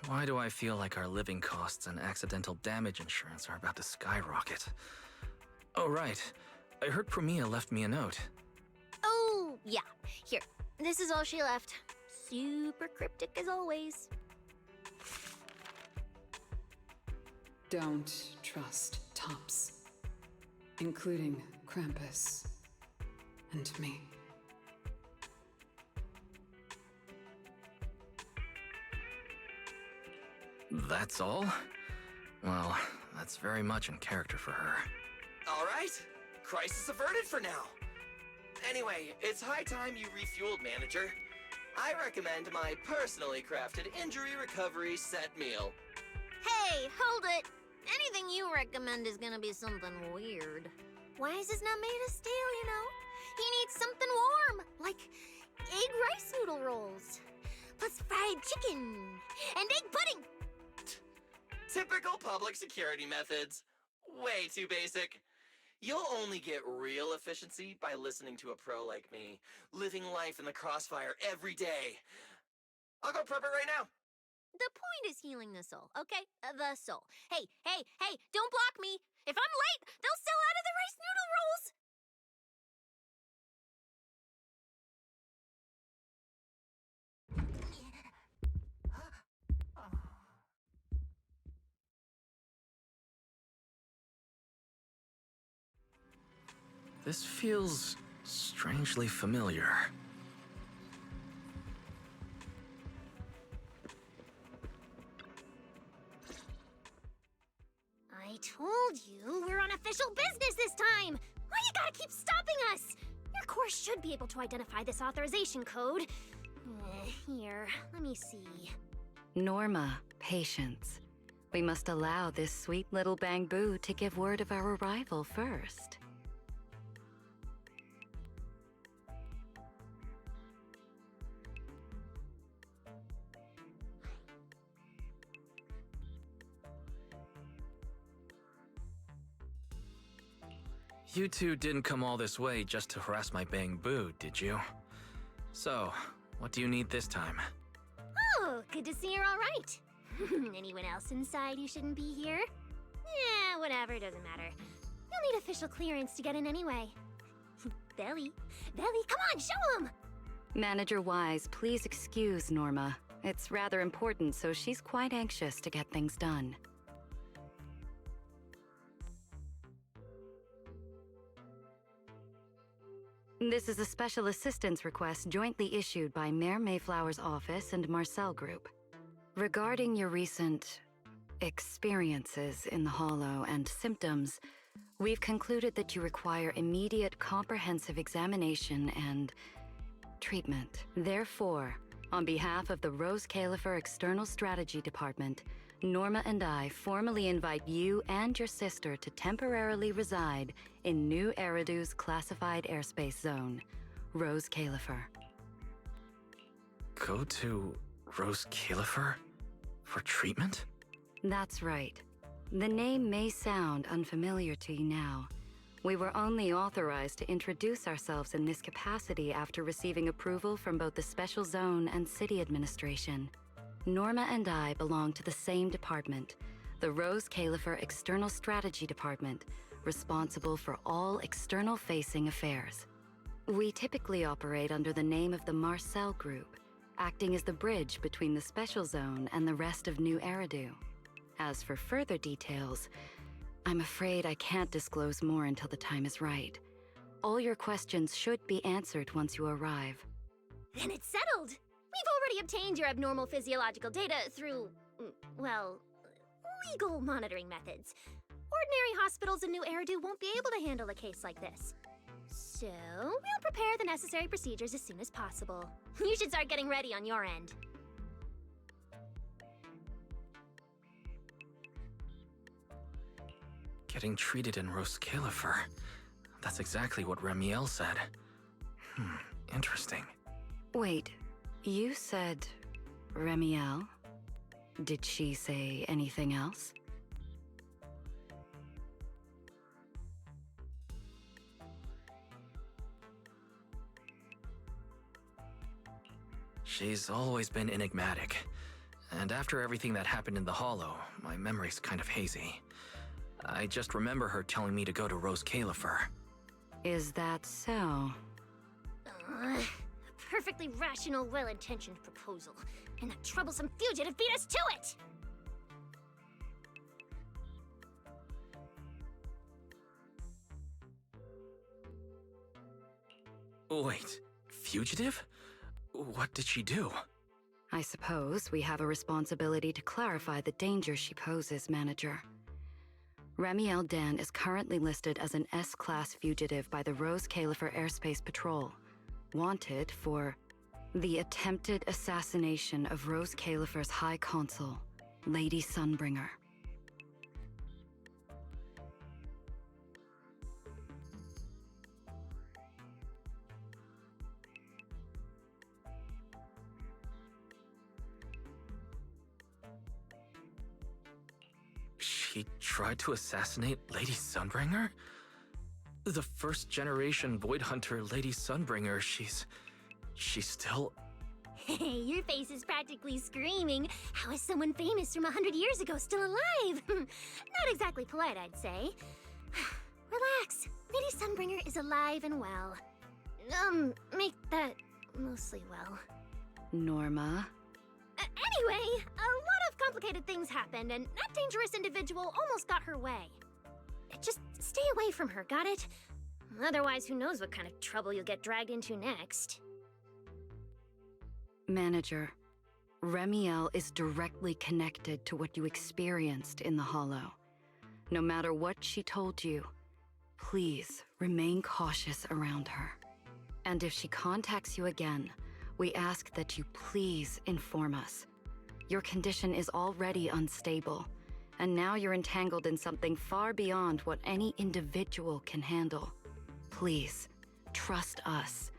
Why do I feel like our living costs and accidental damage insurance are about to skyrocket? Oh, right. I heard Promia left me a note. Oh, yeah. Here, this is all she left. Super cryptic as always. Don't trust Tops, including Krampus and me. That's all? Well, that's very much in character for her. All right. Crisis averted for now. Anyway, it's high time you refueled, Manager. I recommend my personally crafted injury recovery set meal. Hey, hold it! Anything you recommend is gonna be something weird. Why is this not made of steel, you know? He needs something warm, like egg rice noodle rolls, plus fried chicken, and egg pudding! Typical public security methods. Way too basic. You'll only get real efficiency by listening to a pro like me, living life in the crossfire every day. I'll go prep it right now. The point is healing the soul, okay? The soul. Hey, don't block me! If I'm late, they'll sell out of the rice noodle rolls! This feels strangely familiar. I told you we're on official business this time! Why you gotta keep stopping us? Your course should be able to identify this authorization code. Here, let me see. Norma, patience. We must allow this sweet little Bangbu to give word of our arrival first. You two didn't come all this way just to harass my Bangbu, did you? So, what do you need this time? Oh, good to see you're all right. Anyone else inside who shouldn't be here? Yeah, whatever, doesn't matter. You'll need official clearance to get in anyway. Belly, come on, show 'em! Manager Wise, please excuse Norma. It's rather important, so she's quite anxious to get things done. This is a special assistance request jointly issued by Mayor Mayflower's office and Marcel Group. Regarding your recent experiences in the Hollow and symptoms, we've concluded that you require immediate comprehensive examination and treatment. Therefore, on behalf of the Rose Califer External Strategy Department, Norma and I formally invite you and your sister to temporarily reside in New Eridu's classified airspace zone, Rose Califer. Go to Rose Califer? For treatment? That's right. The name may sound unfamiliar to you now. We were only authorized to introduce ourselves in this capacity after receiving approval from both the Special Zone and City Administration. Norma and I belong to the same department, the Rose Califer External Strategy Department, responsible for all external-facing affairs. We typically operate under the name of the Marcel Group, acting as the bridge between the Special Zone and the rest of New Eridu. As for further details, I'm afraid I can't disclose more until the time is right. All your questions should be answered once you arrive. Then it's settled! We've already obtained your abnormal physiological data through, well, legal monitoring methods. Ordinary hospitals in New Eridu won't be able to handle a case like this. So, we'll prepare the necessary procedures as soon as possible. You should start getting ready on your end. Getting treated in Rose Califer. That's exactly what Remiel said. Interesting. Wait, you said Remiel? Did she say anything else? She's always been enigmatic. And after everything that happened in the Hollow, my memory's kind of hazy. I just remember her telling me to go to Rose Califer. Is that so? A perfectly rational, well-intentioned proposal. And that troublesome fugitive beat us to it! Wait, fugitive? What did she do? I suppose we have a responsibility to clarify the danger she poses, Manager. Ramiel Dan is currently listed as an S-Class fugitive by the Rose Califer Airspace Patrol, wanted for the attempted assassination of Rose Califer's High Consul, Lady Sunbringer. She tried to assassinate Lady Sunbringer? The first generation Void Hunter Lady Sunbringer, she's still... Hey, your face is practically screaming. How is someone famous from 100 years ago still alive? Not exactly polite, I'd say. Relax. Lady Sunbringer is alive and well. Make that mostly well. Norma? Anyway, a lot of complicated things happened, and that dangerous individual almost got her way. Just stay away from her, got it? Otherwise, who knows what kind of trouble you'll get dragged into next. Manager, Ramiel is directly connected to what you experienced in the Hollow. No matter what she told you, please remain cautious around her. And if she contacts you again, we ask that you please inform us. Your condition is already unstable, and now you're entangled in something far beyond what any individual can handle. Please, trust us.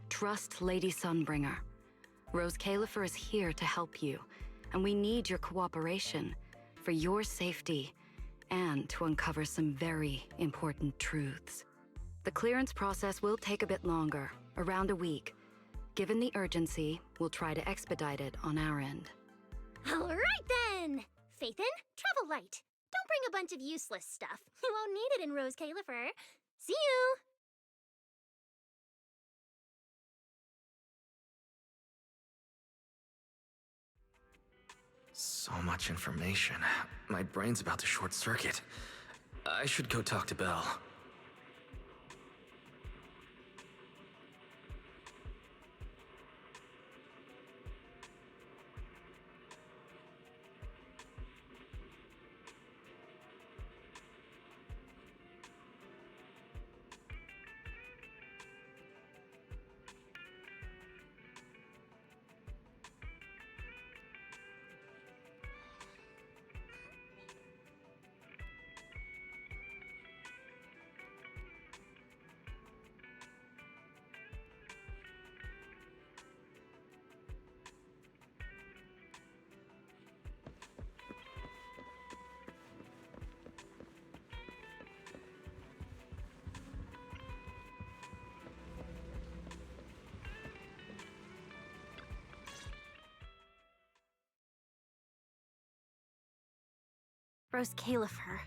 Trust Lady Sunbringer. Rose Califer is here to help you, and we need your cooperation for your safety and to uncover some very important truths. The clearance process will take a bit longer, around a week. Given the urgency, we'll try to expedite it on our end. All right then! Phaethon, travel light. Don't bring a bunch of useless stuff. You won't need it in Rose Califer. See you! So much information. My brain's about to short circuit. I should go talk to Belle. Rose Califer,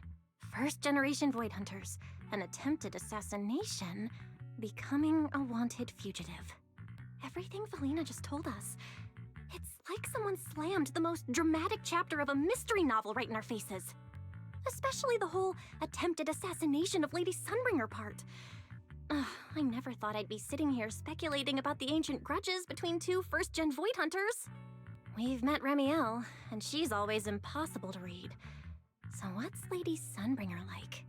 first-generation Void Hunters, an attempted assassination, becoming a wanted fugitive. Everything Felina just told us. It's like someone slammed the most dramatic chapter of a mystery novel right in our faces. Especially the whole attempted assassination of Lady Sunbringer part. I never thought I'd be sitting here speculating about the ancient grudges between two first-gen Void Hunters. We've met Ramiel, and she's always impossible to read. So what's Lady Sunbringer like?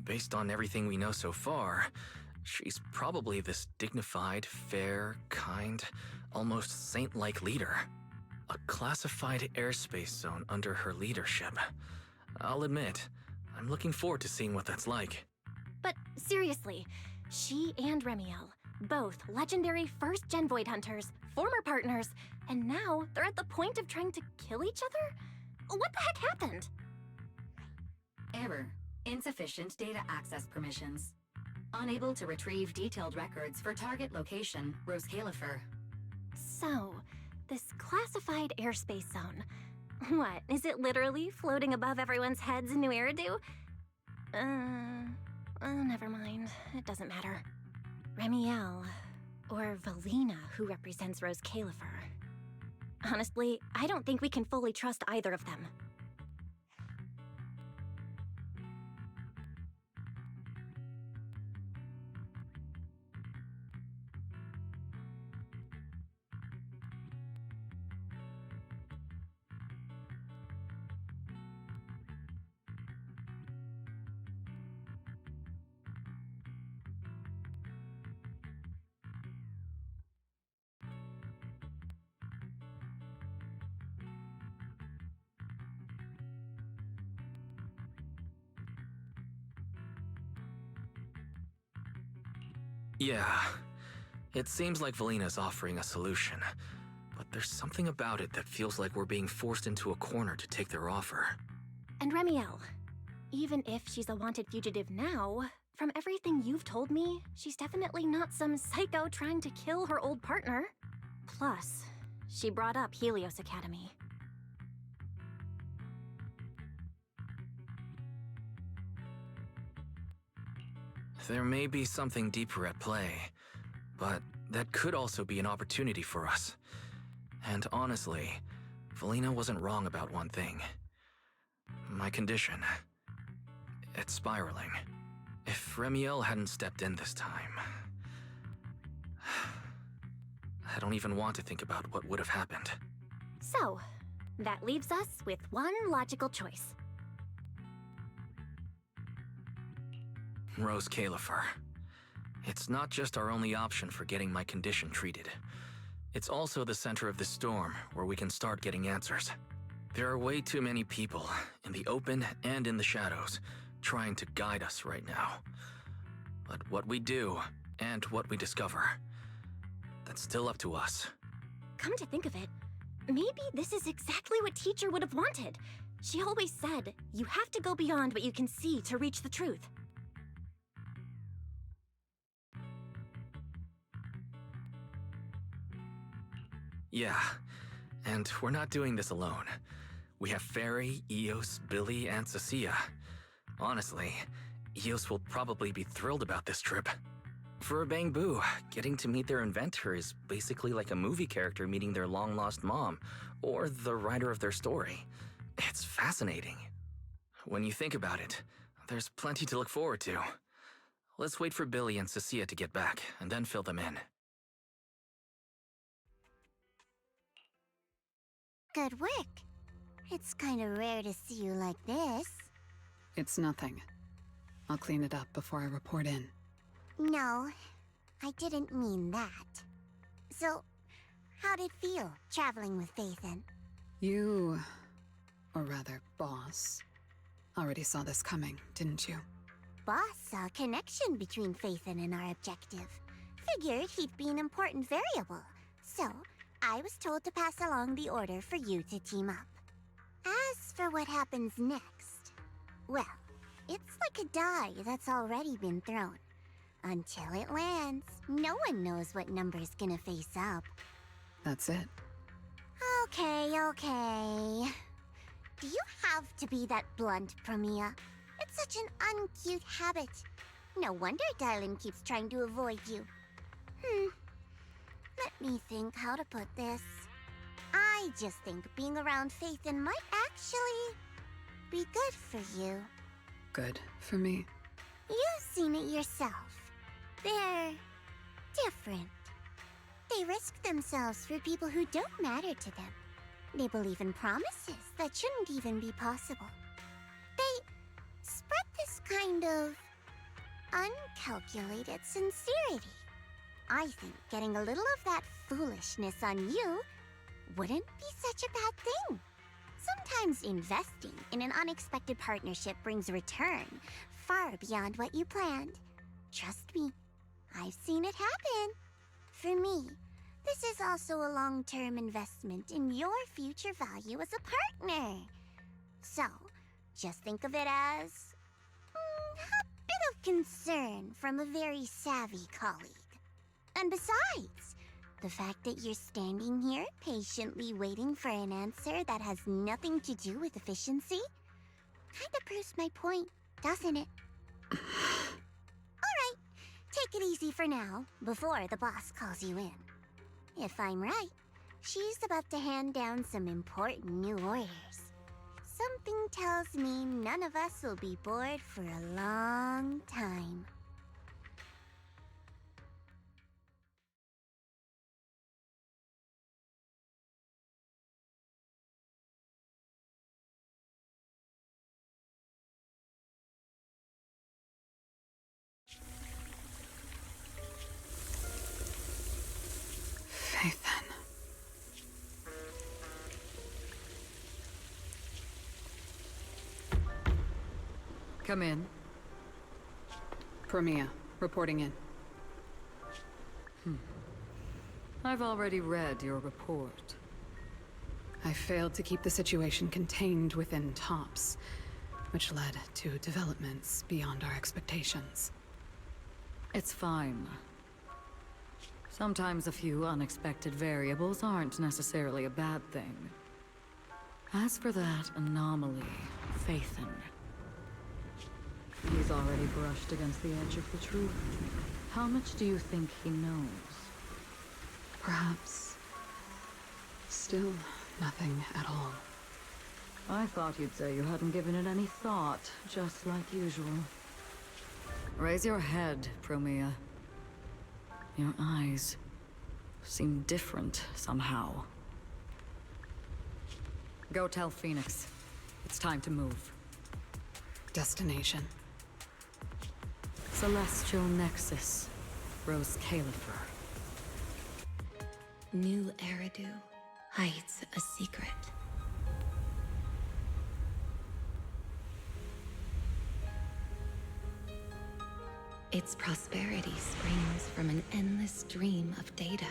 Based on everything we know so far, she's probably this dignified, fair, kind, almost saint-like leader. A classified airspace zone under her leadership. I'll admit, I'm looking forward to seeing what that's like. But seriously, she and Ramiel, both legendary first-gen Void Hunters, former partners, and now they're at the point of trying to kill each other? What the heck happened? Error. Insufficient data access permissions. Unable to retrieve detailed records for target location, Rose Califer. So, this classified airspace zone. What, is it literally floating above everyone's heads in New Eridu? Never mind. It doesn't matter. Remiel, or Valina, who represents Rose Califer. Honestly, I don't think we can fully trust either of them. Yeah, it seems like Valina's offering a solution, but there's something about it that feels like we're being forced into a corner to take their offer. And Remiel, even if she's a wanted fugitive now, from everything you've told me, she's definitely not some psycho trying to kill her old partner. Plus, she brought up Helios Academy. There may be something deeper at play, but that could also be an opportunity for us. And honestly, Valina wasn't wrong about one thing. My condition. It's spiraling. If Remiel hadn't stepped in this time... I don't even want to think about what would have happened. So, that leaves us with one logical choice. Rose Califer. It's not just our only option for getting my condition treated. It's also the center of the storm where we can start getting answers. There are way too many people, in the open and in the shadows, trying to guide us right now. But what we do, and what we discover, that's still up to us. Come to think of it, maybe this is exactly what Teacher would have wanted. She always said, you have to go beyond what you can see to reach the truth. Yeah, and we're not doing this alone. We have Fairy, Eos, Billy, and Cecilia. Honestly, Eos will probably be thrilled about this trip. For a Bangbu, getting to meet their inventor is basically like a movie character meeting their long-lost mom, or the writer of their story. It's fascinating. When you think about it, there's plenty to look forward to. Let's wait for Billy and Cecilia to get back, and then fill them in. Good work. It's kind of rare to see you like this. It's nothing. I'll clean it up before I report in. No, I didn't mean that. So, how'd it feel, traveling with Phaethon? You, or rather, boss, already saw this coming, didn't you? Boss saw a connection between Phaethon and our objective. Figured he'd be an important variable. So, I was told to pass along the order for you to team up. As for what happens next, well, it's like a die that's already been thrown. Until it lands, no one knows what number's gonna face up. That's it. Okay. Do you have to be that blunt, Promia? It's such an uncute habit. No wonder Dylan keeps trying to avoid you. Let me think how to put this. I just think being around Phaethon might actually be good for you. Good for me. You've seen it yourself. They're different. They risk themselves for people who don't matter to them. They believe in promises that shouldn't even be possible. They spread this kind of uncalculated sincerity. I think getting a little of that foolishness on you wouldn't be such a bad thing. Sometimes investing in an unexpected partnership brings a return far beyond what you planned. Trust me, I've seen it happen. For me, this is also a long-term investment in your future value as a partner. So, just think of it as a bit of concern from a very savvy colleague. And besides, the fact that you're standing here patiently waiting for an answer that has nothing to do with efficiency kinda proves my point, doesn't it? Alright, take it easy for now, before the boss calls you in. If I'm right, she's about to hand down some important new orders. Something tells me none of us will be bored for a long time. Ethan. Come in. Premia, reporting in. I've already read your report. I failed to keep the situation contained within TOPS, which led to developments beyond our expectations. It's fine. Sometimes a few unexpected variables aren't necessarily a bad thing. As for that anomaly, Phaethon, he's already brushed against the edge of the truth. How much do you think he knows? Perhaps still nothing at all. I thought you'd say you hadn't given it any thought, just like usual. Raise your head, Premia. Your eyes seem different somehow. Go tell Phoenix. It's time to move. Destination. Celestial Nexus. Rose Califer. New Eridan hides a secret. Its prosperity springs from an endless stream of data.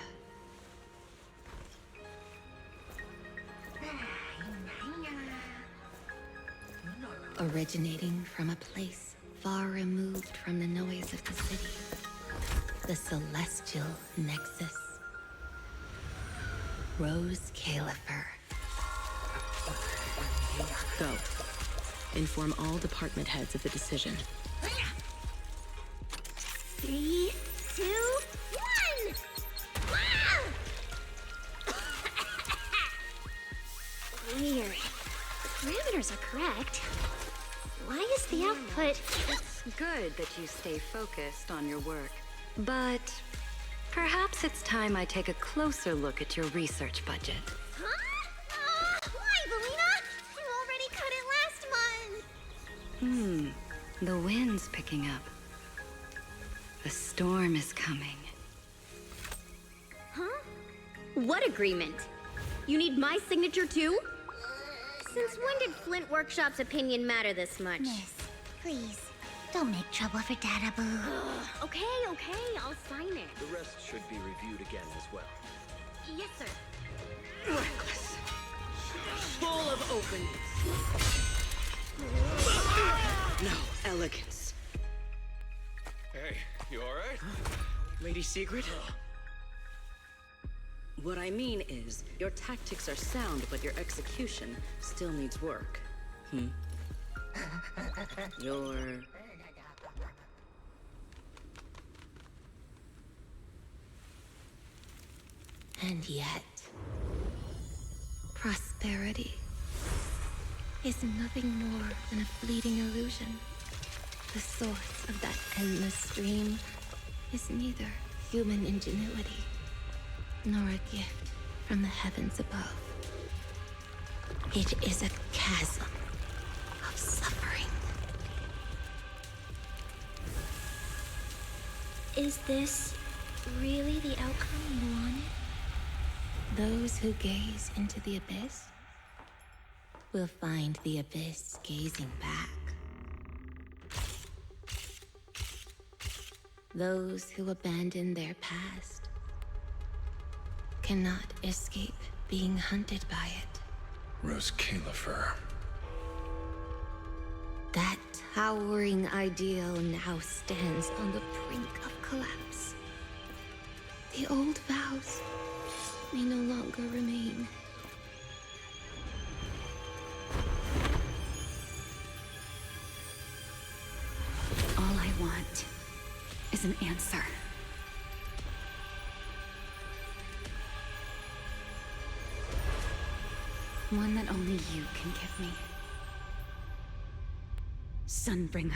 Originating from a place far removed from the noise of the city. The Celestial Nexus. Rose Califer. Go. Inform all department heads of the decision. 3, 2, 1! Weird. The parameters are correct. Why is the output... It's good that you stay focused on your work. But perhaps it's time I take a closer look at your research budget. Huh? Why, Belina? You already cut it last month! The wind's picking up. The storm is coming. Huh? What agreement? You need my signature too? Since when did Flint Workshop's opinion matter this much? Miss, please, don't make trouble for Dada Boo. Okay, I'll sign it. The rest should be reviewed again as well. Yes, sir. Reckless. Full of openings. No elegance. Hey, you alright? Lady Secret? What I mean is, your tactics are sound, but your execution still needs work. Your... And yet, prosperity is nothing more than a fleeting illusion. The source of that endless stream is neither human ingenuity nor a gift from the heavens above. It is a chasm of suffering. Is this really the outcome you wanted? Those who gaze into the abyss will find the abyss gazing back. Those who abandon their past cannot escape being hunted by it. Rose Califer. towering ideal now stands on the brink of collapse. The old vows may no longer remain. All I want is an answer. One that only you can give me. Sunbringer.